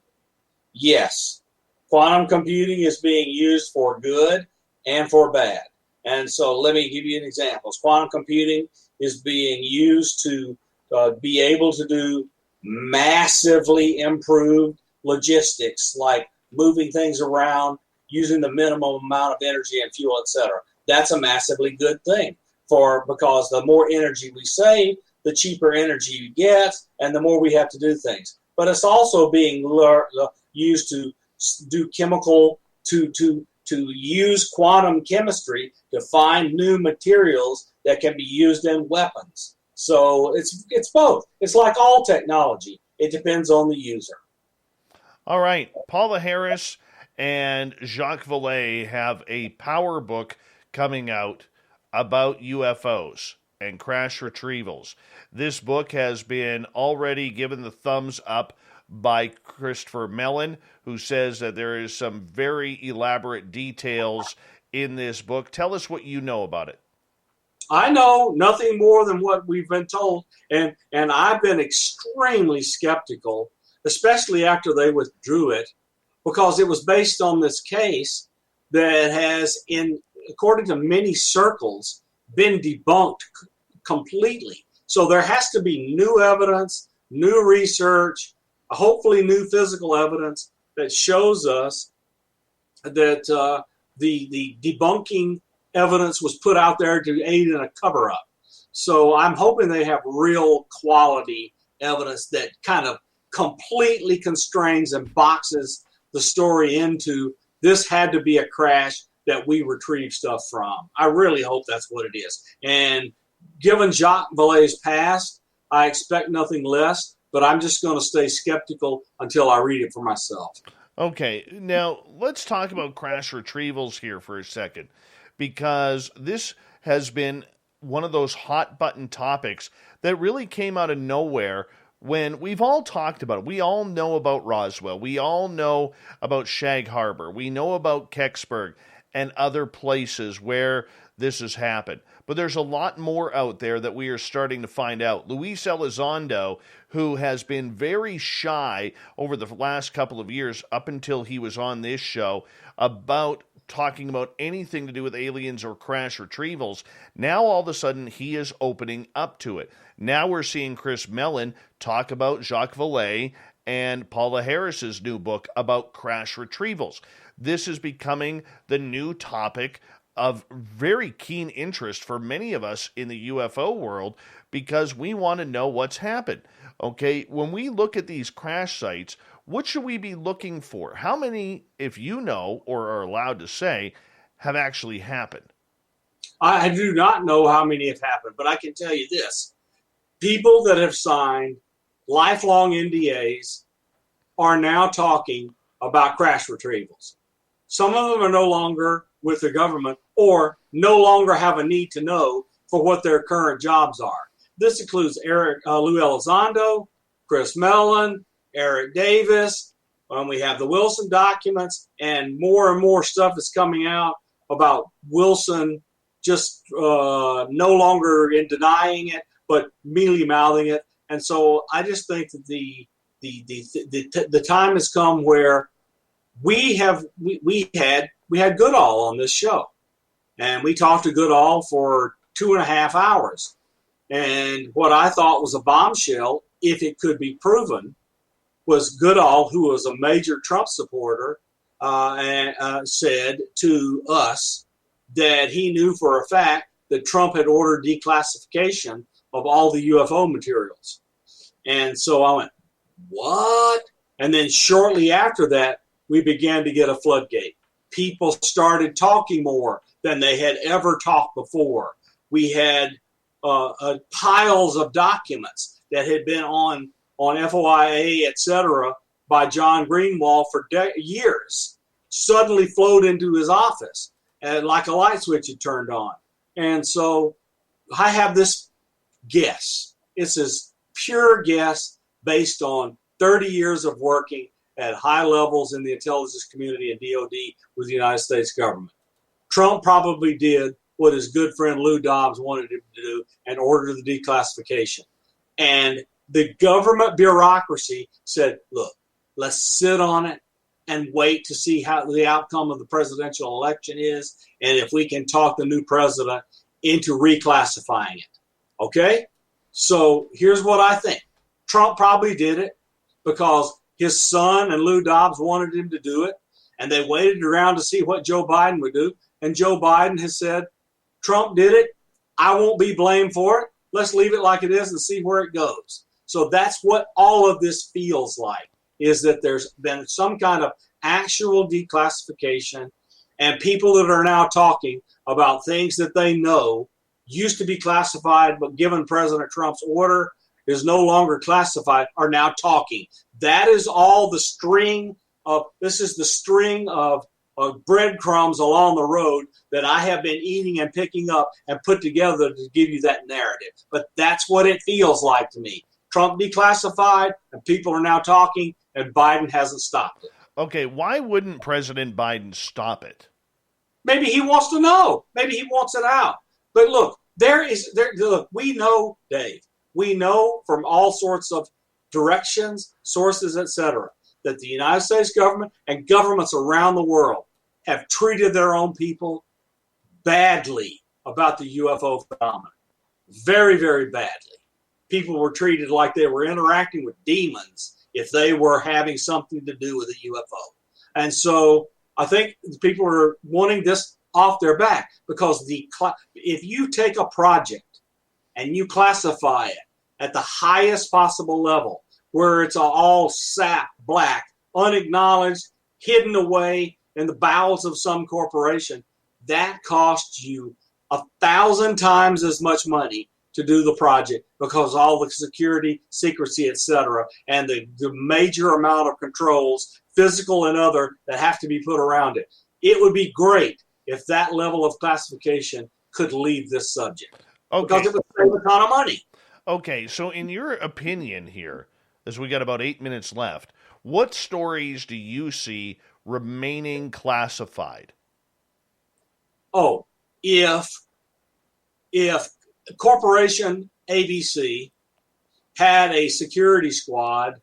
Yes. Quantum computing is being used for good and for bad. And so let me give you an example. Quantum computing is being used to be able to do massively improved logistics, like moving things around, using the minimum amount of energy and fuel, etc. That's a massively good thing. because the more energy we save, the cheaper energy you get, and the more we have to do things. But it's also being used to do chemical, to use quantum chemistry to find new materials that can be used in weapons. So it's both. It's like all technology. It depends on the user. All right. Paula Harris and Jacques Vallée have a power book coming out about UFOs and crash retrievals. This book has been already given the thumbs up by Christopher Mellon, who says that there is some very elaborate details in this book. Tell us what you know about it. I know nothing more than what we've been told, and I've been extremely skeptical, especially after they withdrew it, because it was based on this case that has, according to many circles, been debunked completely. So there has to be new evidence, new research, hopefully new physical evidence that shows us that the debunking evidence was put out there to aid in a cover-up. So I'm hoping they have real quality evidence that kind of completely constrains and boxes the story into this had to be a crash that we retrieve stuff from. I really hope that's what it is. And given Jacques Vallée's past, I expect nothing less, but I'm just going to stay skeptical until I read it for myself. Okay, now let's talk about crash retrievals here for a second, because this has been one of those hot button topics that really came out of nowhere when we've all talked about it. We all know about Roswell. We all know about Shag Harbor. We know about Kecksburg and other places where this has happened. But there's a lot more out there that we are starting to find out. Luis Elizondo, who has been very shy over the last couple of years, up until he was on this show, about talking about anything to do with aliens or crash retrievals, now all of a sudden he is opening up to it. Now we're seeing Chris Mellon talk about Jacques Vallée and Paula Harris's new book about crash retrievals. This is becoming the new topic of very keen interest for many of us in the UFO world, because we want to know what's happened. Okay, when we look at these crash sites, what should we be looking for? How many, if you know or are allowed to say, have actually happened? I do not know how many have happened, but I can tell you this. People that have signed lifelong NDAs are now talking about crash retrievals. Some of them are no longer with the government or no longer have a need to know for what their current jobs are. This includes Lou Elizondo, Chris Mellon, Eric Davis. We have the Wilson documents, and more stuff is coming out about Wilson just no longer in denying it, but mealy-mouthing it. And so I just think that the time has come where we had Goodall on this show, and we talked to Goodall for 2.5 hours. And what I thought was a bombshell, if it could be proven, was Goodall, who was a major Trump supporter, said to us that he knew for a fact that Trump had ordered declassification of all the UFO materials. And so I went, what? And then shortly after that, we began to get a floodgate. People started talking more than they had ever talked before. We had piles of documents that had been on FOIA, etc., by John Greenwald for years, suddenly flowed into his office, and like a light switch had turned on. And so I have this guess. It's this pure guess based on 30 years of working at high levels in the intelligence community and DOD with the United States government. Trump probably did what his good friend Lou Dobbs wanted him to do and ordered the declassification. And the government bureaucracy said, look, let's sit on it and wait to see how the outcome of the presidential election is, and if we can talk the new president into reclassifying it. Okay? So here's what I think. Trump probably did it because his son and Lou Dobbs wanted him to do it, and they waited around to see what Joe Biden would do. And Joe Biden has said, Trump did it, I won't be blamed for it. Let's leave it like it is and see where it goes. So that's what all of this feels like, is that there's been some kind of actual declassification, and people that are now talking about things that they know used to be classified, but given President Trump's order is no longer classified, are now talking. That is all the string of breadcrumbs along the road that I have been eating and picking up and put together to give you that narrative. But that's what it feels like to me. Trump declassified, and people are now talking, and Biden hasn't stopped it. Okay, why wouldn't President Biden stop it? Maybe he wants to know. Maybe he wants it out. But look, we know, Dave, we know from all sorts of directions, sources, etc., that the United States government and governments around the world have treated their own people badly about the UFO phenomenon. Very, very badly. People were treated like they were interacting with demons if they were having something to do with a UFO. And so I think people are wanting this off their back, because if you take a project and you classify it at the highest possible level, where it's all sap, black, unacknowledged, hidden away in the bowels of some corporation, that costs you 1,000 times as much money to do the project, because all the security, secrecy, etc., and the major amount of controls, physical and other, that have to be put around it. It would be great if that level of classification could leave this subject. Okay. Because it would save a ton of money. Okay, so in your opinion here, as we got about 8 minutes left, what stories do you see remaining classified? Oh, if Corporation ABC had a security squad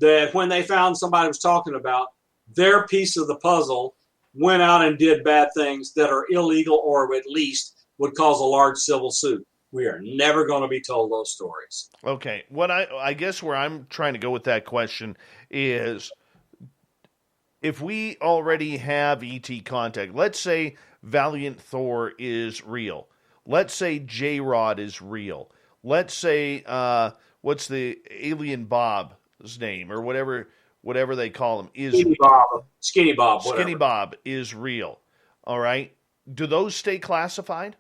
that, when they found somebody was talking about their piece of the puzzle, went out and did bad things that are illegal, or at least would cause a large civil suit. We are never going to be told those stories. Okay. What I guess where I'm trying to go with that question is, if we already have ET contact, let's say Valiant Thor is real. Let's say J-Rod is real. Let's say, what's the alien Bob's name, or whatever they call him, is Skinny Bob. Skinny Bob is real. All right. Do those stay classified?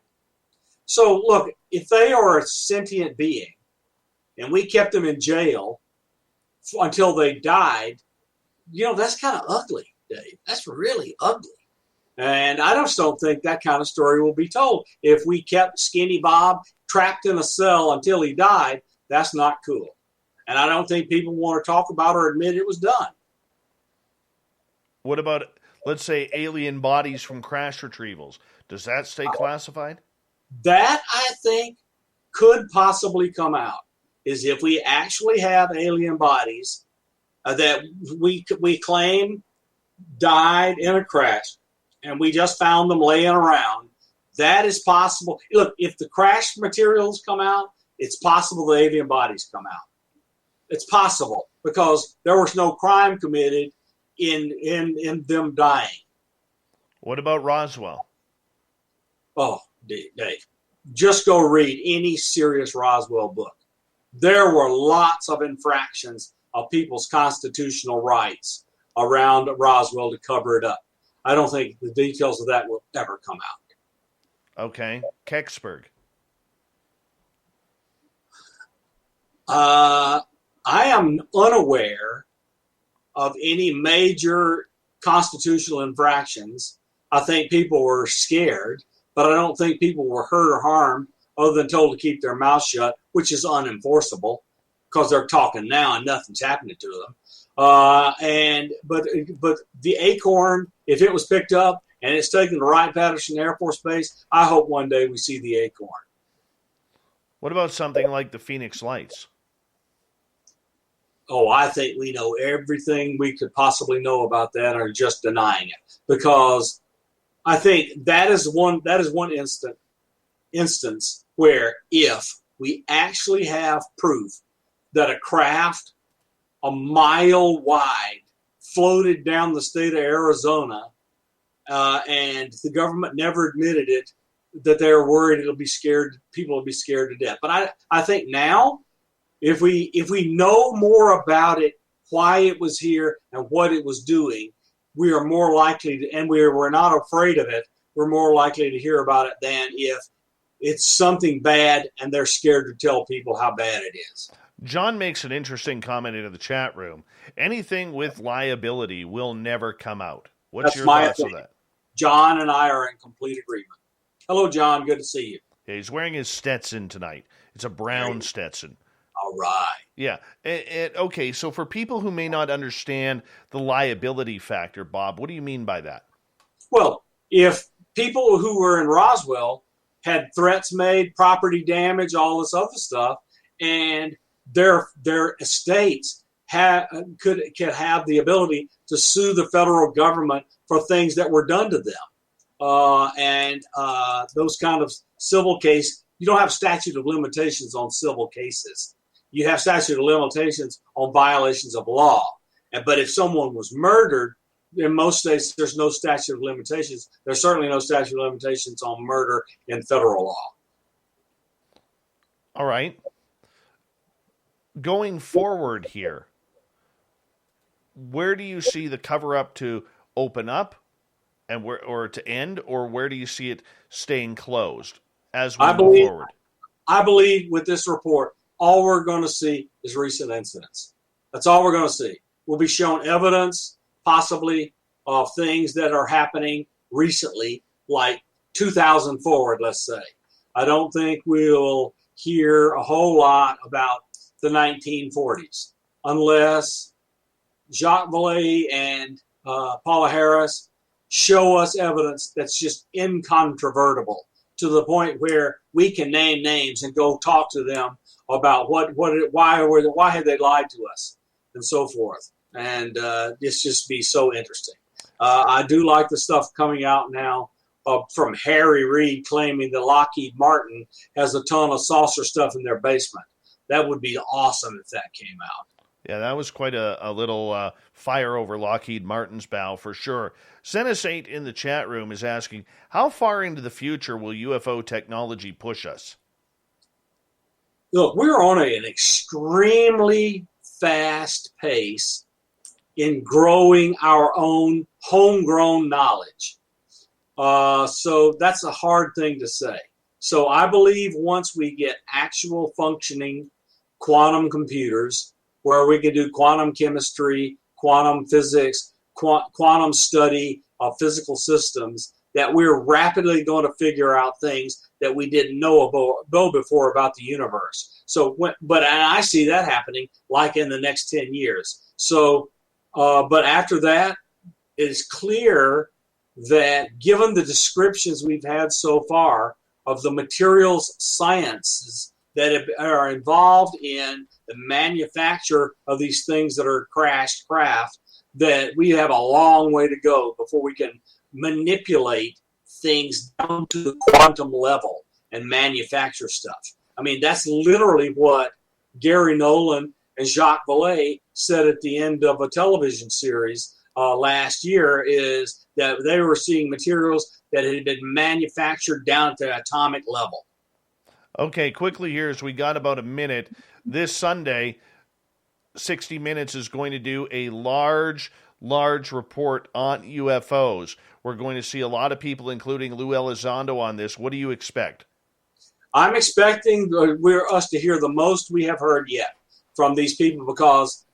So look, if they are a sentient being and we kept them in jail until they died, that's kind of ugly, Dave. That's really ugly. And I just don't think that kind of story will be told. If we kept Skinny Bob trapped in a cell until he died, that's not cool. And I don't think people want to talk about or admit it was done. What about, let's say, alien bodies from crash retrievals? Does that stay classified? That, I think, could possibly come out, is if we actually have alien bodies that we claim died in a crash, and we just found them laying around. That is possible. Look, if the crash materials come out, it's possible the alien bodies come out. It's possible, because there was no crime committed in them dying. What about Roswell? Oh, Dave, just go read any serious Roswell book. There were lots of infractions of people's constitutional rights around Roswell to cover it up. I don't think the details of that will ever come out. Okay. Kecksburg. I am unaware of any major constitutional infractions. I think people were scared, but I don't think people were hurt or harmed other than told to keep their mouth shut, which is unenforceable because they're talking now and nothing's happening to them. But the Acorn, if it was picked up and it's taken to Wright-Patterson Air Force Base, I hope one day we see the Acorn. What about something like the Phoenix Lights? Oh, I think we know everything we could possibly know about that, or just denying it, because I think that is one instance where if we actually have proof that a craft a mile wide floated down the state of Arizona, and the government never admitted it, that they're worried people will be scared to death. But I think now, if we know more about it, why it was here and what it was doing, we are more likely to, and we're not afraid of it, we're more likely to hear about it than if it's something bad and they're scared to tell people how bad it is. John makes an interesting comment into the chat room. Anything with liability will never come out. What's your thoughts on that? John and I are in complete agreement. Hello, John. Good to see you. Yeah, he's wearing his Stetson tonight. It's a brown Stetson. All right. Yeah. Okay, so for people who may not understand the liability factor, Bob, what do you mean by that? Well, if people who were in Roswell had threats made, property damage, all this other stuff, and their estates could have the ability to sue the federal government for things that were done to them, and those kind of civil case, you don't have statute of limitations on civil cases. You have statute of limitations on violations of law. But if someone was murdered, in most states, there's no statute of limitations. There's certainly no statute of limitations on murder in federal law. All right. Going forward here, where do you see the cover-up to open up and or to end, or where do you see it staying closed as we move forward? I believe with this report, all we're going to see is recent incidents. That's all we're going to see. We'll be shown evidence, possibly, of things that are happening recently, like 2000 forward, let's say. I don't think we'll hear a whole lot about the 1940s, unless Jacques Vallée and Paula Harris show us evidence that's just incontrovertible to the point where we can name names and go talk to them about why had they lied to us and so forth. And this just be so interesting. I do like the stuff coming out now from Harry Reid claiming that Lockheed Martin has a ton of saucer stuff in their basement. That would be awesome if that came out. Yeah, that was quite a little fire over Lockheed Martin's bow for sure. Senesate in the chat room is asking, how far into the future will UFO technology push us? Look, we're on an extremely fast pace in growing our own homegrown knowledge. So that's a hard thing to say. So I believe once we get actual functioning quantum computers where we can do quantum chemistry, quantum physics, quantum study of physical systems, that we're rapidly going to figure out things that we didn't know before about the universe. So, but I see that happening like in the next 10 years. So, but after that, it's clear that given the descriptions we've had so far of the materials sciences that are involved in the manufacture of these things that are crashed craft, that we have a long way to go before we can manipulate things down to the quantum level and manufacture stuff. I mean, that's literally what Gary Nolan and Jacques Vallée said at the end of a television series last year, is that they were seeing materials that had been manufactured down to the atomic level. Okay, quickly here, as we got about a minute. This Sunday, 60 Minutes is going to do a large report on UFOs. We're going to see a lot of people, including Lou Elizondo, on this. What do you expect? I'm expecting us to hear the most we have heard yet from these people, because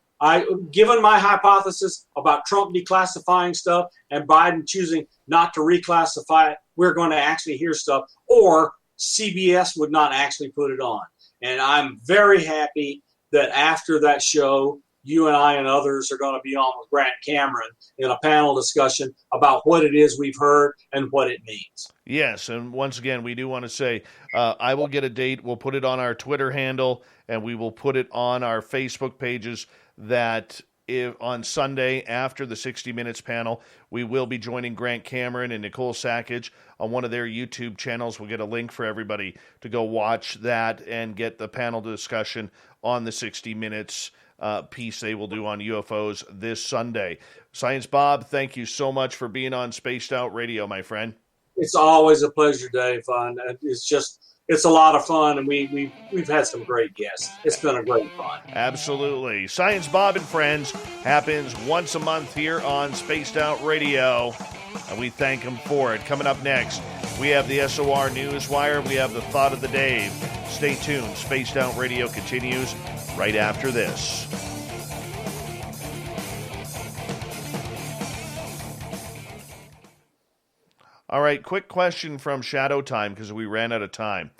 given my hypothesis about Trump declassifying stuff and Biden choosing not to reclassify it, we're going to actually hear stuff, or CBS would not actually put it on. And I'm very happy that after that show, you and I and others are going to be on with Grant Cameron in a panel discussion about what it is we've heard and what it means. Yes, and once again, we do want to say, I will get a date. We'll put it on our Twitter handle, and we will put it on our Facebook pages, that on Sunday after the 60 Minutes panel, we will be joining Grant Cameron and Nicole Sackage on one of their YouTube channels. We'll get a link for everybody to go watch that and get the panel discussion on the 60 Minutes piece they will do on UFOs this Sunday. Science Bob, thank you so much for being on Spaced Out Radio, my friend. It's always a pleasure, Dave. It's a lot of fun, and we've had some great guests. It's been a great fun. Absolutely. Science Bob and Friends happens once a month here on Spaced Out Radio, and we thank him for it. Coming up next, we have the SOR Newswire. We have the Thought of the Dave. Stay tuned. Spaced Out Radio continues right after this. All right, quick question from Shadow Time because we ran out of time.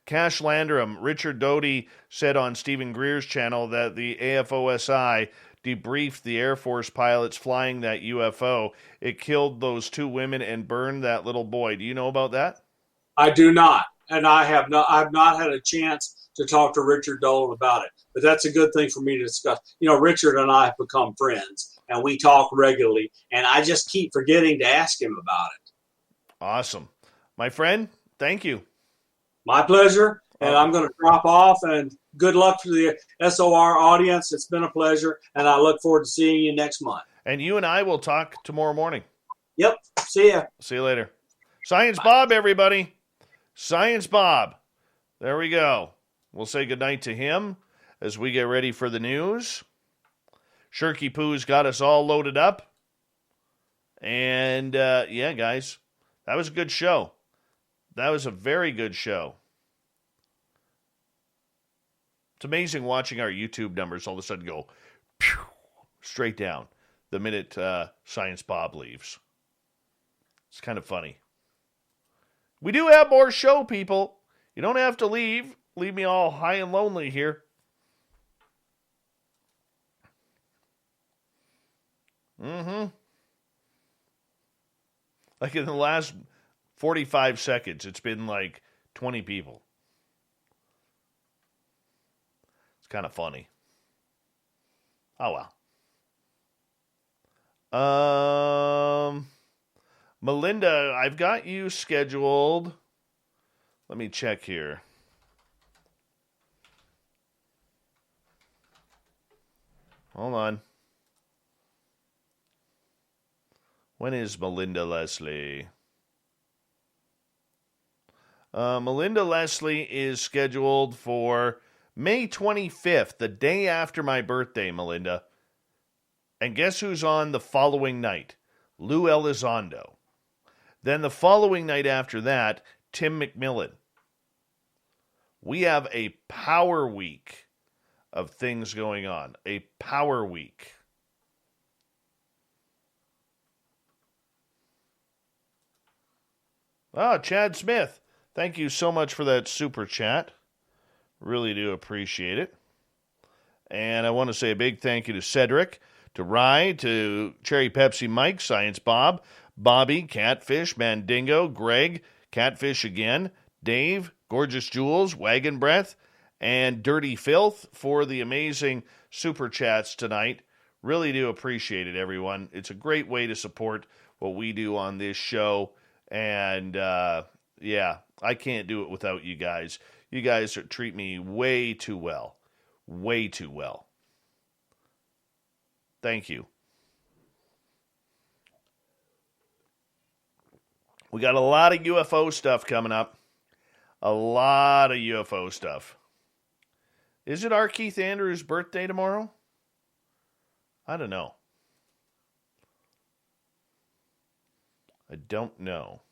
Cash Landrum, Richard Doty said on Stephen Greer's channel that the AFOSI debriefed the Air Force pilots flying that UFO. It killed those 2 women and burned that little boy. Do you know about that? I do not, and I've not had a chance to talk to Richard Dolan about it. But that's a good thing for me to discuss. Richard and I have become friends, and we talk regularly, and I just keep forgetting to ask him about it. Awesome. My friend, thank you. My pleasure, and I'm going to drop off, and good luck to the SOR audience. It's been a pleasure, and I look forward to seeing you next month. And you and I will talk tomorrow morning. Yep. See ya. See you later. Science Bob, everybody. Science Bob. There we go. We'll say goodnight to him as we get ready for the news. Shirky Poo's got us all loaded up. And, yeah, guys, that was a good show. That was a very good show. It's amazing watching our YouTube numbers all of a sudden go pew, straight down the minute Science Bob leaves. It's kind of funny. We do have more show, people. You don't have to leave. Leave me all high and lonely here. Like in the last 45 seconds, it's been like 20 people. It's kind of funny. Oh, well. Melinda, I've got you scheduled. Let me check here. Hold on. When is Melinda Leslie? Melinda Leslie is scheduled for May 25th, the day after my birthday, Melinda. And guess who's on the following night? Lou Elizondo. Then the following night after that, Tim McMillan. We have a power week of things going on. A power week. Chad Smith. Thank you so much for that super chat. Really do appreciate it. And I want to say a big thank you to Cedric, to Rye, to Cherry Pepsi Mike, Science Bob, Bobby, Catfish, Mandingo, Greg, Catfish again, Dave, Gorgeous Jules, Wagon Breath, and Dirty Filth for the amazing super chats tonight. Really do appreciate it, everyone. It's a great way to support what we do on this show. And, yeah, I can't do it without you guys. You guys treat me way too well. Way too well. Thank you. We got a lot of UFO stuff coming up. A lot of UFO stuff. Is it our Keith Andrews' birthday tomorrow? I don't know. I don't know.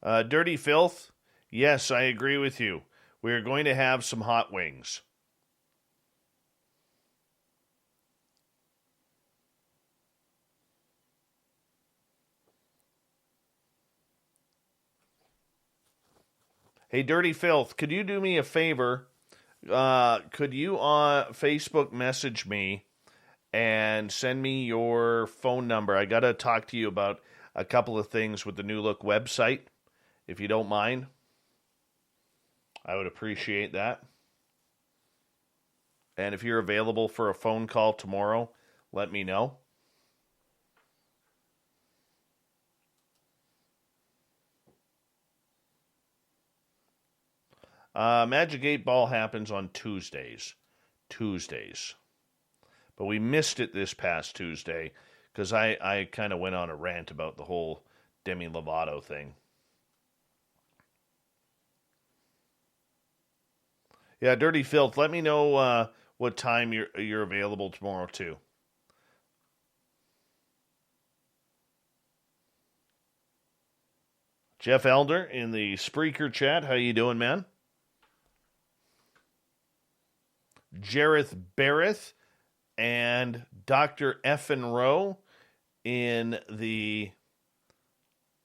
Dirty Filth, yes, I agree with you. We are going to have some hot wings. Hey, Dirty Filth, could you do me a favor? Could you Facebook message me and send me your phone number? I got to talk to you about a couple of things with the New Look website, if you don't mind. I would appreciate that. And if you're available for a phone call tomorrow, let me know. Magic 8 Ball happens on Tuesdays. But we missed it this past Tuesday because I kind of went on a rant about the whole Demi Lovato thing. Yeah, Dirty Filth, let me know what time you're available tomorrow, too. Jeff Elder in the Spreaker chat. How you doing, man? Jareth Barrett and Dr. Effin Rowe in the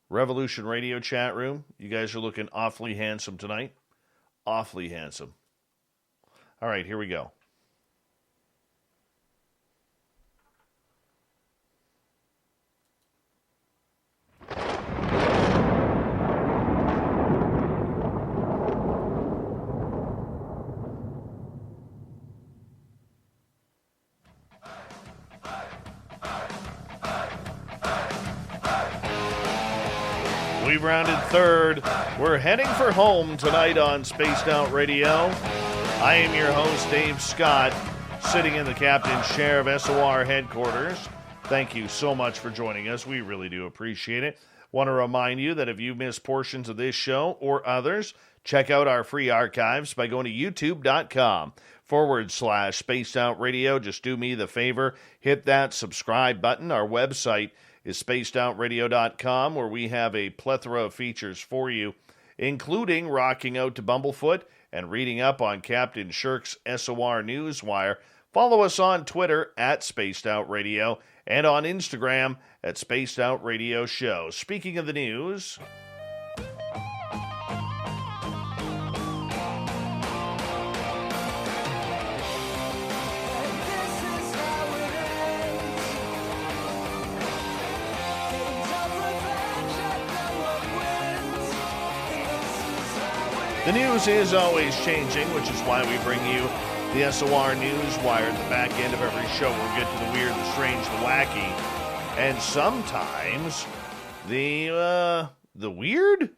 Revolution Radio chat room. You guys are looking awfully handsome tonight. Awfully handsome. All right, here we go. We've rounded third. We're heading for home tonight on Spaced Out Radio. I am your host, Dave Scott, sitting in the captain's chair of SOR headquarters. Thank you so much for joining us. We really do appreciate it. Want to remind you that if you missed portions of this show or others, check out our free archives by going to youtube.com/Spaced Out Radio. Just do me the favor, hit that subscribe button. Our website is spacedoutradio.com, where we have a plethora of features for you, including rocking out to Bumblefoot and reading up on Captain Shirk's SOR Newswire. Follow us on Twitter at Spaced Out Radio and on Instagram at Spaced Out Radio Show. Speaking of the news, the news is always changing, which is why we bring you the SOR Newswire at the back end of every show. We'll get to the weird, the strange, the wacky, and sometimes the weird?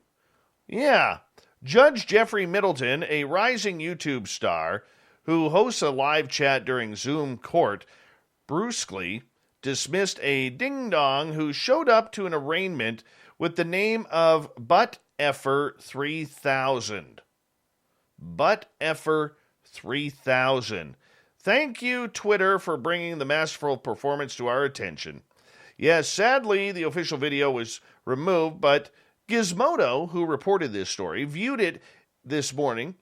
Yeah. Judge Jeffrey Middleton, a rising YouTube star who hosts a live chat during Zoom court, brusquely dismissed a ding-dong who showed up to an arraignment with the name of Butt Effer 3000. Butt Effer 3000. Thank you, Twitter, for bringing the masterful performance to our attention. Yes, sadly, the official video was removed, but Gizmodo, who reported this story, viewed it this morning,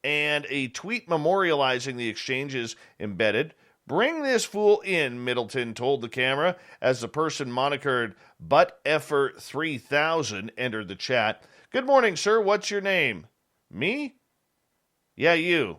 and a tweet memorializing the exchange is embedded. Bring this fool in, Middleton told the camera as the person monikered Butt Effer 3000 entered the chat. Good morning, sir. What's your name? Me? Yeah, you.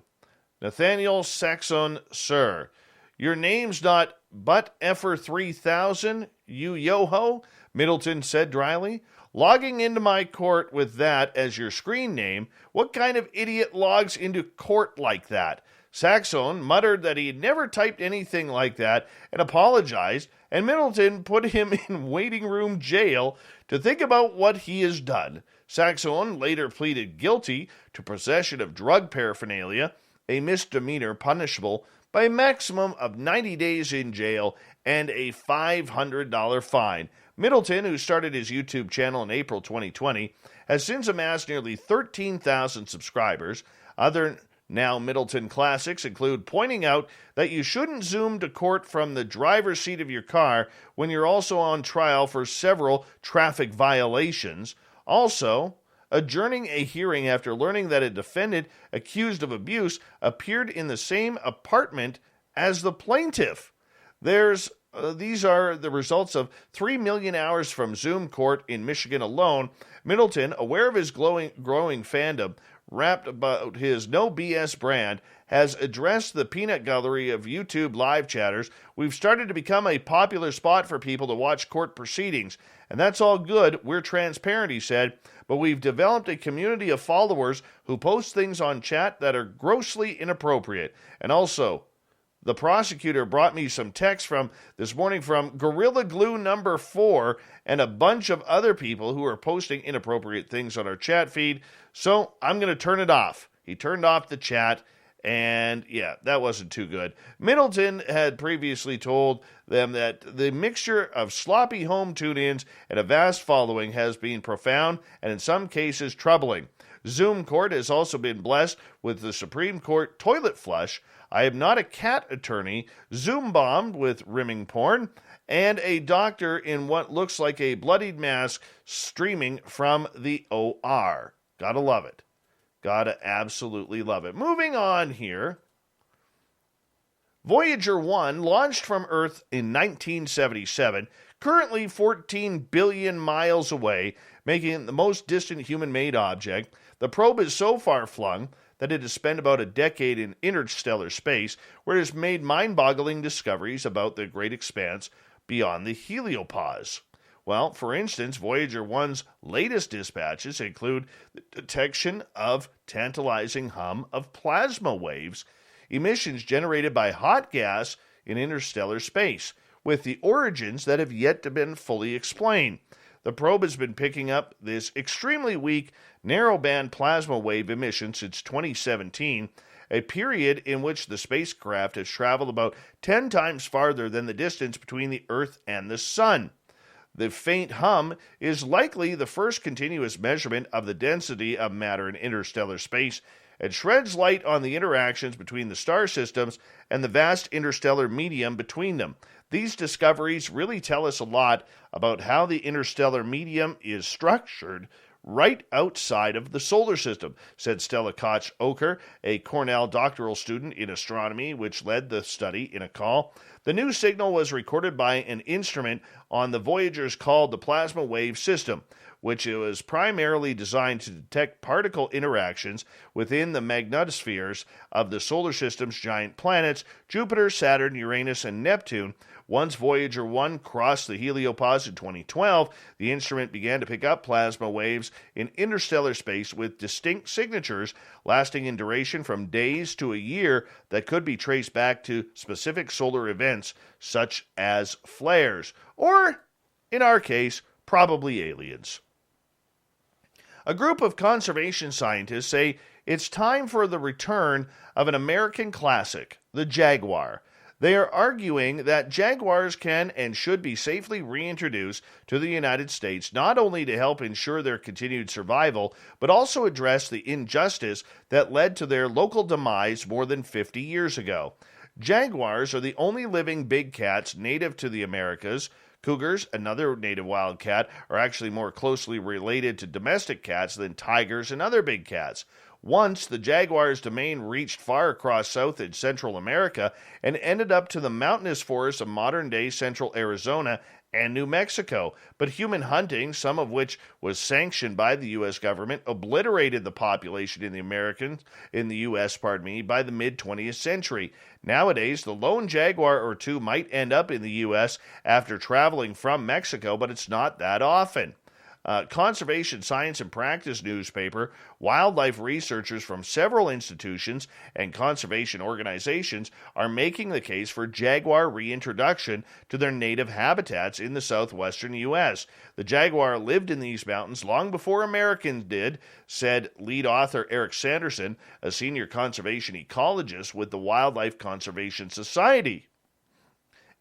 Nathaniel Saxon, sir. Your name's not Butt Effer 3000, you yo-ho, Middleton said dryly. Logging into my court with that as your screen name, what kind of idiot logs into court like that? Saxon muttered that he had never typed anything like that and apologized, and Middleton put him in waiting room jail to think about what he has done. Saxon later pleaded guilty to possession of drug paraphernalia, a misdemeanor punishable by a maximum of 90 days in jail and a $500 fine. Middleton, who started his YouTube channel in April 2020, has since amassed nearly 13,000 subscribers. Other now Middleton classics include pointing out that you shouldn't zoom to court from the driver's seat of your car when you're also on trial for several traffic violations. Also, adjourning a hearing after learning that a defendant accused of abuse appeared in the same apartment as the plaintiff. These are the results of 3 million hours from Zoom court in Michigan alone. Middleton, aware of his growing fandom, wrapped about his no BS brand, has addressed the peanut gallery of YouTube live chatters. We've started to become a popular spot for people to watch court proceedings, and that's all good. We're transparent, he said, but we've developed a community of followers who post things on chat that are grossly inappropriate. And also, The prosecutor brought me some text from this morning from Gorilla Glue number 4 and a bunch of other people who are posting inappropriate things on our chat feed, so I'm going to turn it off. He turned off the chat, and yeah, that wasn't too good. Middleton had previously told them that the mixture of sloppy home tune-ins and a vast following has been profound and in some cases troubling. Zoom Court has also been blessed with the Supreme Court toilet flush. I am not a cat attorney, Zoom bombed with rimming porn, and a doctor in what looks like a bloodied mask streaming from the OR. Gotta love it. Gotta absolutely love it. Moving on here. Voyager 1 launched from Earth in 1977, currently 14 billion miles away, making it the most distant human-made object. The probe is so far flung that it has spent about a decade in interstellar space, where it has made mind-boggling discoveries about the great expanse beyond the heliopause. Well, for instance, Voyager 1's latest dispatches include the detection of tantalizing hum of plasma waves, emissions generated by hot gas in interstellar space, with the origins that have yet to be fully explained. The probe has been picking up this extremely weak narrowband plasma wave emission since 2017, a period in which the spacecraft has traveled about 10 times farther than the distance between the Earth and the Sun. The faint hum is likely the first continuous measurement of the density of matter in interstellar space and shreds light on the interactions between the star systems and the vast interstellar medium between them. These discoveries really tell us a lot about how the interstellar medium is structured right outside of the solar system, said Stella Koch-Oker, a Cornell doctoral student in astronomy, which led the study in a call. The new signal was recorded by an instrument on the Voyagers called the Plasma Wave System, which was primarily designed to detect particle interactions within the magnetospheres of the solar system's giant planets, Jupiter, Saturn, Uranus, and Neptune. Once Voyager 1 crossed the heliopause in 2012, the instrument began to pick up plasma waves in interstellar space with distinct signatures lasting in duration from days to a year that could be traced back to specific solar events such as flares, or, in our case, probably aliens. A group of conservation scientists say it's time for the return of an American classic, the Jaguar. They are arguing that jaguars can and should be safely reintroduced to the United States, not only to help ensure their continued survival, but also address the injustice that led to their local demise more than 50 years ago. Jaguars are the only living big cats native to the Americas. Cougars, another native wildcat, are actually more closely related to domestic cats than tigers and other big cats. Once, the jaguar's domain reached far across South and Central America and ended up to the mountainous forests of modern-day central Arizona and New Mexico, but human hunting, some of which was sanctioned by the U.S. government, obliterated the population in the U.S. by the mid-20th century. Nowadays, the lone jaguar or two might end up in the U.S. after traveling from Mexico, but it's not that often. Conservation Science and Practice newspaper, wildlife researchers from several institutions and conservation organizations are making the case for jaguar reintroduction to their native habitats in the southwestern U.S. The jaguar lived in these mountains long before Americans did, said lead author Eric Sanderson, a senior conservation ecologist with the Wildlife Conservation Society.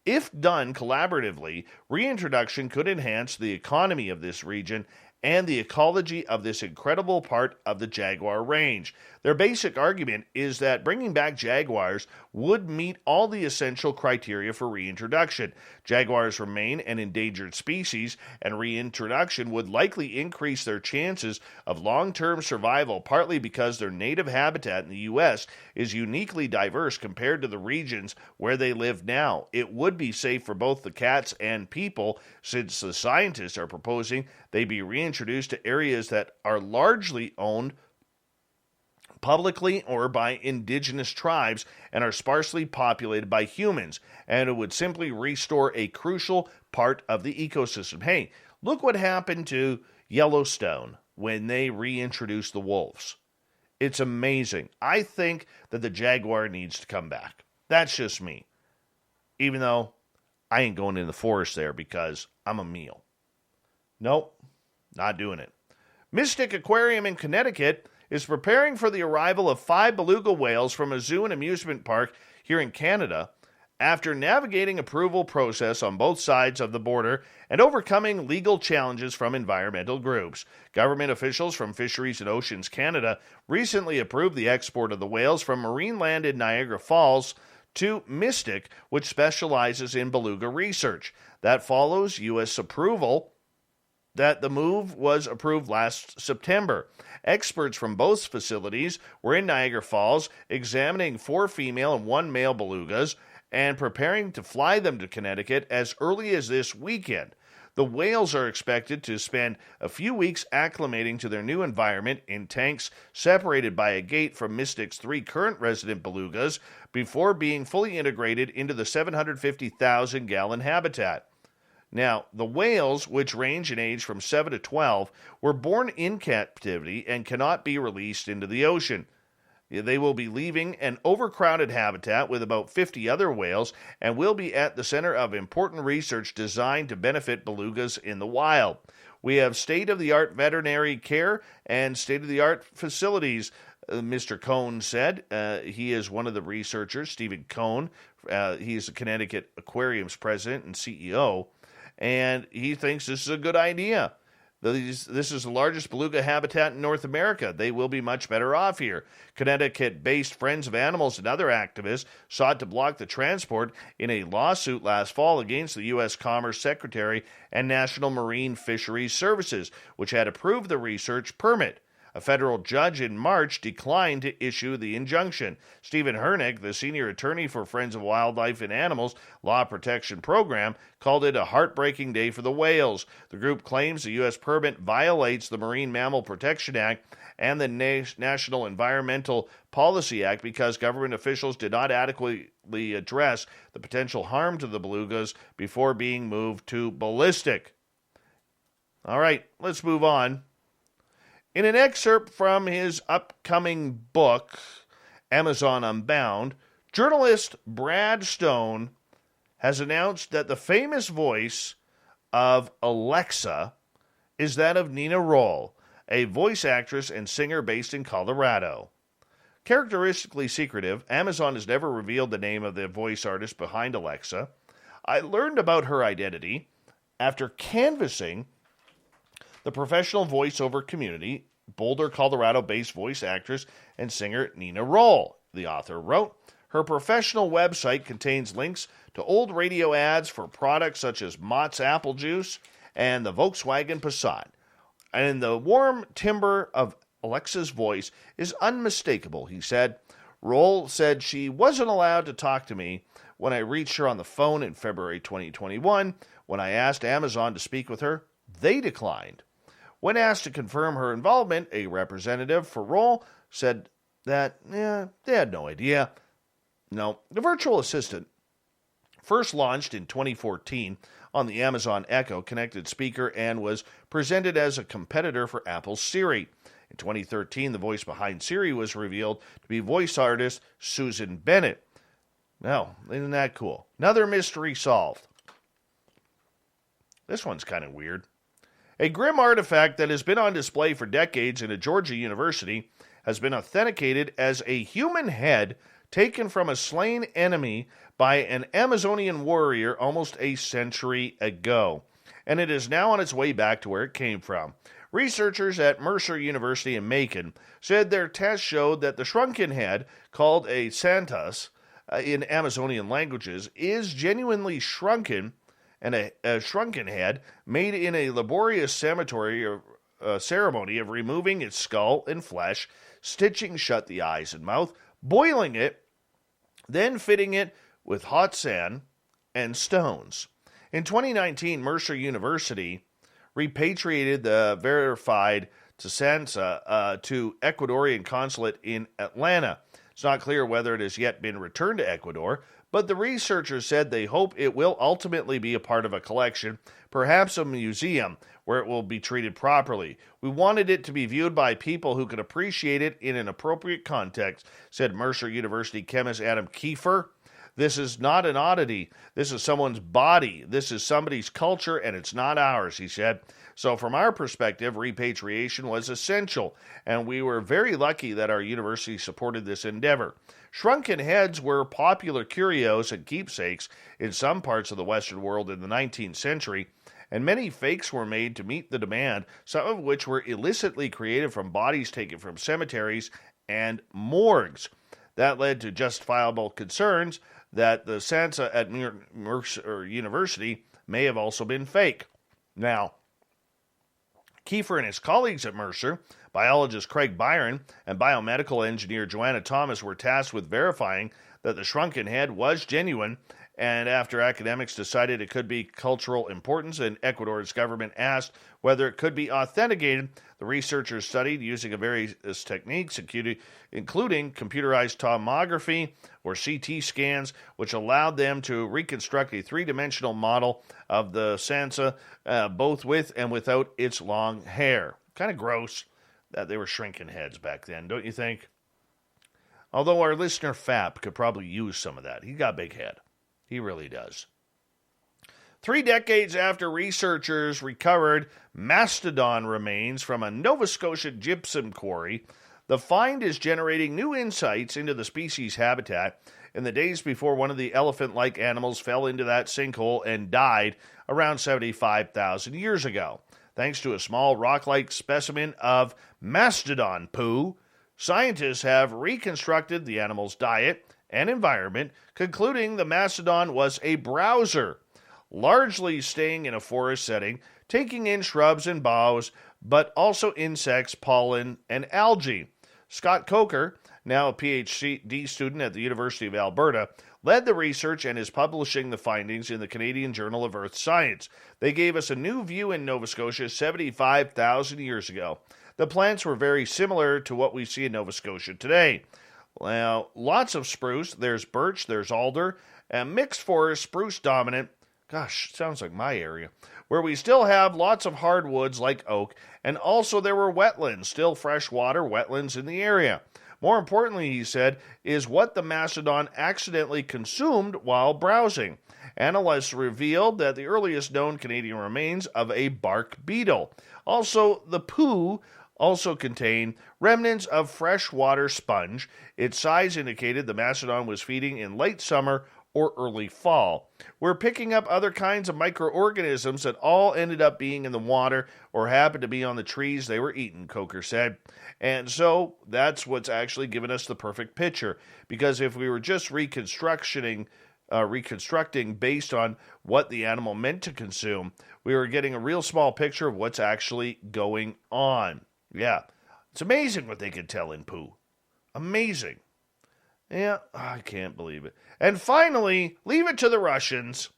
If done collaboratively, reintroduction could enhance the economy of this region and the ecology of this incredible part of the jaguar range. Their basic argument is that bringing back jaguars would meet all the essential criteria for reintroduction. Jaguars remain an endangered species, and reintroduction would likely increase their chances of long-term survival, partly because their native habitat in the U.S. is uniquely diverse compared to the regions where they live now. It would be safe for both the cats and people, since the scientists are proposing they be reintroduced to areas that are largely owned publicly or by indigenous tribes and are sparsely populated by humans, and it would simply restore a crucial part of the ecosystem. Hey, look what happened to Yellowstone when they reintroduced the wolves. It's amazing. I think that the jaguar needs to come back. That's just me. Even though I ain't going in the forest there because I'm a meal. Nope, not doing it. Mystic Aquarium in Connecticut is preparing for the arrival of 5 beluga whales from a zoo and amusement park here in Canada after navigating approval process on both sides of the border and overcoming legal challenges from environmental groups. Government officials from Fisheries and Oceans Canada recently approved the export of the whales from marine land in Niagara Falls to Mystic, which specializes in beluga research. That follows U.S. approval that the move was approved last September. Experts from both facilities were in Niagara Falls examining 4 female and 1 male belugas and preparing to fly them to Connecticut as early as this weekend. The whales are expected to spend a few weeks acclimating to their new environment in tanks separated by a gate from Mystic's 3 current resident belugas before being fully integrated into the 750,000-gallon habitat. Now, the whales, which range in age from 7 to 12, were born in captivity and cannot be released into the ocean. They will be leaving an overcrowded habitat with about 50 other whales and will be at the center of important research designed to benefit belugas in the wild. We have state-of-the-art veterinary care and state-of-the-art facilities, Mr. Cohn said. He is one of the researchers, Stephen Cohn. He is the Connecticut Aquarium's president and CEO. And he thinks this is a good idea. This is the largest beluga habitat in North America. They will be much better off here. Connecticut-based Friends of Animals and other activists sought to block the transport in a lawsuit last fall against the U.S. Commerce Secretary and National Marine Fisheries Services, which had approved the research permit. A federal judge in March declined to issue the injunction. Stephen Hernick, the senior attorney for Friends of Wildlife and Animals Law Protection Program, called it a heartbreaking day for the whales. The group claims the U.S. permit violates the Marine Mammal Protection Act and the National Environmental Policy Act because government officials did not adequately address the potential harm to the belugas before being moved to ballistic. All right, let's move on. In an excerpt from his upcoming book, Amazon Unbound, journalist Brad Stone has announced that the famous voice of Alexa is that of Nina Roll, a voice actress and singer based in Colorado. Characteristically secretive, Amazon has never revealed the name of the voice artist behind Alexa. I learned about her identity after canvassing the professional voiceover community, Boulder, Colorado-based voice actress and singer Nina Roll, the author wrote. Her professional website contains links to old radio ads for products such as Mott's Apple Juice and the Volkswagen Passat. And the warm timbre of Alexa's voice is unmistakable, he said. Roll said she wasn't allowed to talk to me when I reached her on the phone in February 2021. When I asked Amazon to speak with her, they declined. When asked to confirm her involvement, a representative for Roll said that, they had no idea. No, the virtual assistant, first launched in 2014 on the Amazon Echo connected speaker and was presented as a competitor for Apple's Siri. In 2013, the voice behind Siri was revealed to be voice artist Susan Bennett. Now, isn't that cool? Another mystery solved. This one's kind of weird. A grim artifact that has been on display for decades in a Georgia university has been authenticated as a human head taken from a slain enemy by an Amazonian warrior almost a century ago, and it is now on its way back to where it came from. Researchers at Mercer University in Macon said their tests showed that the shrunken head, called a santas in Amazonian languages, is genuinely shrunken, and a shrunken head made in a laborious ceremony of removing its skull and flesh, stitching shut the eyes and mouth, boiling it, then fitting it with hot sand and stones. In 2019, Mercer University repatriated the verified Tsansa to Ecuadorian consulate in Atlanta. It's not clear whether it has yet been returned to Ecuador, but the researchers said they hope it will ultimately be a part of a collection, perhaps a museum, where it will be treated properly. We wanted it to be viewed by people who could appreciate it in an appropriate context, said Mercer University chemist Adam Kiefer. This is not an oddity. This is someone's body. This is somebody's culture, and it's not ours, he said. So from our perspective, repatriation was essential, and we were very lucky that our university supported this endeavor. Shrunken heads were popular curios and keepsakes in some parts of the Western world in the 19th century, and many fakes were made to meet the demand, some of which were illicitly created from bodies taken from cemeteries and morgues. That led to justifiable concerns that the Sansa at Mercer University may have also been fake. Now, Kiefer and his colleagues at Mercer, biologist Craig Byron and biomedical engineer Joanna Thomas, were tasked with verifying that the shrunken head was genuine, and after academics decided it could be cultural importance and Ecuador's government asked whether it could be authenticated, the researchers studied using various techniques, including computerized tomography or CT scans, which allowed them to reconstruct a three-dimensional model of the Sansa, both with and without its long hair. Kind of gross that they were shrinking heads back then, don't you think? Although our listener Fap could probably use some of that. He got a big head. He really does. 3 decades after researchers recovered mastodon remains from a Nova Scotia gypsum quarry, the find is generating new insights into the species' habitat in the days before one of the elephant-like animals fell into that sinkhole and died around 75,000 years ago. Thanks to a small rock-like specimen of mastodon poo, scientists have reconstructed the animal's diet and environment, concluding the mastodon was a browser, largely staying in a forest setting, taking in shrubs and boughs, but also insects, pollen, and algae. Scott Coker, now a PhD student at the University of Alberta, led the research and is publishing the findings in the Canadian Journal of Earth Science. They gave us a new view in Nova Scotia 75,000 years ago. The plants were very similar to what we see in Nova Scotia today. Well, lots of spruce, there's birch, there's alder, and mixed forest, spruce dominant. Gosh, sounds like my area. Where we still have lots of hardwoods like oak, and also there were wetlands, still freshwater wetlands in the area. More importantly, he said, is what the mastodon accidentally consumed while browsing. Analysts revealed that the earliest known Canadian remains of a bark beetle. Also, the poo also contained remnants of freshwater sponge. Its size indicated the mastodon was feeding in late summer or early fall. We're picking up other kinds of microorganisms that all ended up being in the water or happened to be on the trees they were eating, Coker said. And so that's what's actually given us the perfect picture. Because if we were just reconstructing based on what the animal meant to consume, we were getting a real small picture of what's actually going on. Yeah, it's amazing what they can tell in poo. Amazing. Yeah, I can't believe it. And finally, leave it to the Russians,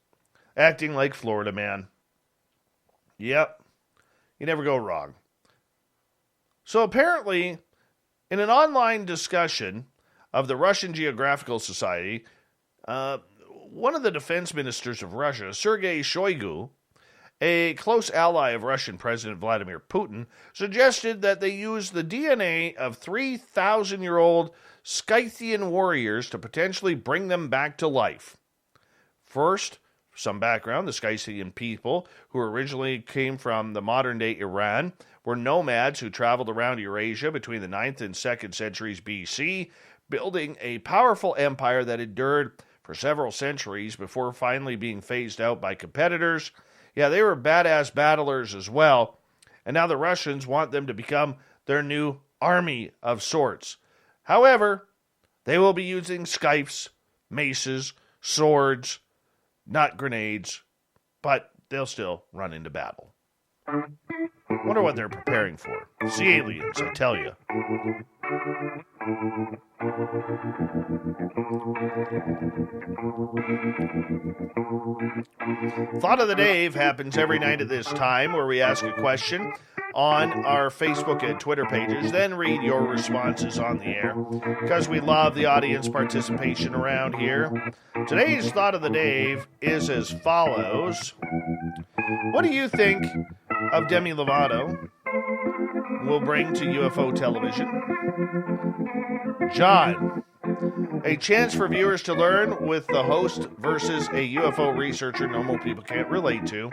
acting like Florida man. Yep, you never go wrong. So apparently, in an online discussion of the Russian Geographical Society, one of the defense ministers of Russia, Sergei Shoigu, a close ally of Russian President Vladimir Putin, suggested that they use the DNA of 3,000-year-old Scythian warriors to potentially bring them back to life. First, some background, the Scythian people, who originally came from the modern-day Iran, were nomads who traveled around Eurasia between the 9th and 2nd centuries BC, building a powerful empire that endured for several centuries before finally being phased out by competitors. Yeah, they were badass battlers as well, and now the Russians want them to become their new army of sorts. However, they will be using scythes, maces, swords, not grenades, but they'll still run into battle. Wonder what they're preparing for. Sea aliens, I tell you. Thought of the Dave happens every night at this time, where we ask a question on our Facebook and Twitter pages, then read your responses on the air, because we love the audience participation around here. Today's Thought of the Dave is as follows. What do you think of Demi Lovato will bring to UFO television? John, A chance for viewers to learn with the host versus a UFO researcher normal people can't relate to.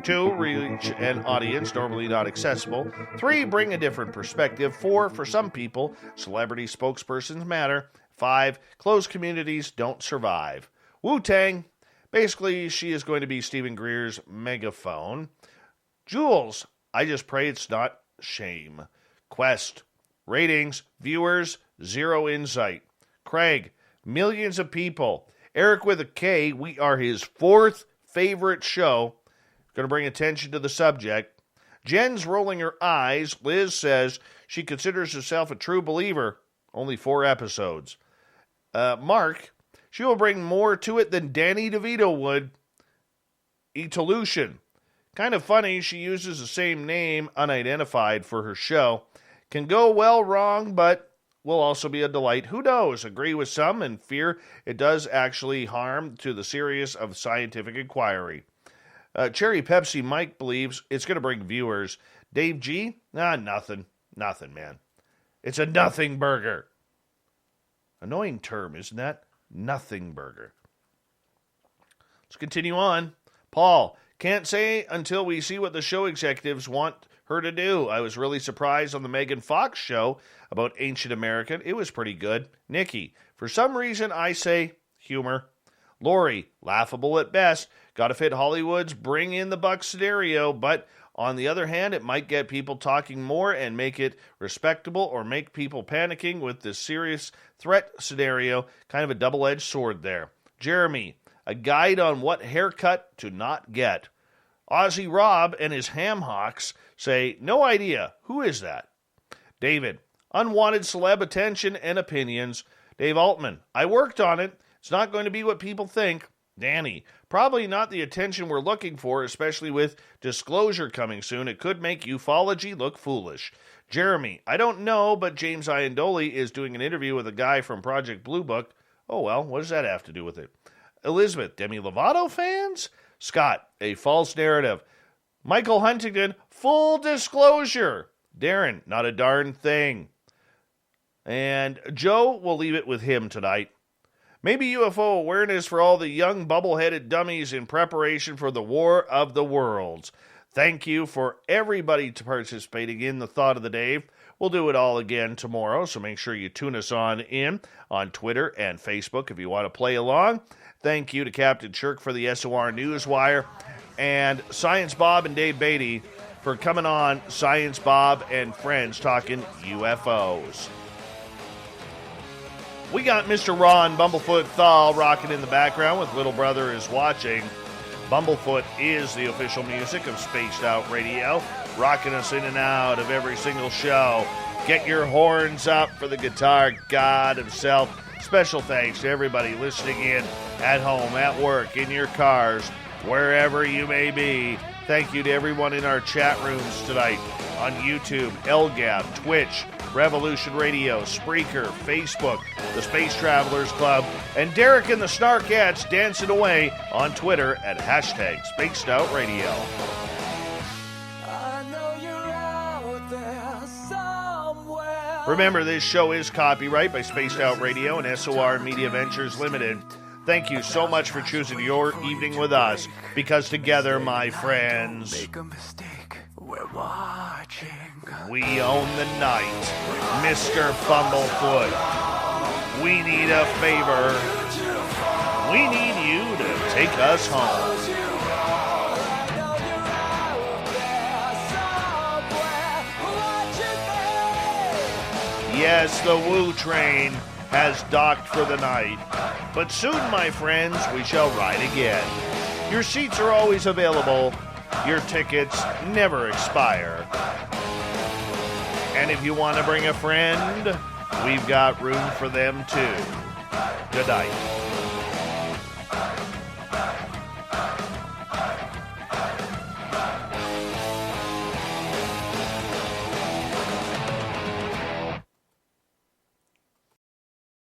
2, reach an audience normally not accessible. 3, bring a different perspective. 4, for some people, celebrity spokespersons matter. 5, closed communities don't survive. Wu-Tang. Basically, she is going to be Stephen Greer's megaphone. Jules, I just pray it's not shame. Quest, ratings, viewers, 0 insight. Craig, millions of people. Eric with a K, we are his 4th favorite show. Going to bring attention to the subject. Jen's rolling her eyes. Liz says she considers herself a true believer. Only 4 episodes. Mark, she will bring more to it than Danny DeVito would. Etolution. Kind of funny, she uses the same name, unidentified, for her show. Can go well wrong, but will also be a delight. Who knows? Agree with some and fear it does actually harm to the serious of scientific inquiry. Cherry Pepsi Mike believes it's going to bring viewers. Dave G? Nothing. Nothing, man. It's a nothing burger. Annoying term, isn't that? Nothing burger. Let's continue on. Paul, can't say until we see what the show executives want her to do. I was really surprised on the Megan Fox show about Ancient American. It was pretty good. Nikki, for some reason I say humor. Lori, laughable at best. Gotta fit Hollywood's bring in the buck scenario, but on the other hand, it might get people talking more and make it respectable or make people panicking with this serious threat scenario. Kind of a double-edged sword there. Jeremy, a guide on what haircut to not get. Aussie Rob and his ham hocks say, no idea. Who is that? David, unwanted celeb attention and opinions. Dave Altman, I worked on it. It's not going to be what people think. Danny, probably not the attention we're looking for, especially with disclosure coming soon. It could make ufology look foolish. Jeremy, I don't know, but James Iandoli is doing an interview with a guy from Project Blue Book. Oh, well, what does that have to do with it? Elizabeth, Demi Lovato fans? Scott, a false narrative. Michael Huntington, full disclosure. Darren, not a darn thing. And Joe, we'll leave it with him tonight. Maybe UFO awareness for all the young bubble-headed dummies in preparation for the War of the Worlds. Thank you for everybody participating in the Thought of the Day. We'll do it all again tomorrow, so make sure you tune us on Twitter and Facebook if you want to play along. Thank you to Captain Chirk for the SOR Newswire, and Science Bob and Dave Beaty for coming on Science Bob and Friends talking UFOs. We got Mr. Ron Bumblefoot Thal rocking in the background with Little Brother Is Watching. Bumblefoot is the official music of Spaced Out Radio, rocking us in and out of every single show. Get your horns up for the guitar god himself. Special thanks to everybody listening in at home, at work, in your cars, wherever you may be. Thank you to everyone in our chat rooms tonight on YouTube, LGAB, Twitch, Revolution Radio, Spreaker, Facebook, the Space Travelers Club, and Derek and the Snarkettes dancing away on Twitter at hashtag Spaced Out Radio. I know you're out there somewhere. Remember, this show is copyright by Spaced Out Radio and SOR Media Ventures Limited. Thank you so much for choosing your evening with us, because together, my friends, Make a mistake. We're watching. we own the night. Mr. Bumblefoot, we need a favor. We need you to take us home. Yes, the Woo train has docked for the night. But soon, my friends, we shall ride again. Your seats are always available. Your tickets never expire. And if you want to bring a friend, we've got room for them too. Good night.